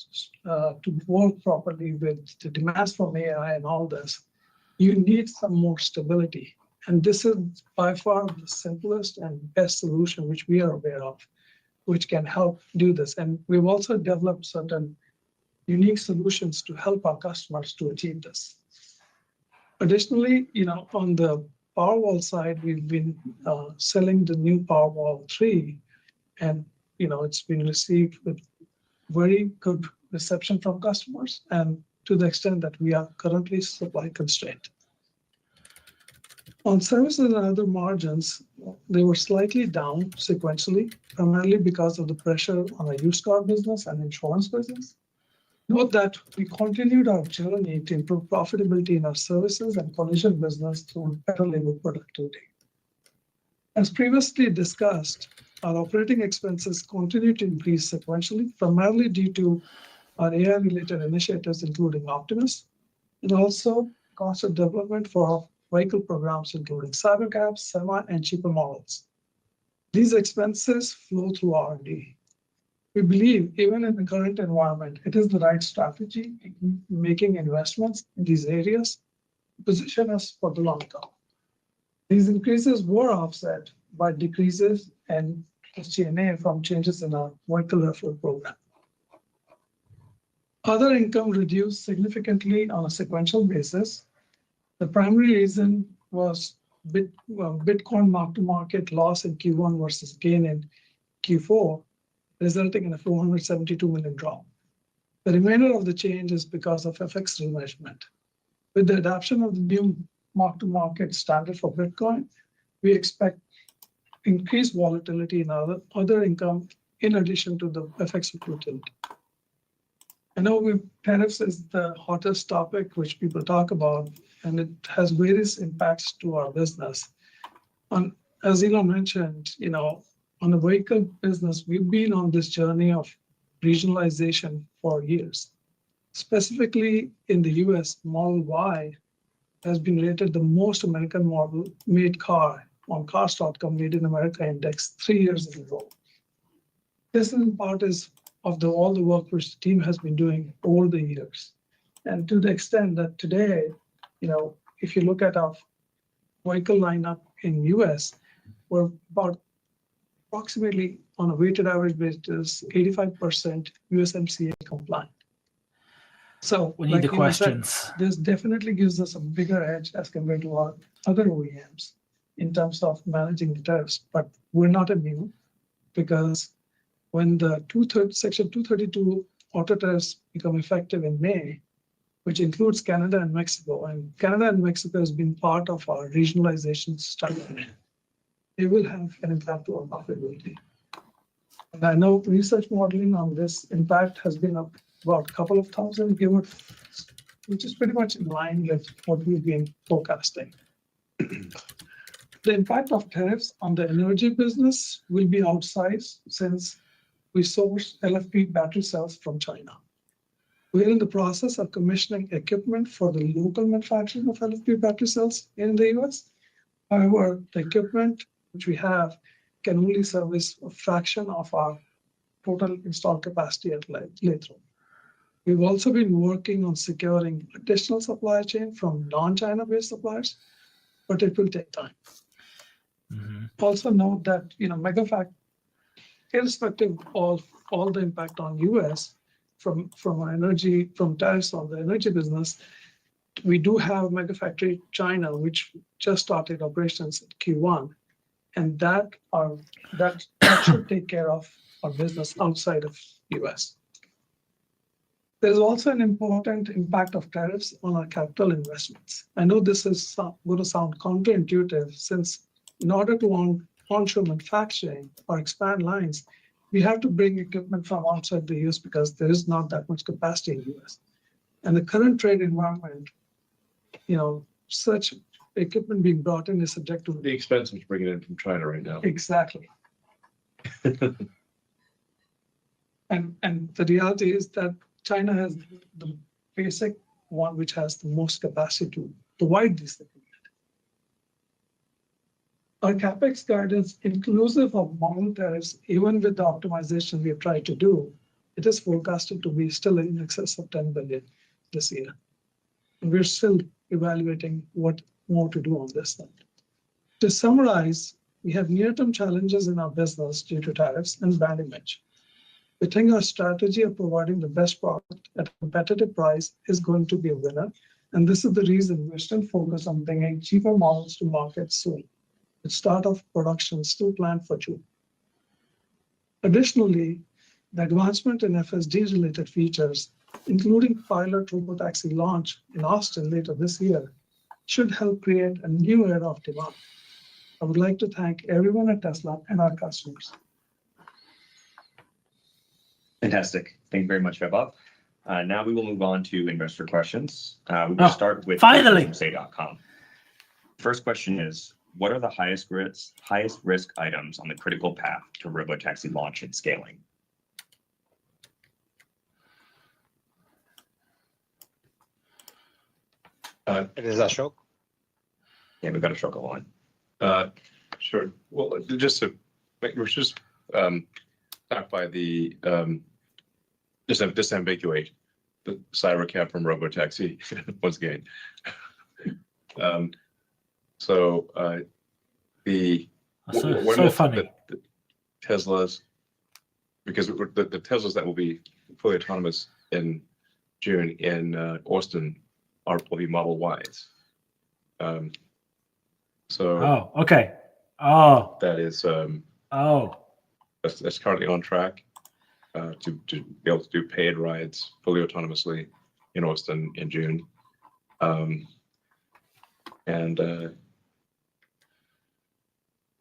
to work properly with the demands from AI and all this, you need some more stability. And this is by far the simplest and best solution which we are aware of, which can help do this. And we've also developed certain unique solutions to help our customers to achieve this. Additionally, on the Powerwall side, we've been selling the new Powerwall 3, and it's been received with very good reception from customers, and to the extent that we are currently supply constrained. On services and other margins, they were slightly down sequentially, primarily because of the pressure on our used car business and insurance business. Note that we continued our journey to improve profitability in our services and collision business through better labor productivity. As previously discussed, our operating expenses continue to increase sequentially, primarily due to our AI-related initiatives, including Optimus, and also cost of development for our vehicle programs, including Cybercab, Semi, and cheaper models. These expenses flow through R&D. We believe, even in the current environment, it is the right strategy in making investments in these areas to position us for the long term. These increases were offset by decreases in SG&A from changes in our vehicle referral program. Other income reduced significantly on a sequential basis. The primary reason was Bitcoin mark-to-market loss in Q1 versus gain in Q4, resulting in a $472 million drop. The remainder of the change is because of FX remeasurement. With the adoption of the new mark-to-market standard for Bitcoin, we expect increased volatility in other income in addition to the FX volatility. I know tariffs is the hottest topic which people talk about, and it has various impacts to our business. As Elon mentioned, on the vehicle business, we've been on this journey of regionalization for years. Specifically in the US, Model Y has been rated the most American model-made car on Cars.com Made in America Index 3 years in a row. This in part is of all the work which the team has been doing over the years. And to the extent that today, if you look at our vehicle lineup in US, we're about approximately on a weighted average basis, 85% USMCA compliant. So
we need the questions.
This definitely gives us a bigger edge as compared to our other OEMs in terms of managing the tariffs, but we're not immune, because when the Section 232 auto tariffs become effective in May, which includes Canada and Mexico, and Canada and Mexico has been part of our regionalization strategy, they will have an impact on our profitability. And I know research modeling on this impact has been about a couple of thousand, which is pretty much in line with what we've been forecasting. The impact of tariffs on the energy business will be outsized since we source LFP battery cells from China. We're in the process of commissioning equipment for the local manufacturing of LFP battery cells in the US. However, the equipment which we have can only service a fraction of our total installed capacity at Lathrop. We've also been working on securing additional supply chain from non-China based suppliers, but it will take time. Also note that, Megafact, irrespective of all the impact on US from tariffs on the energy business, we do have Megafactory China, which just started operations in Q1, and that should take care of our business outside of US. There's also an important impact of tariffs on our capital investments. I know this is going to sound counterintuitive, since in order to onshore manufacturing or expand lines, we have to bring equipment from outside the US because there is not that much capacity in the US. And the current trade environment, such equipment being brought in is subject to
The expense is bringing it in from China right now.
exactly. And the reality is that China has the basic one which has the most capacity to provide this equipment. Our CapEx guidance, inclusive of model tariffs, even with the optimization we have tried to do, it is forecasted to be still in excess of 10 billion this year. And we're still evaluating what more to do on this side. To summarize, we have near-term challenges in our business due to tariffs and brand image. We think our strategy of providing the best product at a competitive price is going to be a winner. And this is the reason we're still focused on bringing cheaper models to market soon. The start of production is still planned for June. Additionally, the advancement in FSD-related features, including pilot robotaxi launch in Austin later this year, should help create a new era of demand. I would like to thank everyone at Tesla and our customers.
Fantastic. Thank you very much, Vaibhav. Now we will move on to investor questions. We will start with
finally
from say.com. First question is, what are the highest risk items on the critical path to robotaxi launch and scaling?
It is Ashok.
Yeah, we've got Ashok on.
Sure. Well, just to clarify the disambiguate the cyber cab from robotaxi once again. So
so funny.
The Teslas, because the Teslas that will be fully autonomous in June in Austin will be Model Ys. So
okay.
that is that's currently on track to be able to do paid rides fully autonomously in Austin in June, and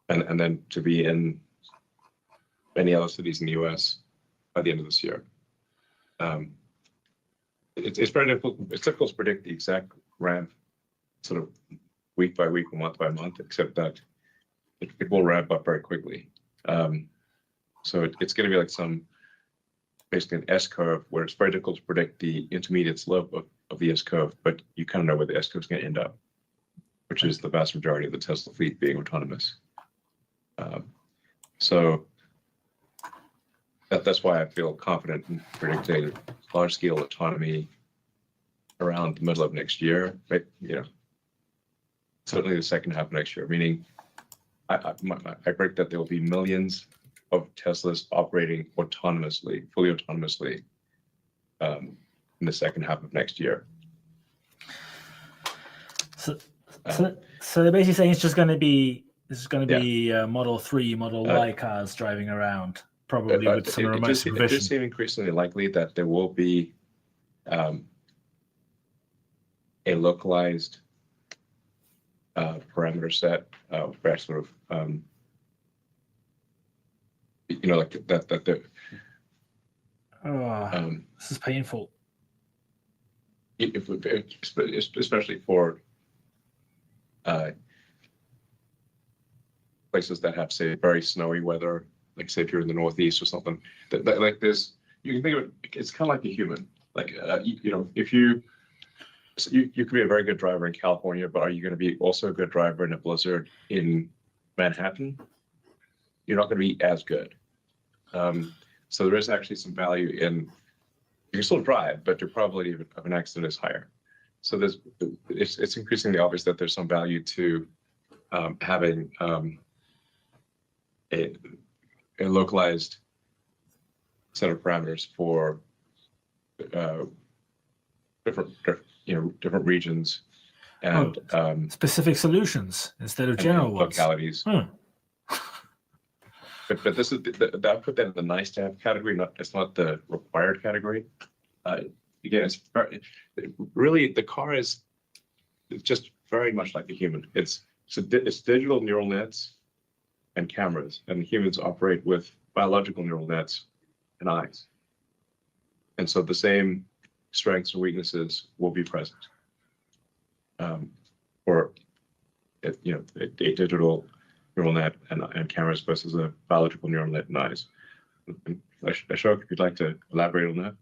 then to be in many other cities in the US by the end of this year. It's very difficult. It's difficult to predict the exact ramp, sort of week by week or month by month, except that it will ramp up very quickly. So it's going to be like basically an S curve where it's very difficult to predict the intermediate slope of the S curve, but you kind of know where the S curve is going to end up, which is the vast majority of the Tesla fleet being autonomous. So that's why I feel confident in predicting large-scale autonomy around the middle of next year, but certainly the second half of next year. Meaning, I predict that there will be millions of Teslas operating autonomously, fully autonomously, in the second half of next year.
So they're basically saying it's just going to be Model 3, Model Y cars driving around, probably with some remote supervision.
It does seem increasingly likely that there will be a localized parameter set where sort of like that the
this is painful.
Especially for places that have, say, very snowy weather, like say if you're in the Northeast or something, that like there's, you can think of it's kind of like a human. Like if you could be a very good driver in California, but are you going to be also a good driver in a blizzard in Manhattan? You're not going to be as good. So there is actually some value in, you can still drive, but your probability of an accident is higher. So it's increasingly obvious that there's some value to having a localized set of parameters for different regions and
specific solutions instead of general ones.
localities. But this is I put that in the nice to have category. It's not the required category. Again, really the car is just very much like a human. It's digital neural nets and cameras, and humans operate with biological neural nets and eyes. And so the same strengths and weaknesses will be present. Or a digital neural net and cameras versus a biological neural net and eyes. Ashok, if you'd like to elaborate on that.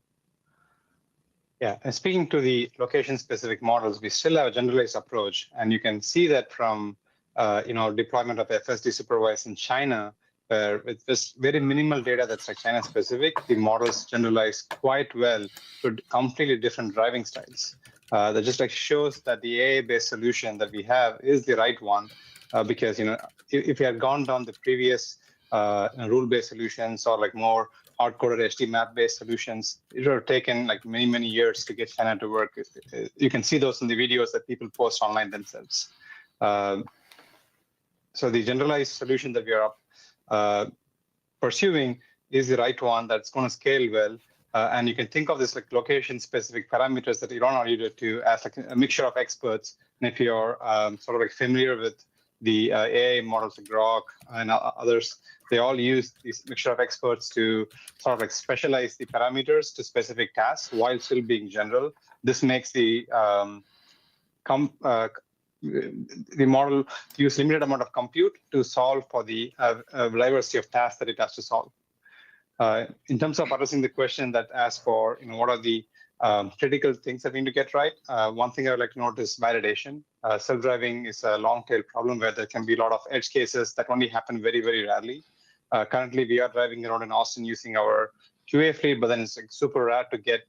Yeah, and speaking to the location-specific models, we still have a generalized approach, and you can see that from deployment of FSD supervised in China, where with just very minimal data that's like China-specific, the models generalize quite well to completely different driving styles. That just like shows that the AI-based solution that we have is the right one, because if we had gone down the previous rule-based solutions or like more hard-coded HD map-based solutions, it would have taken like many years to get China to work. You can see those in the videos that people post online themselves. So the generalized solution that we are pursuing is the right one that's going to scale well. And you can think of this like location-specific parameters that Elon alluded to as like a mixture of experts. And if you're sort of like familiar with the AI models like Grok and others, they all use this mixture of experts to sort of like specialize the parameters to specific tasks while still being general. This makes the model use limited amount of compute to solve for the diversity of tasks that it has to solve. In terms of addressing the question that asks for, what are the critical things that we need to get right, one thing I would like to note is validation. Self-driving is a long-tail problem where there can be a lot of edge cases that only happen very rarely. Currently, we are driving around in Austin using our QA fleet, but then it's like super rare to get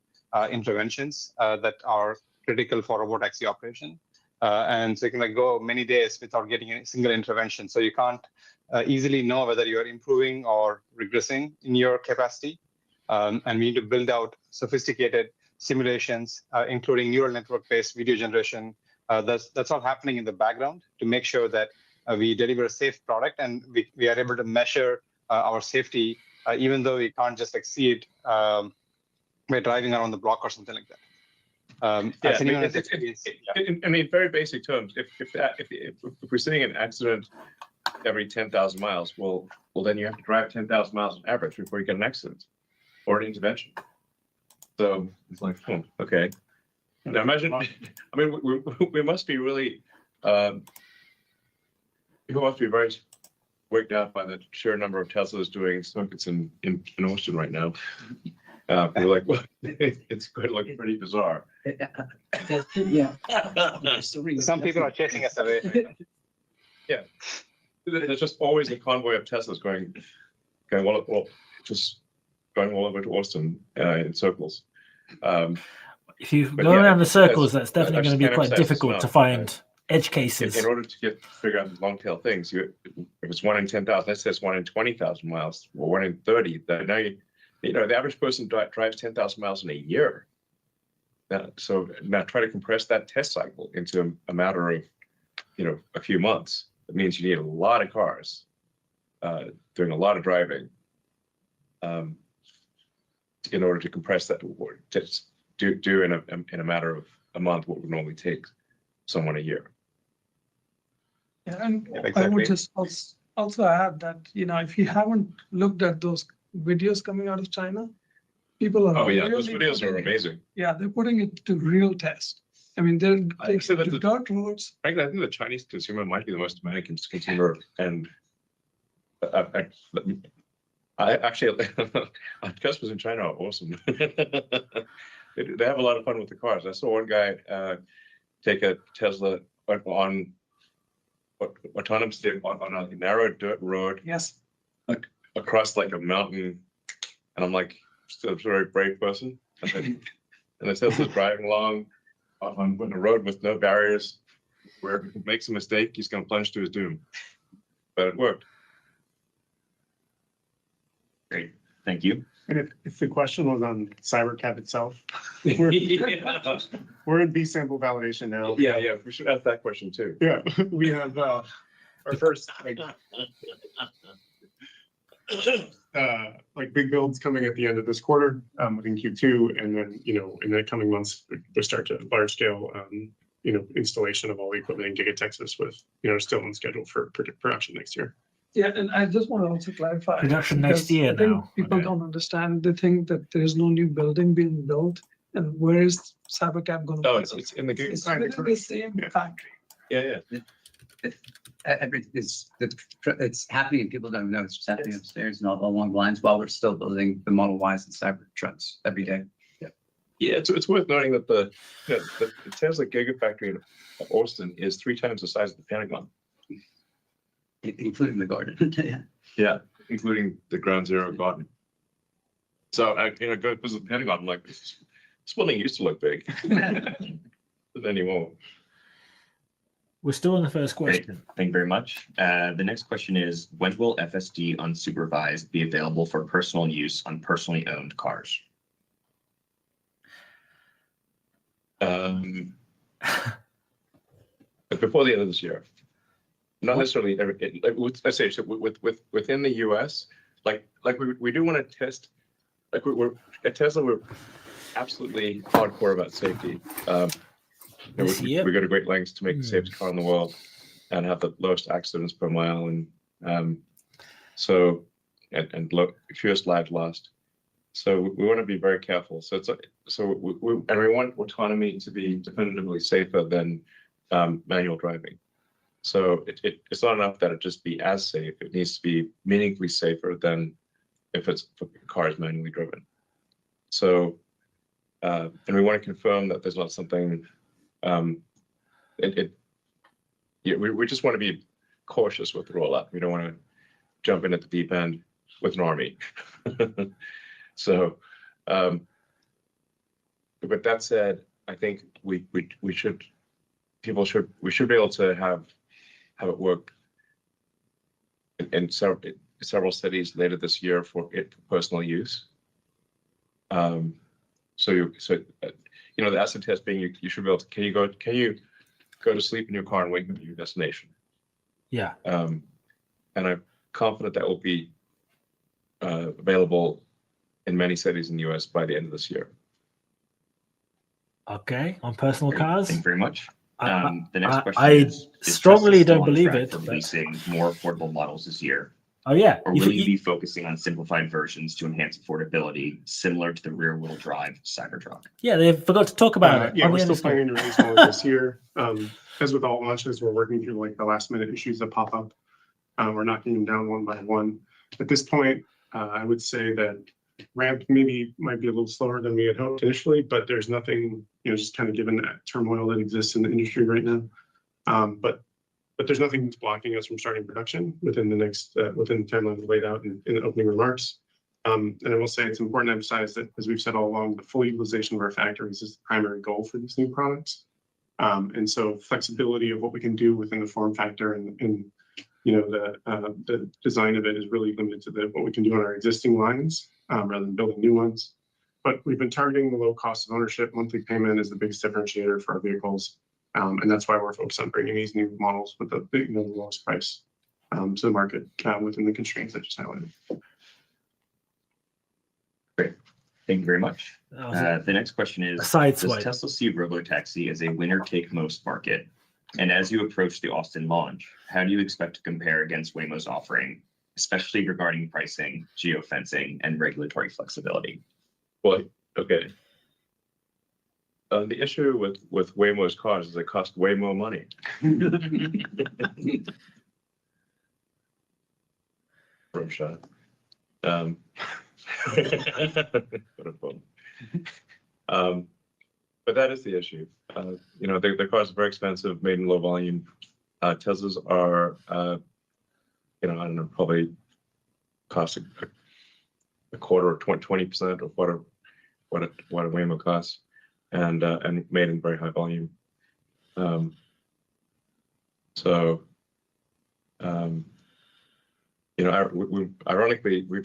interventions that are critical for robotaxi operation. And so you can like go many days without getting a single intervention. So you can't easily know whether you're improving or regressing in your capacity. And we need to build out sophisticated simulations, including neural network-based video generation. That's all happening in the background to make sure that we deliver a safe product and we are able to measure our safety, even though we can't just like see it by driving around the block or something like that.
In very basic terms, if we're seeing an accident every 10,000 miles, well, then you have to drive 10,000 miles on average before you get an accident or an intervention. So it's like, okay. Now imagine, I mean, we must be really, people must be very worked out by the sheer number of Teslas doing circuits in Austin right now. We're like, well, it's going to look pretty bizarre.
Yeah. Some people are chasing us away.
Yeah. There's just always a convoy of Teslas going just going all over to Austin in circles.
If you go around the circles, that's definitely going to be quite difficult to find edge cases.
In order to figure out the long tail things, if it's 1 in 10,000, let's say it's 1 in 20,000 miles, or 1 in 30. Now the average person drives 10,000 miles in a year. So now try to compress that test cycle into a matter of a few months. It means you need a lot of cars doing a lot of driving in order to compress that, or just do in a matter of a month what would normally take someone a year.
Yeah, and
exactly.
I would just also add that if you haven't looked at those videos coming out of China, people are
those videos are amazing.
They're putting it to real test. I mean, they're
the
dirt roads.
Frankly, I think the Chinese consumer might be the most demanding consumer, and I actually, customers in China are awesome. They have a lot of fun with the cars. I saw one guy take a Tesla on autonomously on a narrow dirt road.
Yes.
Across like a mountain, and I'm like, still a very brave person. And the Tesla's driving along on a road with no barriers, where if he makes a mistake, he's going to plunge to his doom. But it worked.
Great, thank you.
And if the question was on CyberCab itself, we're in B sample validation now.
Yeah, we should ask that question too.
Yeah, we have our first like big builds coming at the end of this quarter, within Q2, and then in the coming months we start to large scale installation of all the equipment in Giga Texas with still on schedule for production next year.
Yeah, and I just want to also clarify.
Production next
because
year
I think
now.
people
Okay.
don't understand. They think that there is no new building being built, and where is CyberCab going to
Oh,
be?
it's in the Giga.
It's within the same
Yeah.
factory.
Yeah.
It's happening and people don't know it's just happening upstairs and all along the lines while we're still building the Model Ys and Cybertrucks every day.
Yeah, it's worth noting that the Tesla Gigafactory in Austin is 3 times the size of the Pentagon.
Including the garden. Yeah.
Yeah, including the Ground Zero garden. So go visit the Pentagon. I'm like, this building used to look big, but anymore.
We're still on the first
Great,
question.
thank you very much. The next question is, when will FSD unsupervised be available for personal use on personally owned cars?
Before the end of this year. Not
What?
necessarily every, let's say, so within the US, like we do want to test, like we're at Tesla, we're absolutely hardcore about safety.
This year?
We go to great lengths to make the safest car in the world and have the lowest accidents per mile, and fewest lives lost. So we want to be very careful. So we want autonomy to be definitively safer than manual driving. So it's not enough that it just be as safe. It needs to be meaningfully safer than if the car is manually driven. So, and we want to confirm that there's not something. We just want to be cautious with the rollout. We don't want to jump in at the deep end with an army. So, but that said, I think we should be able to have it work in several cities later this year for personal use. The acid test being you should be able to can you go to sleep in your car and wake up at your destination?
Yeah.
And I'm confident that will be available in many cities in the US by the end of this year.
Okay. On personal
Great,
cars.
thank you very much.
I-
The next question
I
is
strongly
Tesla still
don't
on
believe
track
it,
for
but-
releasing more affordable models this year,
Oh yeah.
or will you be focusing on simplified versions to enhance affordability, similar to the rear-wheel drive Cybertruck?
Yeah, they forgot to talk about it.
Yeah,
on
we're
the
still
Analyst call.
planning to release more this year. As with all launches, we're working through like the last minute issues that pop up. We're knocking them down one by one. At this point, I would say that ramp might be a little slower than we had hoped initially, but there's nothing, just kind of given that turmoil that exists in the industry right now. But there's nothing that's blocking us from starting production within the timeline we laid out in the opening remarks. And I will say it's important to emphasize that, as we've said all along, the full utilization of our factories is the primary goal for these new products. And so flexibility of what we can do within the form factor and the design of it is really limited to what we can do on our existing lines rather than building new ones. But we've been targeting the low cost of ownership. Monthly payment is the biggest differentiator for our vehicles. And that's why we're focused on bringing these new models with the lowest price to the market within the constraints I just highlighted.
Great, thank you very much.
That was
The next question
a
is,
side
does
swipe.
Tesla see robotaxi as a winner-take-most market? And as you approach the Austin launch, how do you expect to compare against Waymo's offering, especially regarding pricing, geofencing, and regulatory flexibility?
Well, okay. The issue with Waymo's cars is they cost way more money. Room shot. But that is the issue. The cars are very expensive, made in low volume. Teslas are, I don't know, probably cost a quarter or 20% of what a Waymo costs, and made in very high volume. Ironically, we're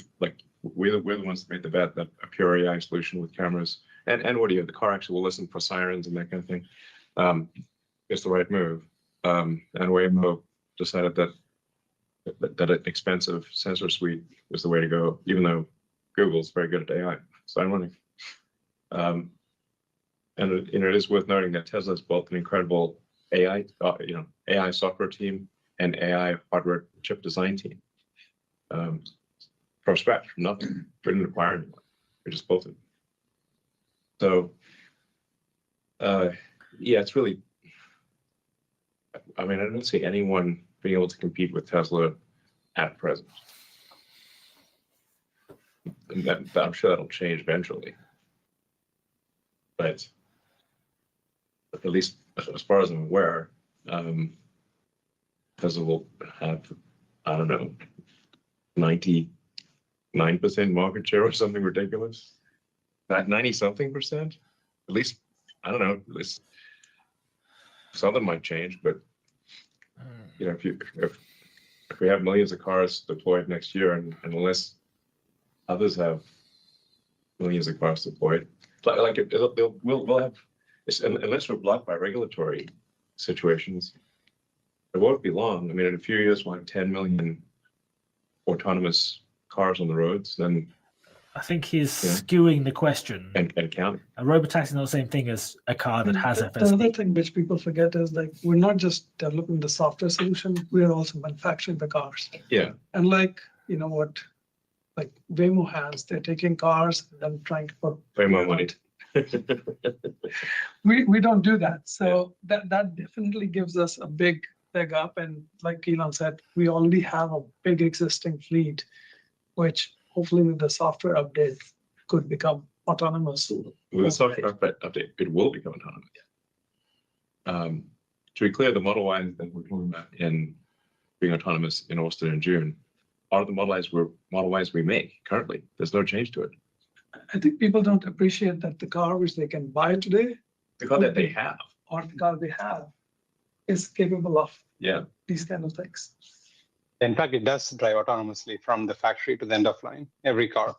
the ones that made the bet that a pure AI solution with cameras and audio, the car actually will listen for sirens and that kind of thing, is the right move. And Waymo decided that an expensive sensor suite was the way to go, even though Google's very good at AI. It's ironic. And it is worth noting that Tesla's built an incredible AI, AI software team and AI hardware chip design team from scratch, from nothing. We didn't acquire anyone. We just built it. So, yeah, it's really. I mean, I don't see anyone being able to compete with Tesla at present. And I'm sure that'll change eventually. But at least as far as I'm aware, Tesla will have, I don't know, 99% market share or something ridiculous. That 90-something%. At least, I don't know, at least something might change, but if we have millions of cars deployed next year, and unless others have millions of cars deployed, we'll have, unless we're blocked by regulatory situations, it won't be long. I mean, in a few years, we'll have 10 million autonomous cars on the roads, then.
I think he's skewing the question.
And counting.
A robotaxi is not the same thing as a car that has
The other
FSD.
thing which people forget is like, we're not just developing the software solution, we are also manufacturing the cars.
Yeah.
And like, what like Waymo has, they're taking cars and then trying to put
Way more money.
we don't do that. So that definitely gives us a big leg up. And like Elon said, we already have a big existing fleet, which hopefully with the software update could become autonomous.
With the software update, it will become autonomous. To be clear, the Model Y that we're talking about in being autonomous in Austin in June are the Model Ys we make currently. There's no change to it.
I think people don't appreciate that the car which they can buy today,
The car that they have.
or the car they have, is capable of
Yeah.
these kind of things.
In fact, it does drive autonomously from the factory to the end of line, every car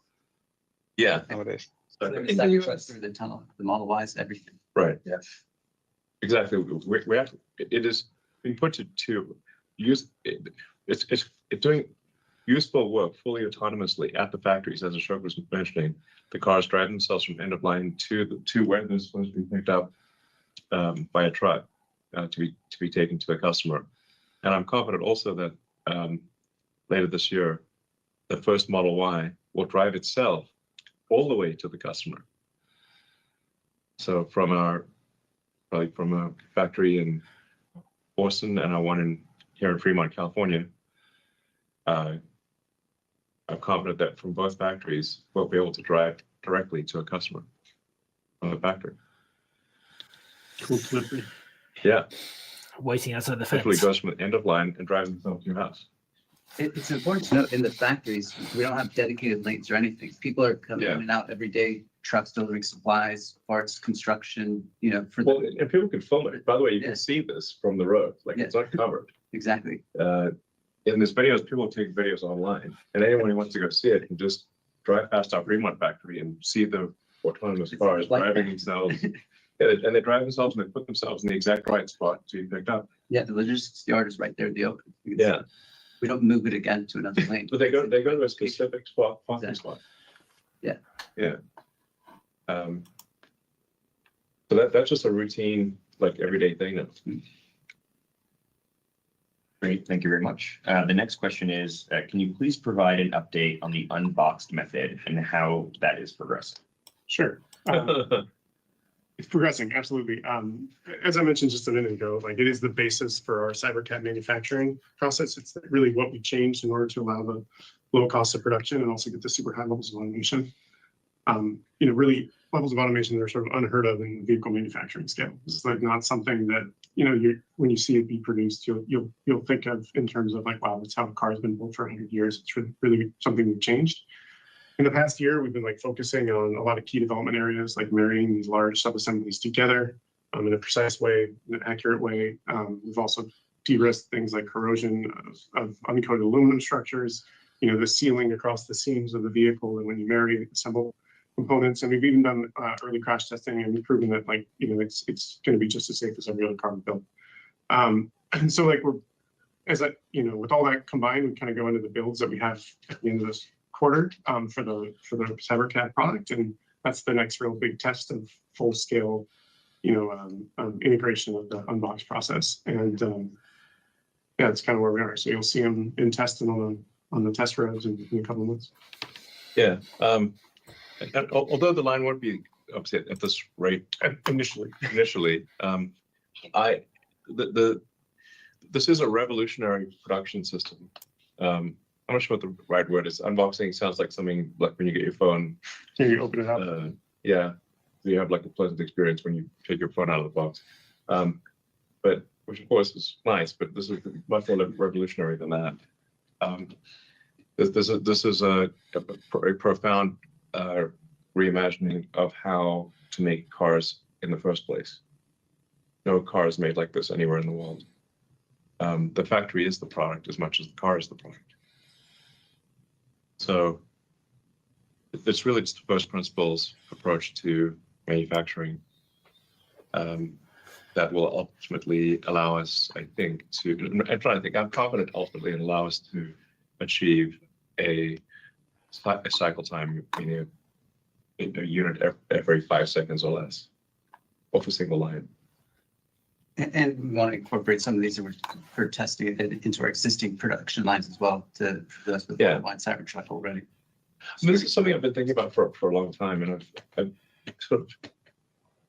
Yeah.
nowadays.
So
In
there's
the
that
US.
through the tunnel, the Model Ys, everything.
Right.
Yeah.
Exactly. We have it is being put to use. It's doing useful work fully autonomously at the factories, as Ashok was mentioning. The cars drive themselves from end of line to where they're supposed to be picked up by a truck to be taken to a customer. And I'm confident also that later this year, the first Model Y will drive itself all the way to the customer. So from a factory in Boston and our one here in Fremont, California, I'm confident that from both factories, we'll be able to drive directly to a customer from the factory.
Cool delivery.
Yeah,
Waiting outside the
literally
fence.
goes from the end of line and drives themselves to your house.
It's important to note in the factories, we don't have dedicated lanes or anything. People are coming
Yeah.
in and out every day, trucks delivering supplies, parts, construction, for
Well, and people can film it. By the way, you
Yeah.
can see this from the road. Like
Yeah.
it's not covered.
exactly.
In this videos, people take videos online, and anyone who wants to go see it can just drive past our Fremont factory and see the autonomous
It's
cars
like
driving
that.
themselves. And they drive themselves and they put themselves in the exact right spot to be picked up.
Yeah, the logistics yard is right there in the open. You can see
Yeah,
it. We don't move it again to another lane.
but they go to a specific spot, parking
Exactly.
spot.
Yeah.
Yeah. So that's just a routine, like everyday thing now.
Great, thank you very much. The next question is, can you please provide an update on the unboxed method and how that is progressing?
Sure. It's progressing, absolutely. As I mentioned just a minute ago, like it is the basis for our CyberCab manufacturing process. It's really what we changed in order to allow the low cost of production and also get the super high levels of automation. Really levels of automation that are sort of unheard of in vehicle manufacturing scale. It's like not something that, when you see it be produced, you'll think of in terms of like, wow, that's how a car has been built for 100 years. It's really something we've changed. In the past year, we've been like focusing on a lot of key development areas, like marrying these large sub-assemblies together in a precise way, in an accurate way. We've also de-risked things like corrosion of uncoated aluminum structures. the sealing across the seams of the vehicle, and when you marry assemble components. And we've even done early crash testing and proven that it's going to be just as safe as every other car we built. And so with all that combined, we kind of go into the builds that we have at the end of this quarter for the CyberCAD product, and that's the next real big test of full scale, integration of the unbox process. And yeah, that's kind of where we are. So you'll see them in test and on the test roads in a couple of months.
Yeah. And although the line won't be upset at this rate
Initially.
This is a revolutionary production system. I'm not sure what the right word is. Unboxing sounds like something like when you get your phone.
Here, you open it up.
Yeah, you have like a pleasant experience when you take your phone out of the box. But which of course is nice, but this is much more revolutionary than that. This is a profound reimagining of how to make cars in the first place. No car is made like this anywhere in the world. The factory is the product as much as the car is the product. So it's really just the first principles approach to manufacturing that will ultimately allow us, I think, I'm confident ultimately it'll allow us to achieve a cycle time, meaning a unit every 5 seconds or less off a single line.
And we want to incorporate some of these for testing it into our existing production lines as well to those with the line Cybertruck already.
And this is something I've been thinking about for a long time, and I've sort of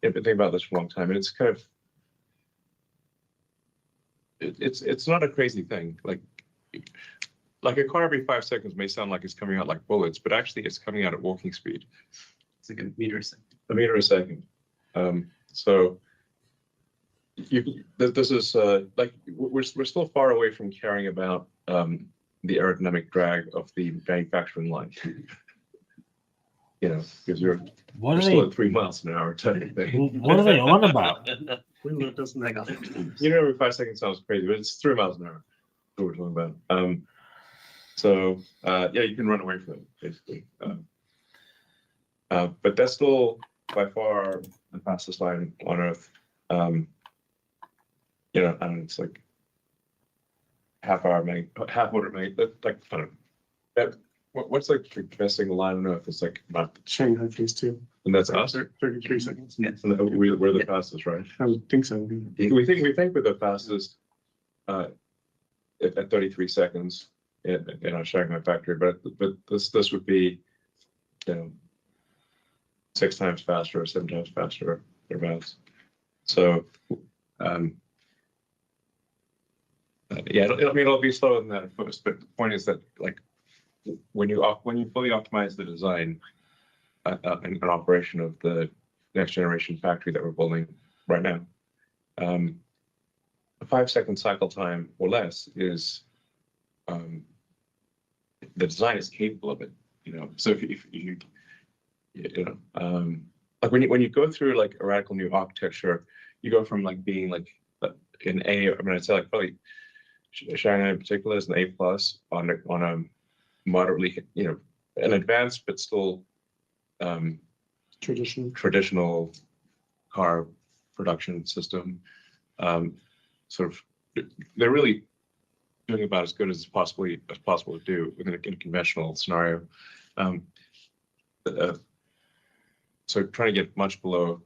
been thinking about this for a long time, and it's kind of it's not a crazy thing. Like a car every 5 seconds may sound like it's coming out like bullets, but actually it's coming out at walking speed.
It's like a meter a second.
A meter a second. So this is like we're still far away from caring about the aerodynamic drag of the manufacturing line. Because you're still at 3 miles an hour type of thing.
What are they on about?
Every 5 seconds sounds crazy, but it's 3 miles an hour. That's what we're talking about. So you can run away from it basically. But that's still by far the fastest line on Earth. And it's like half order magnitude. Like I don't know. What's like the best single line on Earth? It's like about
Shanghai phase 2.
And that's us.
33 seconds.
Yes.
And we're the fastest, right?
I would think so.
We think we're the fastest at 33 seconds in our Shanghai factory, but this would be 6 times faster or 7 times faster thereabouts. So it'll be slower than that at first, but the point is that when you fully optimize the design and operation of the next generation factory that we're building right now, a 5 second cycle time or less is the design is capable of it. So if you like when you go through like a radical new architecture, you go from like being like an A. I'd say like probably Shanghai in particular is an A+ on a moderately, an advanced but still traditional car production system. Sort of, they're really doing about as good as possible to do within a conventional scenario. So trying to get much below,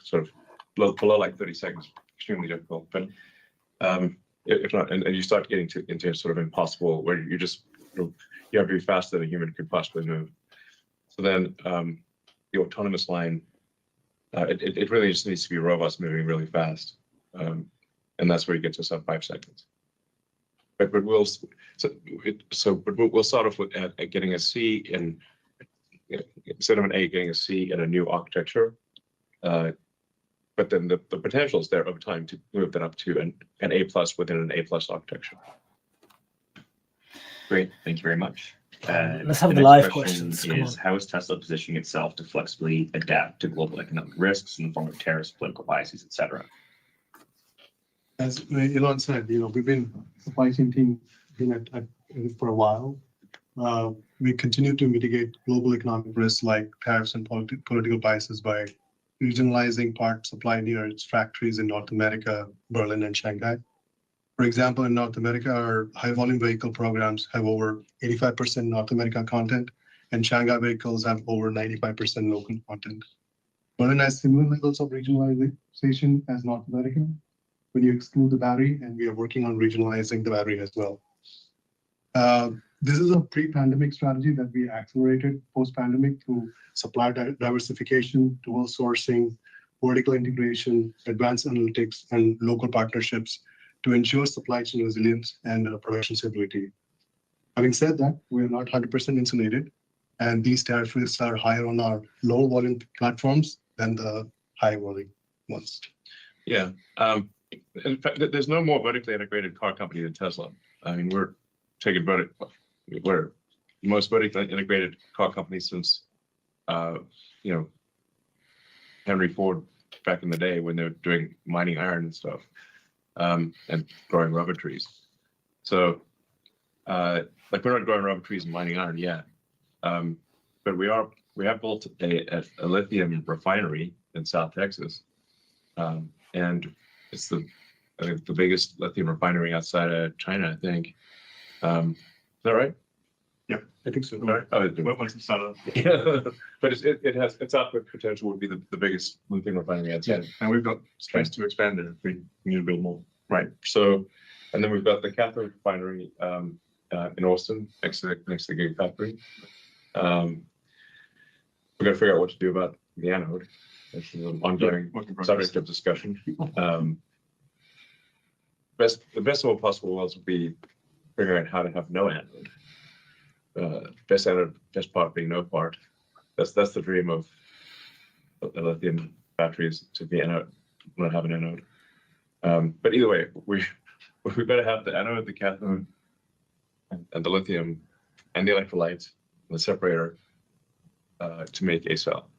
sort of below like 30 seconds, extremely difficult. But if not, and you start getting into sort of impossible, where you just you have to be faster than a human could possibly move. So then the autonomous line, it really just needs to be robots moving really fast, and that's where you get to sub 5 seconds. But we'll start off with at getting a C in. Instead of an A, getting a C in a new architecture, but then the potential is there over time to move that up to an A+ within an A+ architecture.
Great, thank you very much.
Let's have the
next
live
question
questions.
How is Tesla positioning itself to flexibly adapt to global economic risks in the form of tariffs, political biases, etc.?
As Elon said, we've been supply chain team been at for a while. We continue to mitigate global economic risks like tariffs and political biases by regionalizing part supply near its factories in North America, Berlin, and Shanghai. For example, in North America, our high-volume vehicle programs have over 85% North America content, and Shanghai vehicles have over 95% local content. Berlin has similar levels of regionalization as North America when you exclude the battery, and we are working on regionalizing the battery as well. This is a pre-pandemic strategy that we accelerated post-pandemic through supply diversification, dual sourcing, vertical integration, advanced analytics, and local partnerships to ensure supply chain resilience and production stability. Having said that, we are not 100% insulated, and these tariff risks are higher on our low volume platforms than the high volume ones.
Yeah. In fact, there's no more vertically integrated car company than Tesla. I mean, we're the most vertically integrated car company since, Henry Ford back in the day when they were doing mining iron and stuff, and growing rubber trees. So, we're not growing rubber trees and mining iron yet, but we have built a lithium refinery in South Texas, and it's the biggest lithium refinery outside of China, I think. Is that right?
Yeah, I think so.
Right.
Once it's started.
Yeah, but its output potential would be the biggest lithium refinery outside.
And we've got space to expand it if we need to build more.
Right. So, and then we've got the cathode refinery in Austin next to the Gigafactory. We're going to figure out what to do about the anode. This is an ongoing subject of discussion. The best of all possible worlds would be figuring out how to have no anode. Best anode, best part being no part. That's the dream of the lithium batteries, to be anode, not have an anode. But either way, we better have the anode, the cathode, and the lithium, and the electrolytes, and the separator to make a cell.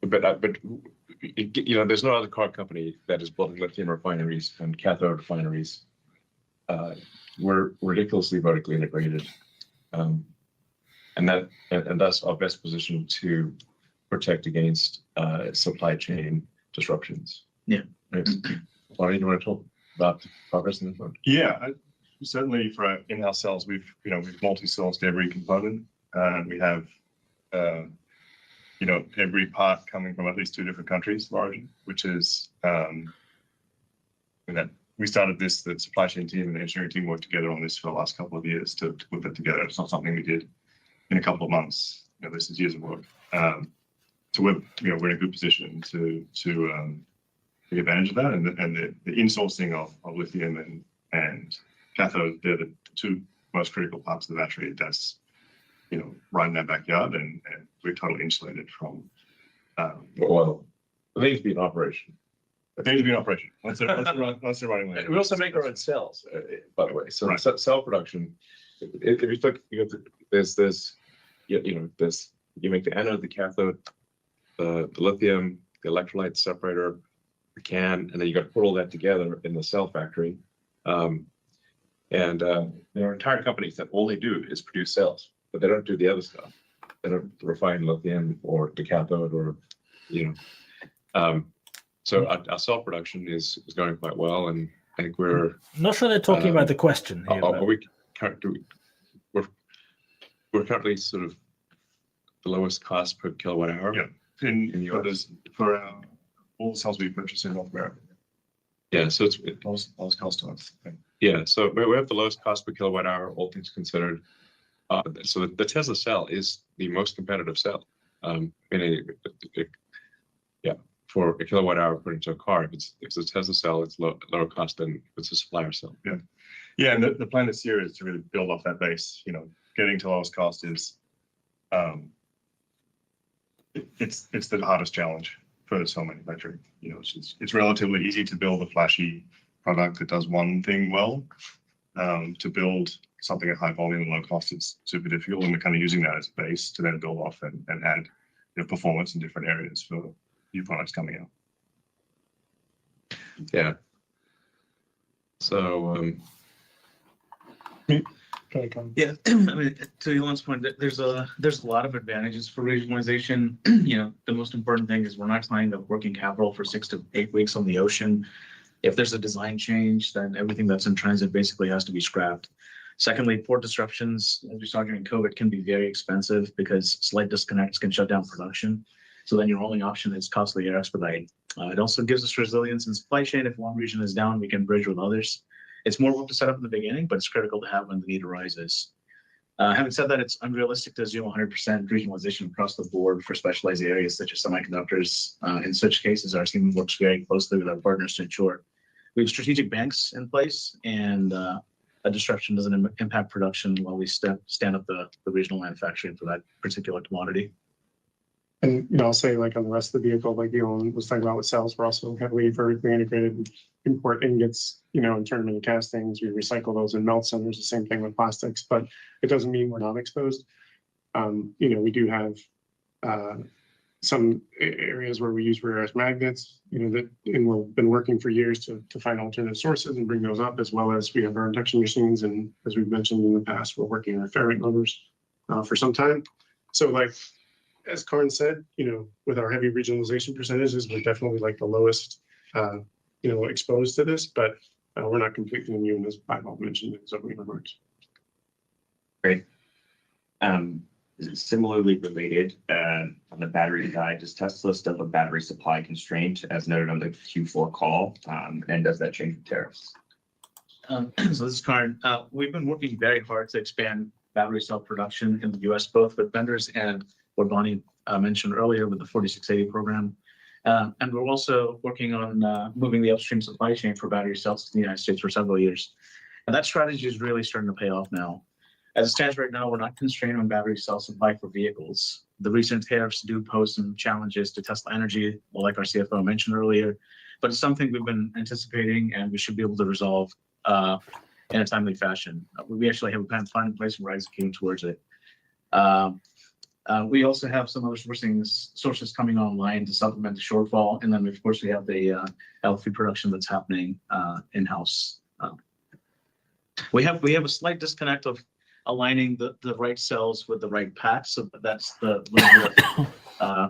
But there's no other car company that is building lithium refineries and cathode refineries. We're ridiculously vertically integrated, and that's our best position to protect against supply chain disruptions.
Yeah.
Right. Lonnie, do you want to talk about progress in this one?
Yeah, certainly for our in-house cells, we've multi-sourced every component, and we have every part coming from at least 2 different countries of origin, which is that we started this, the supply chain team and the engineering team worked together on this for the last couple of years to put that together. It's not something we did in a couple of months. This is years of work. So we're in a good position to take advantage of that, and the insourcing of lithium and cathode, they're the 2 most critical parts of the battery. That's right in our backyard, and we're totally insulated from.
Well, it needs to be in operation.
It needs to be in operation once they're running.
We also make our own cells, by the way. So
Right.
cell production. If you look, there's you make the anode, the cathode, the lithium, the electrolyte separator, the can, and then you got to put all that together in the cell factory. And there are entire companies that all they do is produce cells, but they don't do the other stuff. They don't refine lithium or the cathode or. So our cell production is going quite well, and I think we're
Not sure they're talking about the question here.
are
but-
we we're currently sort of the lowest cost per kilowatt hour.
Yeah. For all the cells we purchase in North America,
Yeah, so it's
lowest cost to us.
yeah, so we have the lowest cost per kilowatt hour, all things considered. So the Tesla cell is the most competitive cell. For a kilowatt hour put into a car, if it's a Tesla cell, it's lower cost than if it's a supplier cell.
Yeah, and the plan this year is to really build off that base. Getting to lowest cost is it's the hardest challenge for cell manufacturing. It's relatively easy to build a flashy product that does one thing well. To build something at high volume and low cost is super difficult, and we're kind of using that as a base to then build off and add performance in different areas for new products coming out.
Yeah. So
Yeah, I mean, to Elon's point, there's a lot of advantages for regionalization. The most important thing is we're not tying up working capital for 6 to 8 weeks on the ocean. If there's a design change, then everything that's in transit basically has to be scrapped. Secondly, port disruptions, as we saw during COVID, can be very expensive because slight disconnects can shut down production. So then your only option is costly air expedite. It also gives us resilience in supply chain. If one region is down, we can bridge with others. It's more work to set up in the beginning, but it's critical to have when the need arises. Having said that, it's unrealistic to assume 100% regionalization across the board for specialized areas such as semiconductors. In such cases, our team works very closely with our partners to ensure we have strategic banks in place and a disruption doesn't impact production while we stand up the regional manufacturing for that particular commodity.
And I'll say like on the rest of the vehicle, like Elon was talking about with cells, we're also heavily vertically integrated. We import ingots, and turn them into castings. We recycle those in melt centers. The same thing with plastics, but it doesn't mean we're not exposed. We do have some areas where we use rare earth magnets, and we've been working for years to find alternative sources and bring those up, as well as we have our induction machines. And as we've mentioned in the past, we're working on ferrite motors for some time. So like, as Karn said, with our heavy regionalization percentages, we're definitely like the lowest, exposed to this, but we're not completely immune, as Bob mentioned in his opening remarks.
Great. Similarly related, on the battery side, does Tesla still have a battery supply constraint as noted on the Q4 call? And does that change with tariffs?
So this is Karn. We've been working very hard to expand battery cell production in the US, both with vendors and what Bonnie mentioned earlier with the 4680 program. And we're also working on moving the upstream supply chain for battery cells to the United States for several years. And that strategy is really starting to pay off now. As it stands right now, we're not constrained on battery cell supply for vehicles. The recent tariffs do pose some challenges to Tesla Energy, like our CFO mentioned earlier, but it's something we've been anticipating and we should be able to resolve in a timely fashion. We actually have a plan in place and we're executing towards it. We also have some other sources coming online to supplement the shortfall. And then, of course, we have the L3 production that's happening in-house. We have a slight disconnect of aligning the right cells with the right packs. So that's the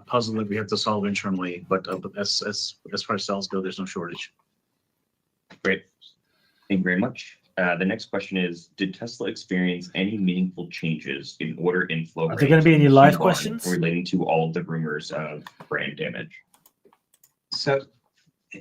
puzzle that we have to solve internally. But as far as cells go, there's no shortage.
Great. Thank you very much. The next question is, did Tesla experience any meaningful changes in order inflow?
Are there going to be any live questions
relating to all of the rumors of brand damage?
So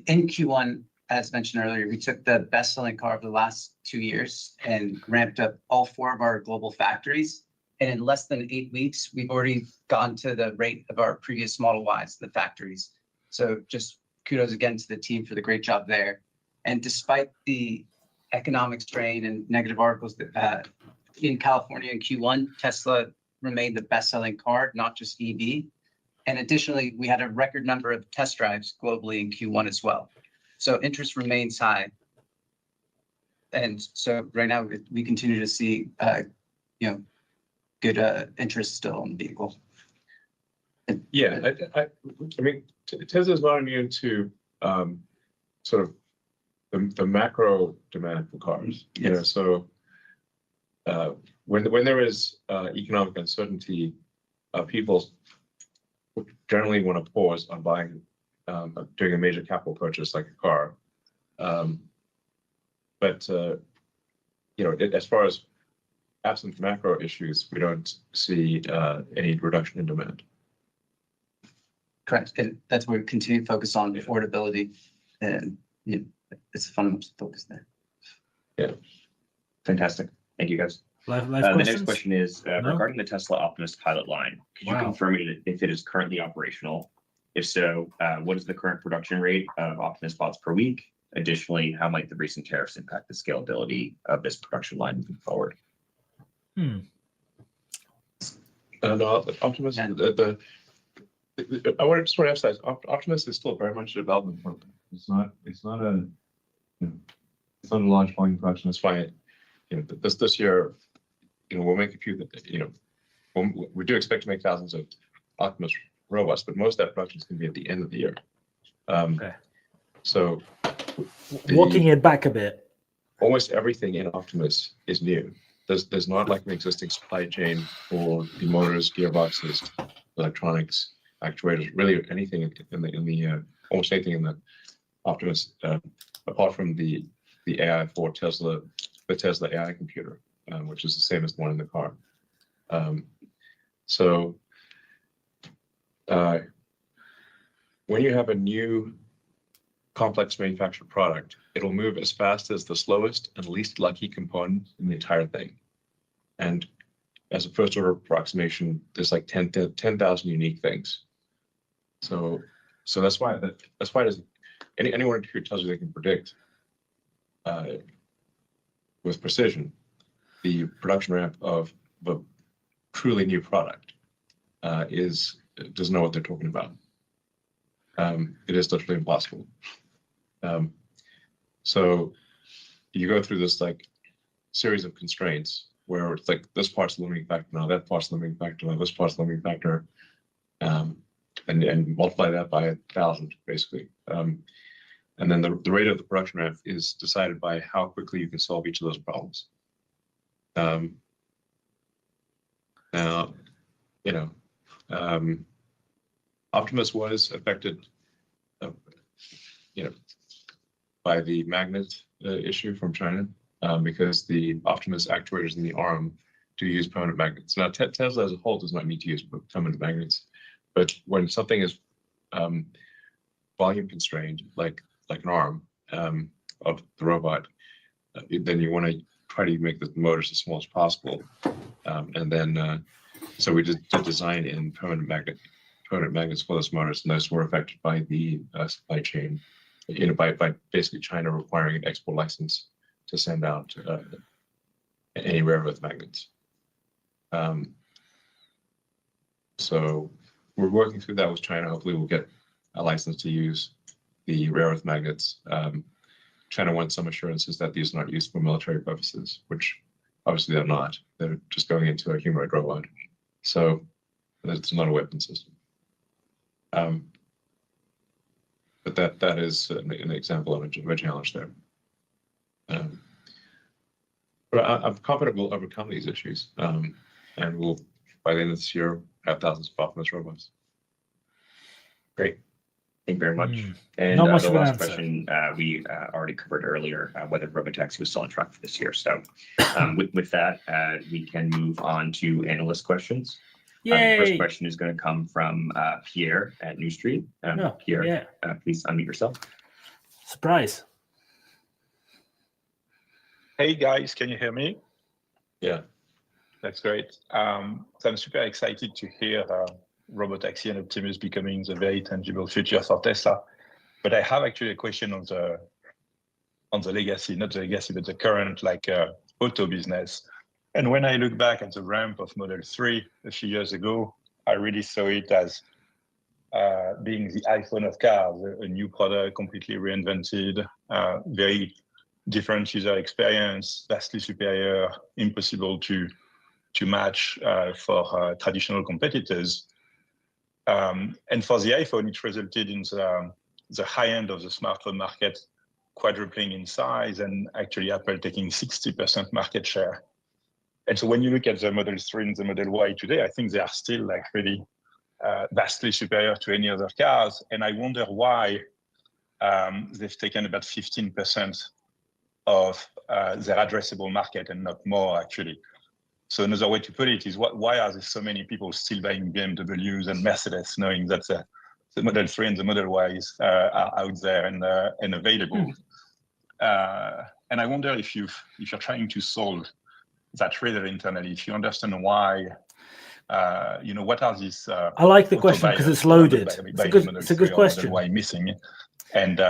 in Q1, as mentioned earlier, we took the best-selling car of the last 2 years and ramped up all 4 of our global factories. And in less than 8 weeks, we've already gone to the rate of our previous Model Ys, the factories. So just kudos again to the team for the great job there. And despite the economic strain and negative articles that in California in Q1, Tesla remained the best-selling car, not just EV. And additionally, we had a record number of test drives globally in Q1 as well. So interest remains high. And so right now we continue to see, good interest still in the vehicle.
Yeah, I mean, Tesla's not immune to sort of the macro demand for cars.
Yes.
So when there is economic uncertainty, people generally want to pause on buying, doing a major capital purchase like a car. But as far as absent macro issues, we don't see any reduction in demand.
Correct. And that's where we continue to focus on affordability, and it's a fundamental focus there.
Yeah.
Fantastic. Thank you, guys.
Live
The
questions?
next question is
No?
regarding the Tesla Optimus pilot line. Could you
Wow.
confirm if it is currently operational? If so, what is the current production rate of Optimus bots per week? Additionally, how might the recent tariffs impact the scalability of this production line moving forward?
No, Optimus. I just want to emphasize, Optimus is still very much a development program. It's not a large volume production. It's fine. This year, we'll make a few. We do expect to make thousands of Optimus robots, but most of that production is going to be at the end of the year.
Okay.
So,
Walking it back a bit.
almost everything in Optimus is new. there's not like an existing supply chain for the motors, gearboxes, electronics, actuators, really anything in the almost anything in the Optimus, apart from the AI for Tesla, the Tesla AI computer, which is the same as the one in the car. So when you have a new complex manufactured product, it'll move as fast as the slowest and least lucky component in the entire thing. And as a first order approximation, there's like 10,000 unique things. So that's why anyone who tells you they can predict with precision the production ramp of a truly new product doesn't know what they're talking about. It is literally impossible. So you go through this like series of constraints where it's like this part's the limiting factor, now that part's the limiting factor, now this part's the limiting factor, and multiply that by 1,000 basically. And then the rate of the production ramp is decided by how quickly you can solve each of those problems. Now, Optimus was affected, by the magnet issue from China, because the Optimus actuators in the arm do use permanent magnets. Now, Tesla as a whole does not need to use permanent magnets, but when something is volume constrained, like an arm of the robot, then you want to try to make the motors as small as possible. And then, so we did design in permanent magnets for those motors, and those were affected by the supply chain, by basically China requiring an export license to send out any rare earth magnets. So we're working through that with China. Hopefully we'll get a license to use the rare earth magnets. China wants some assurances that these are not used for military purposes, which obviously they're not. They're just going into a humanoid robot. So it's not a weapon system. But that is an example of a challenge there. But I'm confident we'll overcome these issues, and we'll, by the end of this year, have thousands of Optimus robots.
Great. Thank you very much.
Mm.
And
Not much
the
of an
last
answer.
question we already covered earlier, whether robotaxi was still on track for this year. So with that, we can move on to analyst questions. The first
Yay!
question is going to come from Pierre at New Street. Pierre,
yeah.
Please unmute yourself.
Surprise.
Hey guys, can you hear me?
Yeah.
That's great. So I'm super excited to hear robotaxi and Optimus becoming the very tangible future for Tesla. But I have actually a question on the legacy, not the legacy, but the current auto business. And when I look back at the ramp of Model 3 a few years ago, I really saw it as being the iPhone of cars, a new product, completely reinvented, very different user experience, vastly superior, impossible to match for traditional competitors. And for the iPhone, it resulted in the high end of the smartphone market quadrupling in size, and actually Apple taking 60% market share. And so when you look at the Model 3 and the Model Y today, I think they are still really vastly superior to any other cars. And I wonder why they've taken about 15% of their addressable market and not more, actually. So another way to put it is, why are there so many people still buying BMWs and Mercedes, knowing that the Model 3 and the Model Ys are out there and available? And I wonder if you're trying to solve that riddle internally, if you understand why, what are these?
I like the question because it's loaded. It's a good question.
Why missing? And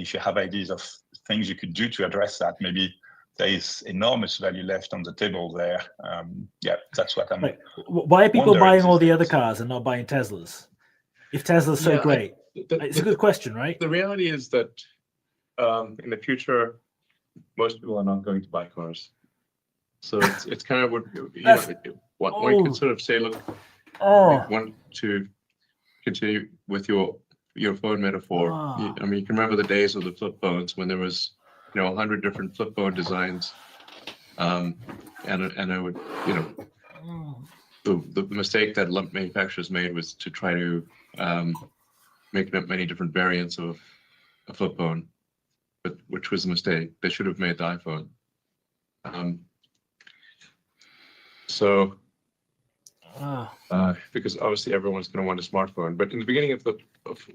if you have ideas of things you could do to address that, maybe there is enormous value left on the table there. That's what I'm.
Why are people buying all the other cars and not buying Teslas? If Tesla's so great, it's a good question, right?
The reality is that in the future, most people are not going to buy cars. So it's kind of what one could sort of say. Look, you want to continue with your phone metaphor. I mean, you can remember the days of the flip phones when there was 100 different flip phone designs, and I would, the mistake that lump manufacturers made was to try to make many different variants of a flip phone, but which was a mistake. They should have made the iPhone. Because obviously everyone's going to want a smartphone. But in the beginning of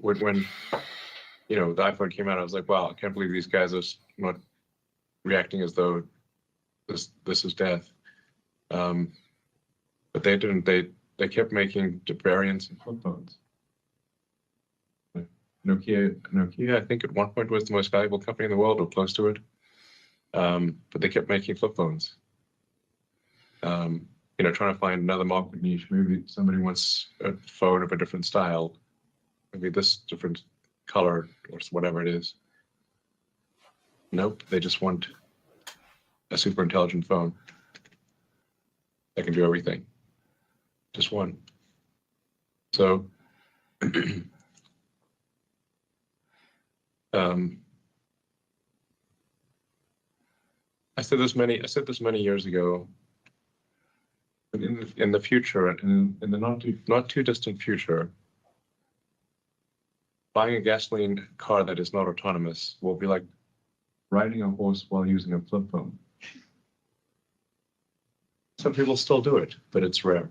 when the iPhone came out, I was like, wow, I can't believe these guys are not reacting as though this is death. But they didn't. They kept making variants of flip phones. Nokia, I think at one point was the most valuable company in the world, or close to it. But they kept making flip phones. Trying to find another market niche. Maybe somebody wants a phone of a different style, maybe this different color or whatever it is. Nope, they just want a super intelligent phone that can do everything. Just one. So, I said this many years ago. In the future, in the not too distant future, buying a gasoline car that is not autonomous will be like riding a horse while using a flip phone. Some people still do it, but it's rare.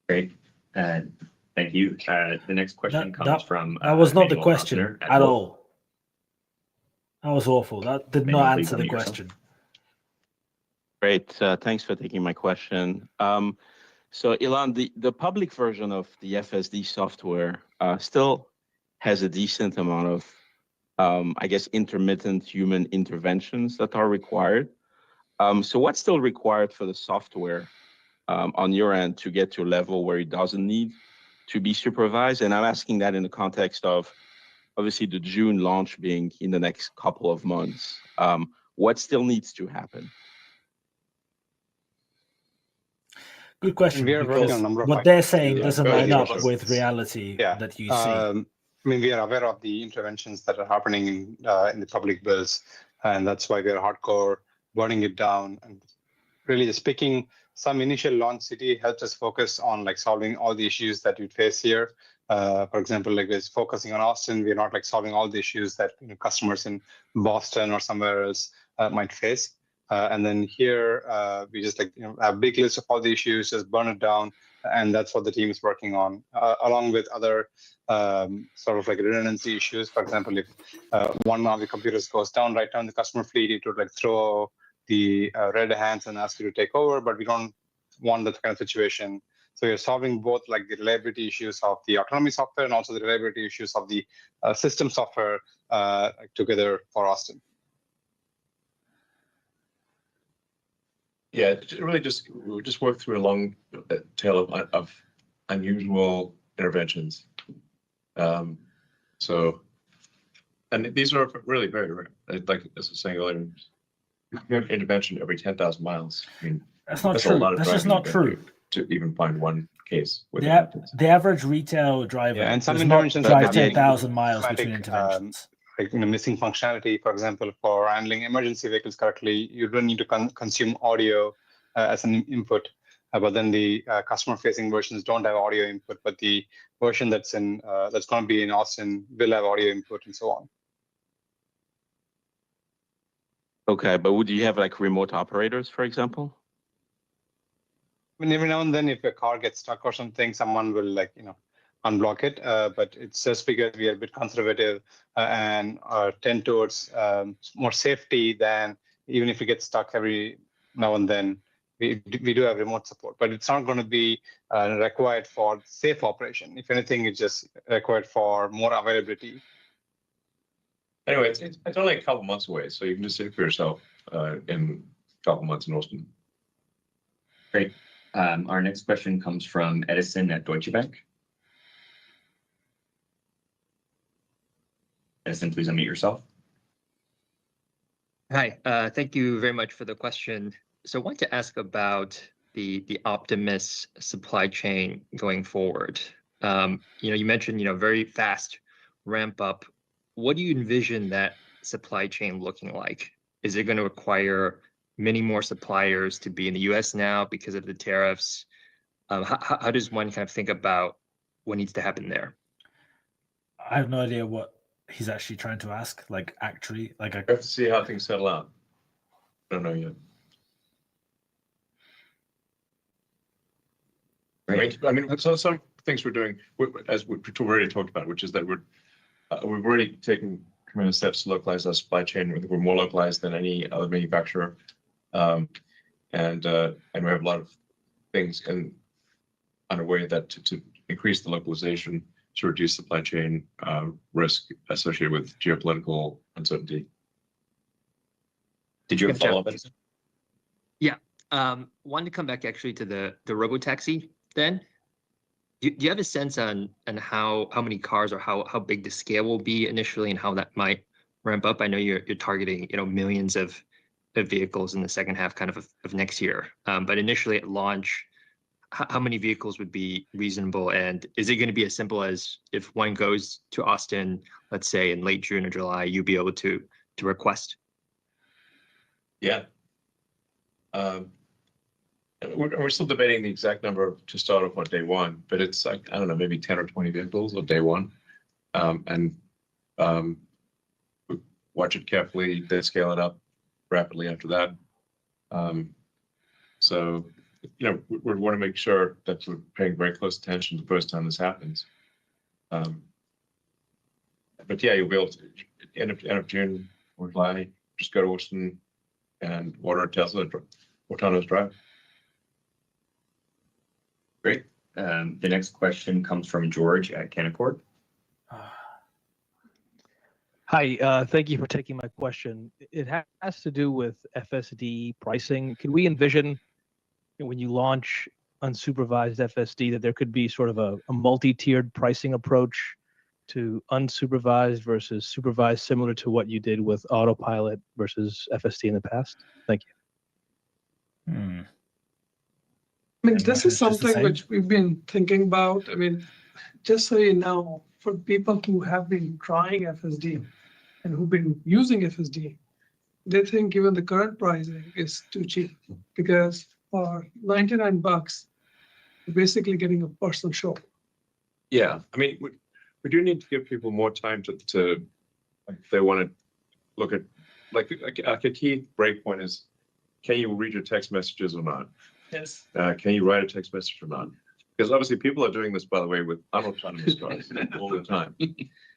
Great. Thank you. The next question comes from.
That was not the
Emmanuel
question
Osner
at
Wolf.
all. That was awful. That did
Emmanuel,
not
please
answer the
unmute yourself.
question.
Great. Thanks for taking my question. So Ilan, the public version of the FSD software still has a decent amount of, I guess, intermittent human interventions that are required. So what's still required for the software on your end to get to a level where it doesn't need to be supervised? And I'm asking that in the context of, obviously, the June launch being in the next couple of months. What still needs to happen?
Good question.
We are working on a number of
what they're saying doesn't
go ahead,
line up
Joshua.
with reality that you see.
We are aware of the interventions that are happening in the public bills, and that's why we are hardcore burning it down. And really, just picking some initial launch city helps us focus on solving all the issues that we face here. For example, is focusing on Austin, we're not solving all the issues that customers in Boston or somewhere else might face. And then here, we just have a big list of all the issues, just burn it down. And that's what the team is working on, along with other redundancy issues. For example, if one of the computers goes down right now in the customer fleet, it would throw the red hands and ask you to take over, but we don't want that kind of situation. So you're solving both the reliability issues of the autonomy software and also the reliability issues of the system software together for Austin.
Yeah, we just worked through a long tail of unusual interventions. So, and these are really very rare. Like as I was saying earlier, you have intervention every 10,000 miles. I mean,
That's not
that's
true.
a lot of
That's just
driving
not true.
to even find one case. Where
The average retail driver
and some
does not
interventions
drive
are
10,000 miles
automatic,
between interventions.
Missing functionality, for example, for handling emergency vehicles correctly, you don't need to consume audio as an input. But then the customer-facing versions don't have audio input, but the version that's going to be in Austin will have audio input and so on.
Okay, but would you have remote operators, for example?
I mean, every now and then, if a car gets stuck or something, someone will unblock it. But it's just because we are a bit conservative and tend towards more safety than even if we get stuck every now and then. We do have remote support, but it's not going to be required for safe operation. If anything, it's just required for more availability.
Anyway, it's only a couple months away, so you can just see it for yourself in a couple months in Austin.
Great. Our next question comes from Edison at Deutsche Bank. Edison, please unmute yourself.
Hi, thank you very much for the question. So I want to ask about the Optimus supply chain going forward. You mentioned very fast ramp up. What do you envision that supply chain looking like? Is it going to require many more suppliers to be in the US now because of the tariffs? How does one kind of think about what needs to happen there?
I have no idea what he's actually trying to ask. Like actually, like
We have to see how things settle out. I don't know yet. I mean, so some things we're doing, as we've already talked about, which is that we've already taken tremendous steps to localize our supply chain. I think we're more localized than any other manufacturer, and we have a lot of things underway that to increase the localization to reduce supply chain risk associated with geopolitical uncertainty.
Did you have a follow-up?
Yeah, wanted to come back actually to the robotaxi then. Do you have a sense on how many cars or how big the scale will be initially and how that might ramp up? I know you're targeting, millions of vehicles in the second half kind of next year. But initially at launch, how many vehicles would be reasonable? And is it going to be as simple as if one goes to Austin, let's say in late June or July, you'll be able to request?
Yeah. We're still debating the exact number to start off on day one, but it's like, I don't know, maybe 10 or 20 vehicles on day one. Watch it carefully, then scale it up rapidly after that. So, we want to make sure that we're paying very close attention the first time this happens. But yeah, you'll be able to, end of June or July, just go to Austin and order a Tesla autonomous drive.
Great. The next question comes from George at Canaccord.
Hi, thank you for taking my question. It has to do with FSD pricing. Can we envision when you launch unsupervised FSD that there could be sort of a multi-tiered pricing approach to unsupervised versus supervised, similar to what you did with autopilot versus FSD in the past? Thank you.
I mean, this is something which we've been thinking about. I mean, just so you know, for people who have been trying FSD and who've been using FSD, they think even the current pricing is too cheap because for $99, you're basically getting a personal show.
Yeah, I mean, we do need to give people more time to like, if they want to look at, like a key breakpoint is, can you read your text messages or not?
Yes.
Can you write a text message or not? Because obviously people are doing this, by the way, with unautonomous cars all the time.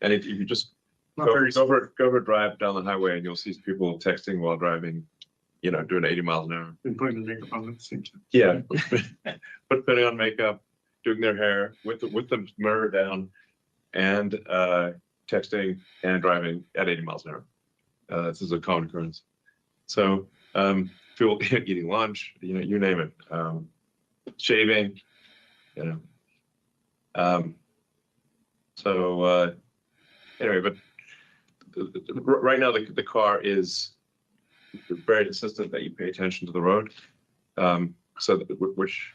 And if you just go for a drive down the highway and you'll see people texting while driving, doing 80 miles an hour.
And putting the makeup on at the same time.
Yeah, putting on makeup, doing their hair with the mirror down, and texting and driving at 80 miles an hour. This is a common occurrence. So people eating lunch, you name it, shaving, So anyway, but right now the car is very insistent that you pay attention to the road, which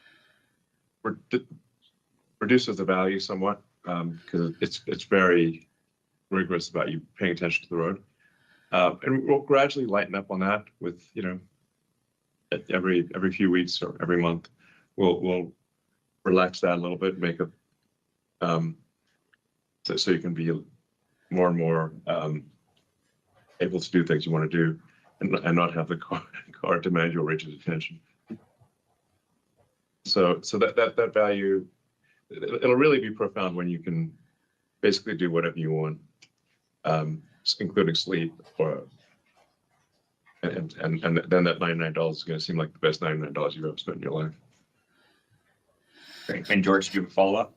reduces the value somewhat because it's very rigorous about you paying attention to the road, and we'll gradually lighten up on that with every few weeks or every month we'll relax that a little bit, make it so you can be more and more able to do things you want to do and not have the car demand your rigid attention. So that value, it'll really be profound when you can basically do whatever you want, including sleep, and then that $99 is going to seem like the best $99 you've ever spent in your life.
Great. And George, do you have a follow-up?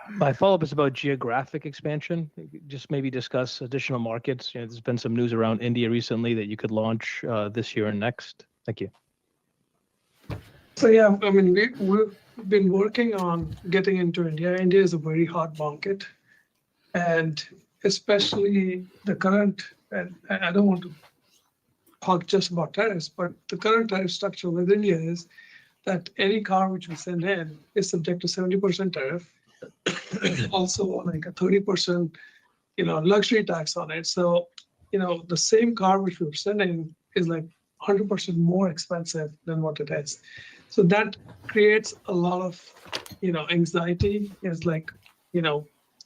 My follow-up is about geographic expansion. Just maybe discuss additional markets. There's been some news around India recently that you could launch this year and next. Thank you.
So yeah, I mean, we've been working on getting into India. India is a very hot market, and especially the current, and I don't want to talk just about tariffs, but the current tariff structure with India is that any car which we send in is subject to 70% tariff. Also like a 30%, luxury tax on it. So the same car which we were sending is like 100% more expensive than what it is. So that creates a lot of, anxiety. It's like,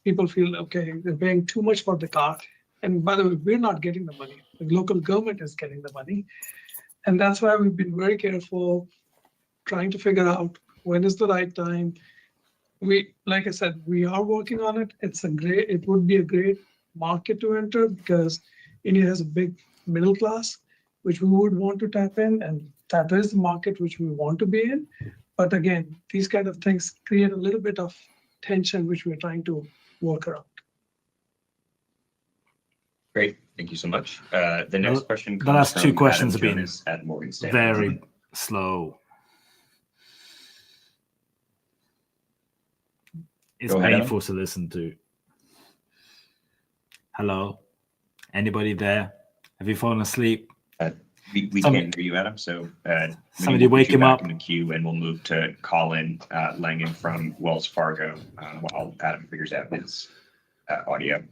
people feel, okay, they're paying too much for the car. And by the way, we're not getting the money. The local government is getting the money. And that's why we've been very careful trying to figure out when is the right time. Like I said, we are working on it. It would be a great market to enter because India has a big middle class, which we would want to tap in, and that is the market which we want to be in. But again, these kind of things create a little bit of tension, which we're trying to work around.
Great, thank you so much. The next question
The
comes
last two
from
questions
Adam
have been
Jonas at Morgan Stanley.
very slow. It's
Go ahead, Adam.
painful to listen to. Hello? Anybody there? Have you fallen asleep?
We can't hear you, Adam, so
somebody
we'll
wake
put you
him
back
up.
in the queue, and we'll move to Colin Langan from Wells Fargo while Adam figures out his audio.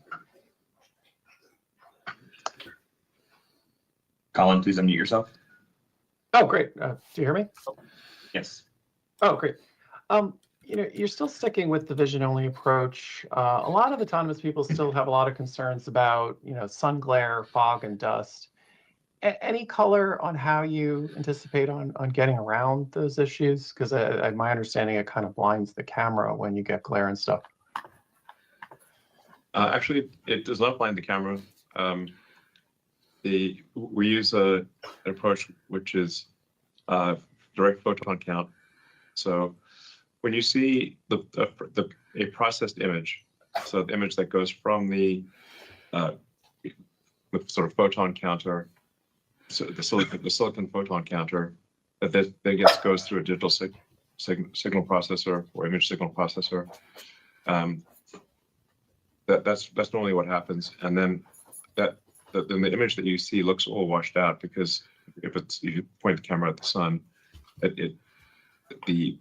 Colin, please unmute yourself.
Oh, great. Do you hear me?
Yes.
Oh, great. You're still sticking with the vision-only approach. A lot of autonomous people still have a lot of concerns about, sun glare, fog, and dust. Any color on how you anticipate on getting around those issues? Because my understanding, it kind of blinds the camera when you get glare and stuff.
Actually, it does not blind the camera. We use an approach which is direct photon count. So when you see a processed image, so the image that goes from the sort of photon counter, so the silicon photon counter, that then goes through a digital signal processor or image signal processor. That's normally what happens, and then then the image that you see looks all washed out because if you point the camera at the sun, the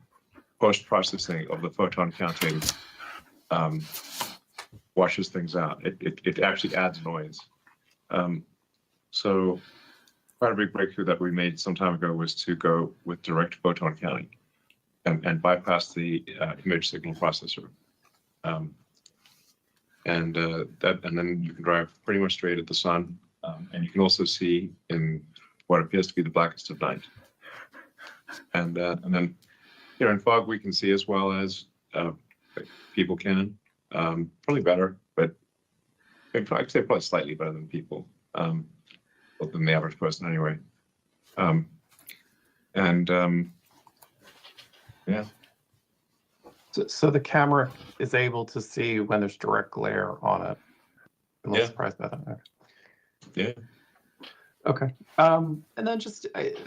post-processing of the photon counting washes things out. It actually adds noise. So quite a big breakthrough that we made some time ago was to go with direct photon counting and bypass the image signal processor. And then you can drive pretty much straight at the sun, and you can also see in what appears to be the blackest of night. And then, in fog we can see as well as people can, probably better, but I'd say probably slightly better than people, than the average person anyway. Yeah.
So the camera is able to see when there's direct glare on it. I'm a little surprised by that.
Yeah.
Okay. And then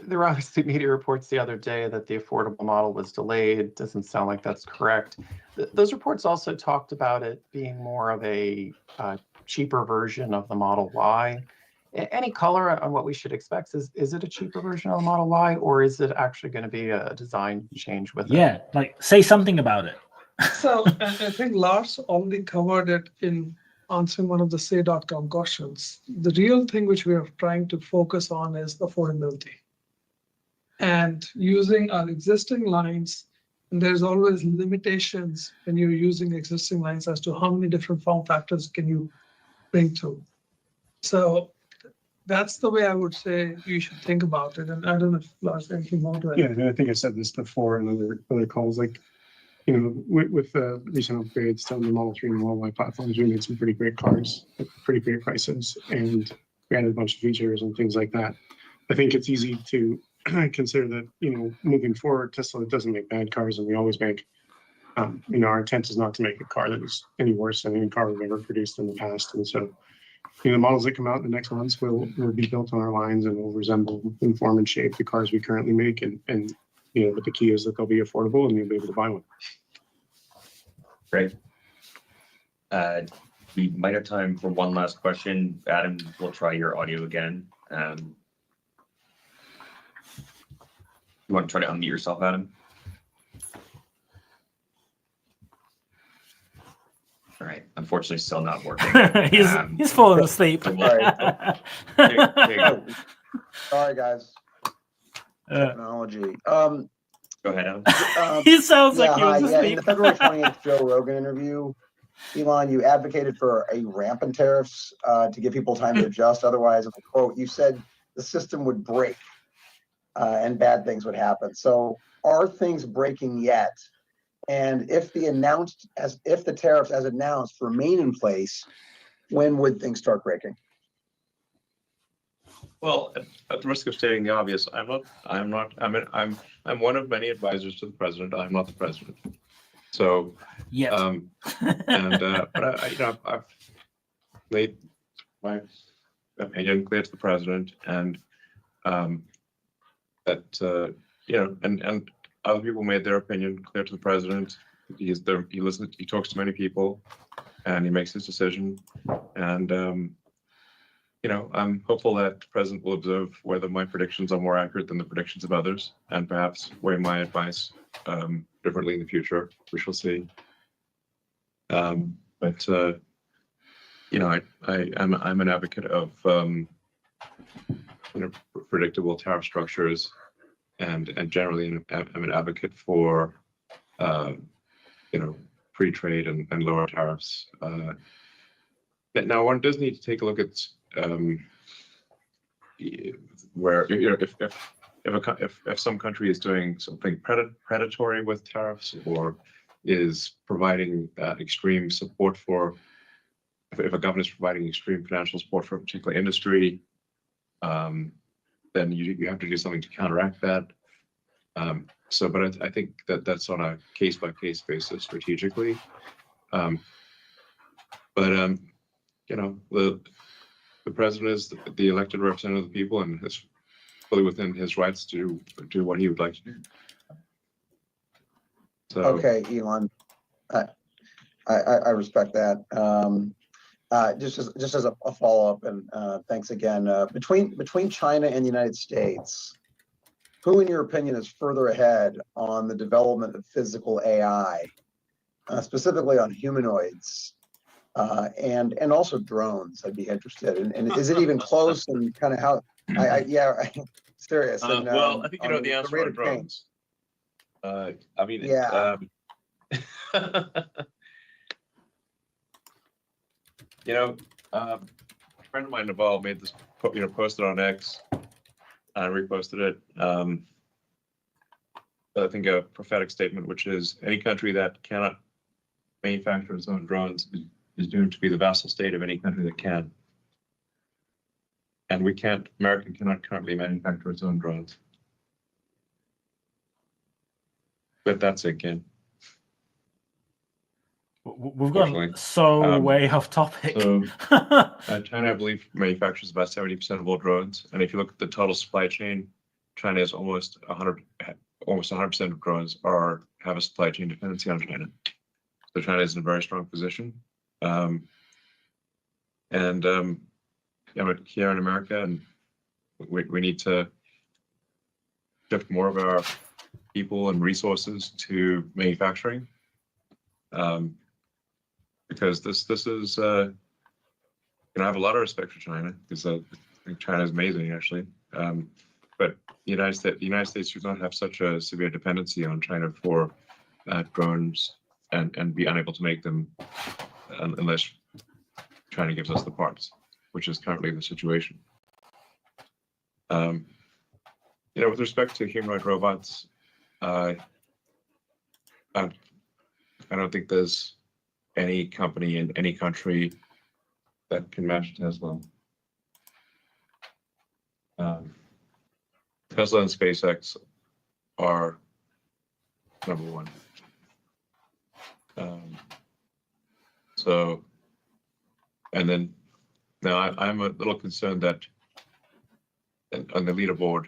there were obviously media reports the other day that the affordable model was delayed. Doesn't sound like that's correct. Those reports also talked about it being more of a cheaper version of the Model Y. Any color on what we should expect? Is it a cheaper version of the Model Y, or is it actually going to be a design change with it?
Yeah, like say something about it.
So I think Lars already covered it in answering one of the say.com questions. The real thing which we are trying to focus on is affordability. And using our existing lines, and there's always limitations when you're using existing lines as to how many different form factors can you bring through. So that's the way I would say you should think about it. And I don't know if Lars anything more to add.
Yeah, and I think I said this before in other calls, like, with the recent upgrades to the Model 3 and Model Y platforms, we made some pretty great cars at pretty great prices, and we added a bunch of features and things like that. I think it's easy to consider that, moving forward, Tesla doesn't make bad cars, and we always make. Our intent is not to make a car that is any worse than any car we've ever produced in the past, and so. The models that come out in the next months will be built on our lines and will resemble in form and shape the cars we currently make. And but the key is that they'll be affordable and you'll be able to buy one.
Great. We might have time for one last question. Adam, we'll try your audio again. You want to try to unmute yourself, Adam? All right, unfortunately, still not working.
He's falling asleep.
Sorry, guys.
Uh,
Technology.
Go ahead, Adam.
he sounds like he was
In
asleep.
the February 20th Joe Rogan interview, Elon, you advocated for a ramp in tariffs to give people time to adjust. Otherwise, in the quote, you said the system would break and bad things would happen. So are things breaking yet? And if the tariffs as announced remain in place, when would things start breaking?
Well, at the risk of stating the obvious, I'm one of many advisors to the president. I'm not the president. So,
Yet.
but I've made my opinion clear to the president, and that and other people made their opinion clear to the president. He listens, he talks to many people, and he makes his decision. And I'm hopeful that the president will observe whether my predictions are more accurate than the predictions of others, and perhaps weigh my advice differently in the future. We shall see. I'm an advocate of predictable tariff structures, and generally I'm an advocate for free trade and lower tariffs. But now one does need to take a look at where if some country is doing something predatory with tariffs, or is providing extreme support for, if a government is providing extreme financial support for a particular industry, then you have to do something to counteract that. But I think that's on a case-by-case basis strategically. The president is the elected representative of the people, and is fully within his rights to do what he would like to do. So,
Okay, Elon, I respect that. Just as a follow-up, and thanks again. Between China and the United States, who, in your opinion, is further ahead on the development of physical AI, specifically on humanoids, and also drones? I'd be interested. And is it even close? And kind of how? Serious. And,
well, I think the answer on drones.
Yeah.
A friend of mine, Naval, made this, posted on X. I reposted it. I think a prophetic statement, which is any country that cannot manufacture its own drones is doomed to be the vassal state of any country that can. And America cannot currently manufacture its own drones. But that's it, again.
We've gone so way off topic.
China, I believe, manufactures about 70% of all drones. And if you look at the total supply chain, China is almost 100% of drones have a supply chain dependency on China. So China is in a very strong position. But here in America, and we need to shift more of our people and resources to manufacturing. Because this is, I have a lot of respect for China, because I think China is amazing, actually. But the United States does not have such a severe dependency on China for drones, and be unable to make them unless China gives us the parts, which is currently the situation. With respect to humanoid robots, I don't think there's any company in any country that can match Tesla. Tesla and SpaceX are number one. And then now I'm a little concerned that on the leaderboard,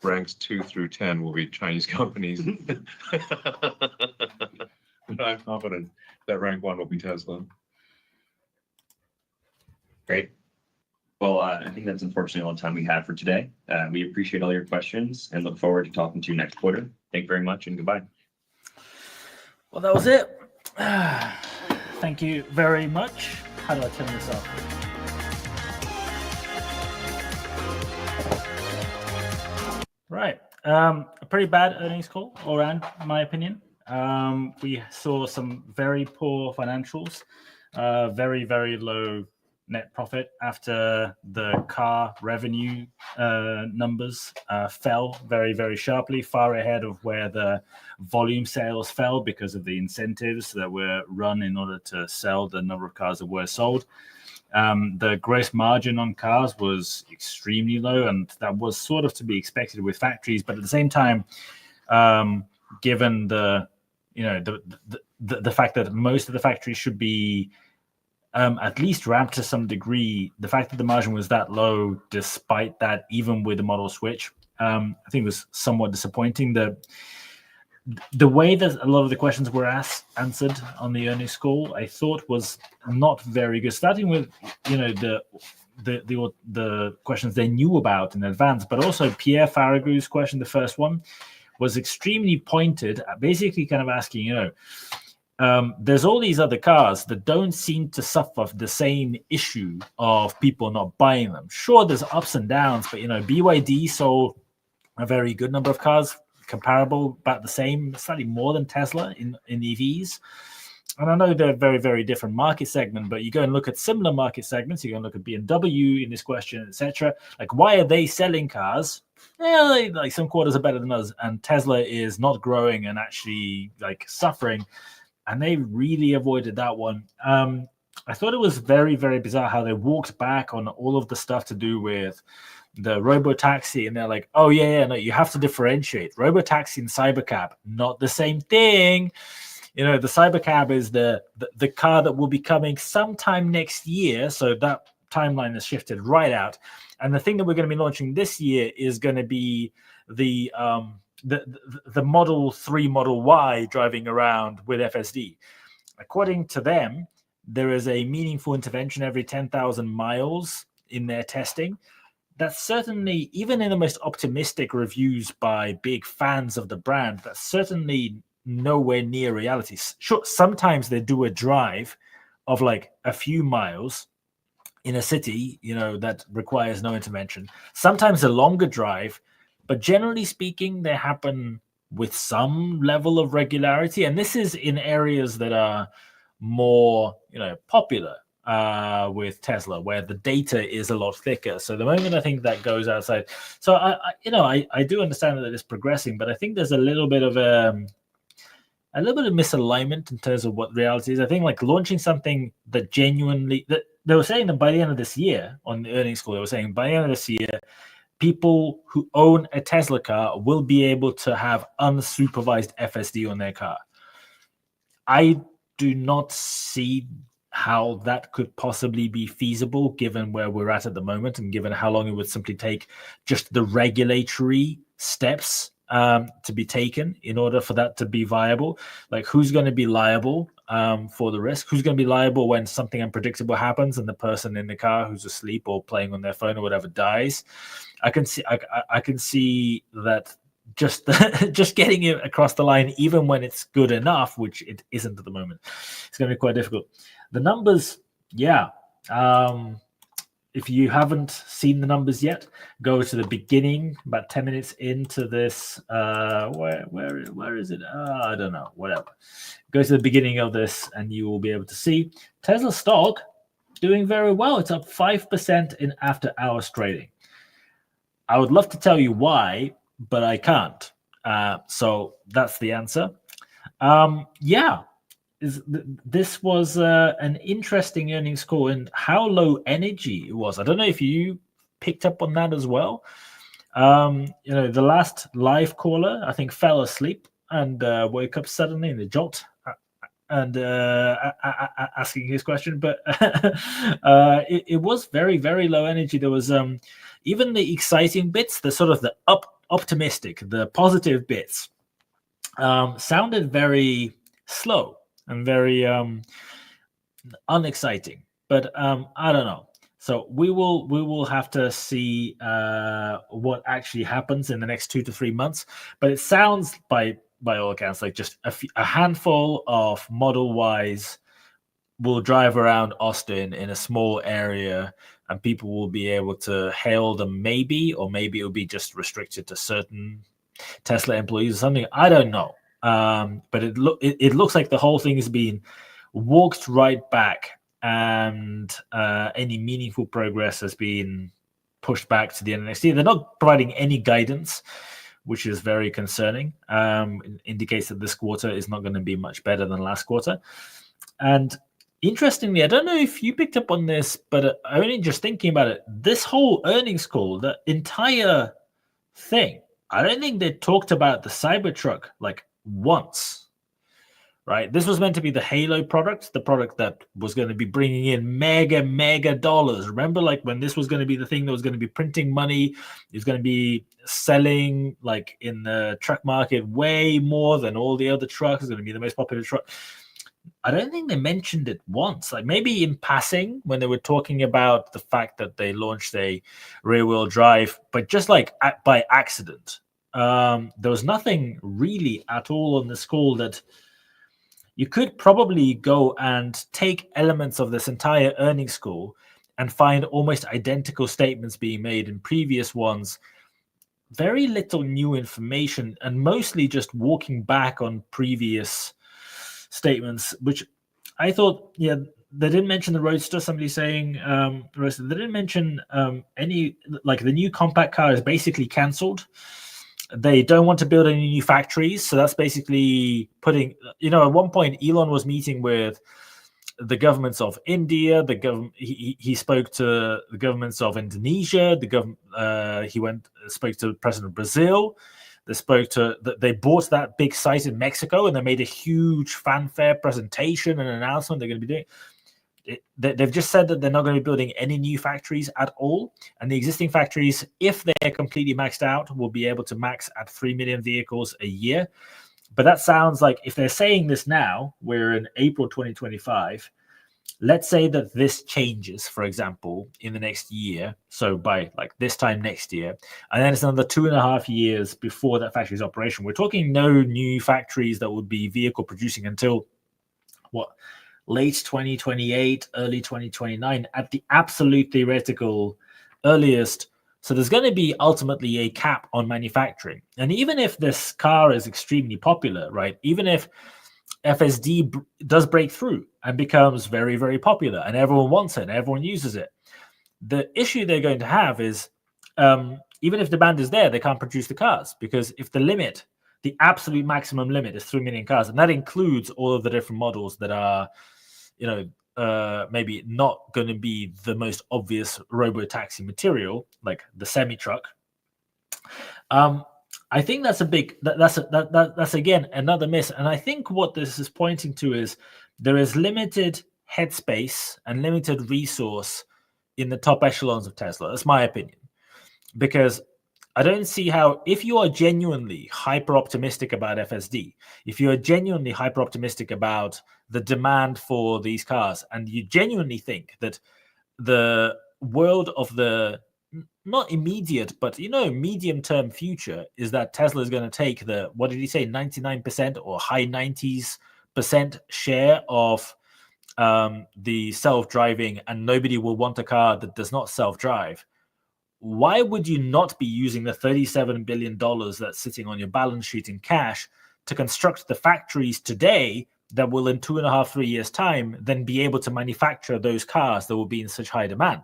ranks 2 through 10 will be Chinese companies. But I'm confident that rank 1 will be Tesla.
Great. Well, I think that's unfortunately all the time we have for today. We appreciate all your questions and look forward to talking to you next quarter. Thank you very much, and goodbye.
Well, that was it. Thank you very much. How do I turn this off? Right. A pretty bad earnings call all around, in my opinion. We saw some very poor financials, very, very low net profit after the car revenue numbers fell very, very sharply, far ahead of where the volume sales fell because of the incentives that were run in order to sell the number of cars that were sold. The gross margin on cars was extremely low, and that was sort of to be expected with factories. But at the same time, given the fact that most of the factories should be at least ramped to some degree, the fact that the margin was that low, despite that, even with the model switch, I think was somewhat disappointing. The way that a lot of the questions were answered on the earnings call, I thought was not very good. Starting with, the questions they knew about in advance, but also Pierre Farragu's question, the first one, was extremely pointed, basically kind of asking, there's all these other cars that don't seem to suffer the same issue of people not buying them. Sure, there's ups and downs, but BYD sold a very good number of cars, comparable, about the same, slightly more than Tesla in EVs. And I know they're very, very different market segment, but you go and look at similar market segments, you go and look at BMW in this question, etc. Like, why are they selling cars? Like some quarters are better than others, and Tesla is not growing and actually like suffering. And they really avoided that one. I thought it was very, very bizarre how they walked back on all of the stuff to do with the robotaxi, and they're like, oh no, you have to differentiate robotaxi and cybercab, not the same thing. The cybercab is the car that will be coming sometime next year, so that timeline has shifted right out. And the thing that we're going to be launching this year is going to be the Model 3, Model Y driving around with FSD. According to them, there is a meaningful intervention every 10,000 miles in their testing. That's certainly, even in the most optimistic reviews by big fans of the brand, that's certainly nowhere near reality. Sure, sometimes they do a drive of like a few miles in a city, that requires no intervention. Sometimes a longer drive, but generally speaking, they happen with some level of regularity. And this is in areas that are more, popular with Tesla, where the data is a lot thicker. So the moment I think that goes outside, so I do understand that it's progressing, but I think there's a little bit of misalignment in terms of what reality is. I think like launching something that genuinely, that they were saying that by the end of this year on the earnings call, they were saying by the end of this year, people who own a Tesla car will be able to have unsupervised FSD on their car. I do not see how that could possibly be feasible given where we're at the moment, and given how long it would simply take just the regulatory steps to be taken in order for that to be viable. Like, who's going to be liable for the risk? Who's going to be liable when something unpredictable happens and the person in the car who's asleep or playing on their phone or whatever dies? I can see that just just getting it across the line, even when it's good enough, which it isn't at the moment, it's going to be quite difficult. The numbers, if you haven't seen the numbers yet, go to the beginning, about 10 minutes into this. Where is it? I don't know. Whatever. Go to the beginning of this, and you will be able to see Tesla stock doing very well. It's up 5% in after-hours trading. I would love to tell you why, but I can't. So that's the answer. This was an interesting earnings call, and how low energy it was. I don't know if you picked up on that as well. The last live caller, I think, fell asleep and woke up suddenly in the jolt and asking his question. But it was very, very low energy. There was even the exciting bits, the sort of the optimistic, the positive bits, sounded very slow and very unexciting. But I don't know. So we will have to see what actually happens in the next 2 to 3 months. But it sounds by all accounts like just a handful of Model Ys will drive around Austin in a small area and people will be able to hail them maybe, or maybe it'll be just restricted to certain Tesla employees or something. I don't know. But it looks like the whole thing has been walked right back, and any meaningful progress has been pushed back to the end of next year. They're not providing any guidance, which is very concerning. Indicates that this quarter is not going to be much better than last quarter. And interestingly, I don't know if you picked up on this, but only just thinking about it, this whole earnings call, the entire thing, I don't think they talked about the Cybertruck like once, right? This was meant to be the Halo product, the product that was going to be bringing in mega dollars. Remember, like when this was going to be the thing that was going to be printing money, it was going to be selling like in the truck market way more than all the other trucks. It's going to be the most popular truck. I don't think they mentioned it once, like maybe in passing when they were talking about the fact that they launched a rear-wheel drive, but just like by accident. There was nothing really at all on this call that you could probably go and take elements of this entire earnings call and find almost identical statements being made in previous ones. Very little new information and mostly just walking back on previous statements, which I thought, yeah, they didn't mention the Roadster. Somebody saying Roadster. They didn't mention any, like the new compact car is basically cancelled. They don't want to build any new factories, so that's basically putting. At one point, Elon was meeting with the governments of India. He spoke to the governments of Indonesia. Spoke to the president of Brazil. They bought that big site in Mexico and they made a huge fanfare presentation and announcement they're going to be doing. They've just said that they're not going to be building any new factories at all. And the existing factories, if they're completely maxed out, will be able to max at 3 million vehicles a year. But that sounds like if they're saying this now, we're in April 2025. Let's say that this changes, for example, in the next year. So by like this time next year, and then it's another 2.5 years before that factory's operation. We're talking no new factories that would be vehicle producing until late 2028, early 2029 at the absolute theoretical earliest. So there's going to be ultimately a cap on manufacturing. And even if this car is extremely popular, right? Even if FSD does break through and becomes very, very popular and everyone wants it and everyone uses it, the issue they're going to have is even if demand is there, they can't produce the cars, because if the absolute maximum limit is 3 million cars, and that includes all of the different models that are, maybe not going to be the most obvious robo-taxi material, like the semi-truck. I think that's that's again another miss. And I think what this is pointing to is there is limited headspace and limited resource in the top echelons of Tesla. That's my opinion, because I don't see how, if you are genuinely hyper optimistic about FSD, if you are genuinely hyper optimistic about the demand for these cars, and you genuinely think that the world of the not immediate, but medium-term future is that Tesla is going to take the, what did he say, 99% or high 90s% share of the self-driving, and nobody will want a car that does not self-drive. Why would you not be using the $37 billion that's sitting on your balance sheet in cash to construct the factories today that will in 2.5, 3 years' time then be able to manufacture those cars that will be in such high demand?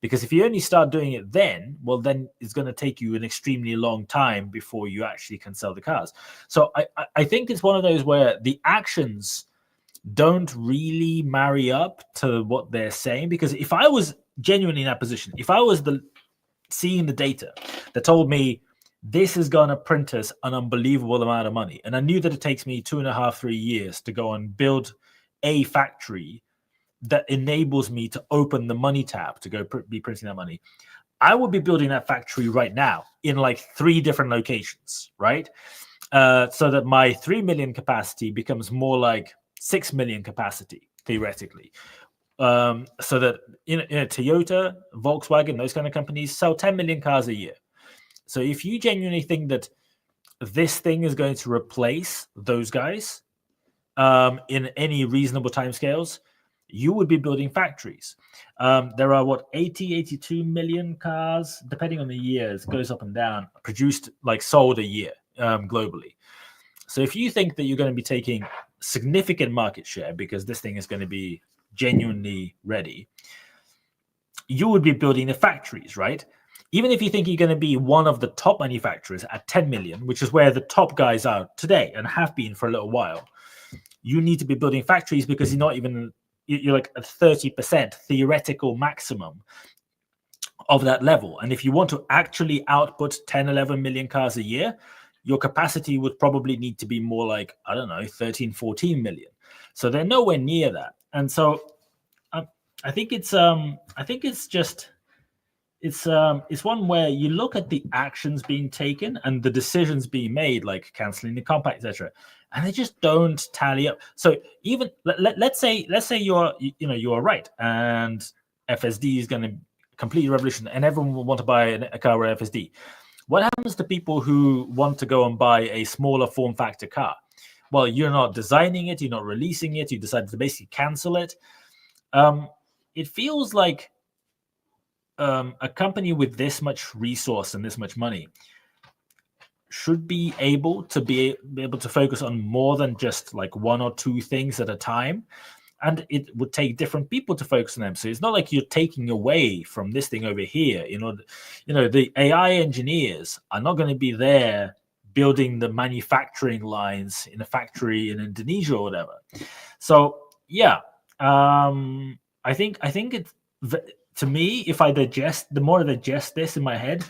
Because if you only start doing it then, well, then it's going to take you an extremely long time before you actually can sell the cars. So I think it's one of those where the actions don't really marry up to what they're saying. Because if I was genuinely in that position, if I was seeing the data that told me this is going to print us an unbelievable amount of money, and I knew that it takes me 2.5, 3 years to go and build a factory that enables me to open the money tab to go be printing that money, I would be building that factory right now in like 3 different locations, right? So that my 3 million capacity becomes more like 6 million capacity, theoretically. So that Toyota, Volkswagen, those kind of companies sell 10 million cars a year. So if you genuinely think that this thing is going to replace those guys in any reasonable timescales, you would be building factories. There are what 82 million cars, depending on the years, goes up and down, produced, like sold a year globally. So if you think that you're going to be taking significant market share because this thing is going to be genuinely ready, you would be building the factories, right? Even if you think you're going to be one of the top manufacturers at 10 million, which is where the top guys are today and have been for a little while, you need to be building factories because you're like a 30% theoretical maximum of that level. And if you want to actually output 10, 11 million cars a year, your capacity would probably need to be more like, I don't know, 13, 14 million. So they're nowhere near that. And so I think it's one where you look at the actions being taken and the decisions being made, like canceling the compact, etc., and they just don't tally up. So even let's say you are right, and FSD is going to completely revolution, and everyone will want to buy a car with FSD. What happens to people who want to go and buy a smaller form factor car? Well, you're not designing it, you're not releasing it, you decided to basically cancel it. It feels like a company with this much resource and this much money should be able to focus on more than just like one or two things at a time. And it would take different people to focus on them. So it's not like you're taking away from this thing over here. The AI engineers are not going to be there building the manufacturing lines in a factory in Indonesia or whatever. So yeah, I think it's, to me, if the more I digest this in my head,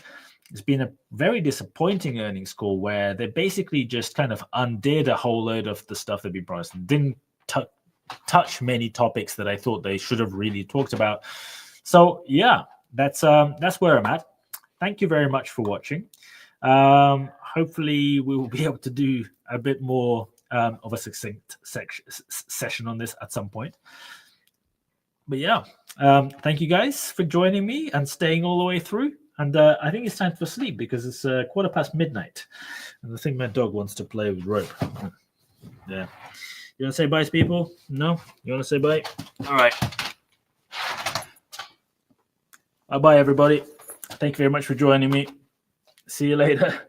it's been a very disappointing earnings call where they basically just kind of undid a whole load of the stuff they've been promised and didn't touch many topics that I thought they should have really talked about. So yeah, that's where I'm at. Thank you very much for watching. Hopefully we will be able to do a bit more of a succinct session on this at some point. But yeah, thank you guys for joining me and staying all the way through. And I think it's time for sleep because it's midnight, and I think my dog wants to play with rope. Yeah. You want to say bye to people? No? You want to say bye? All right. Bye-bye, everybody. Thank you very much for joining me. See you later.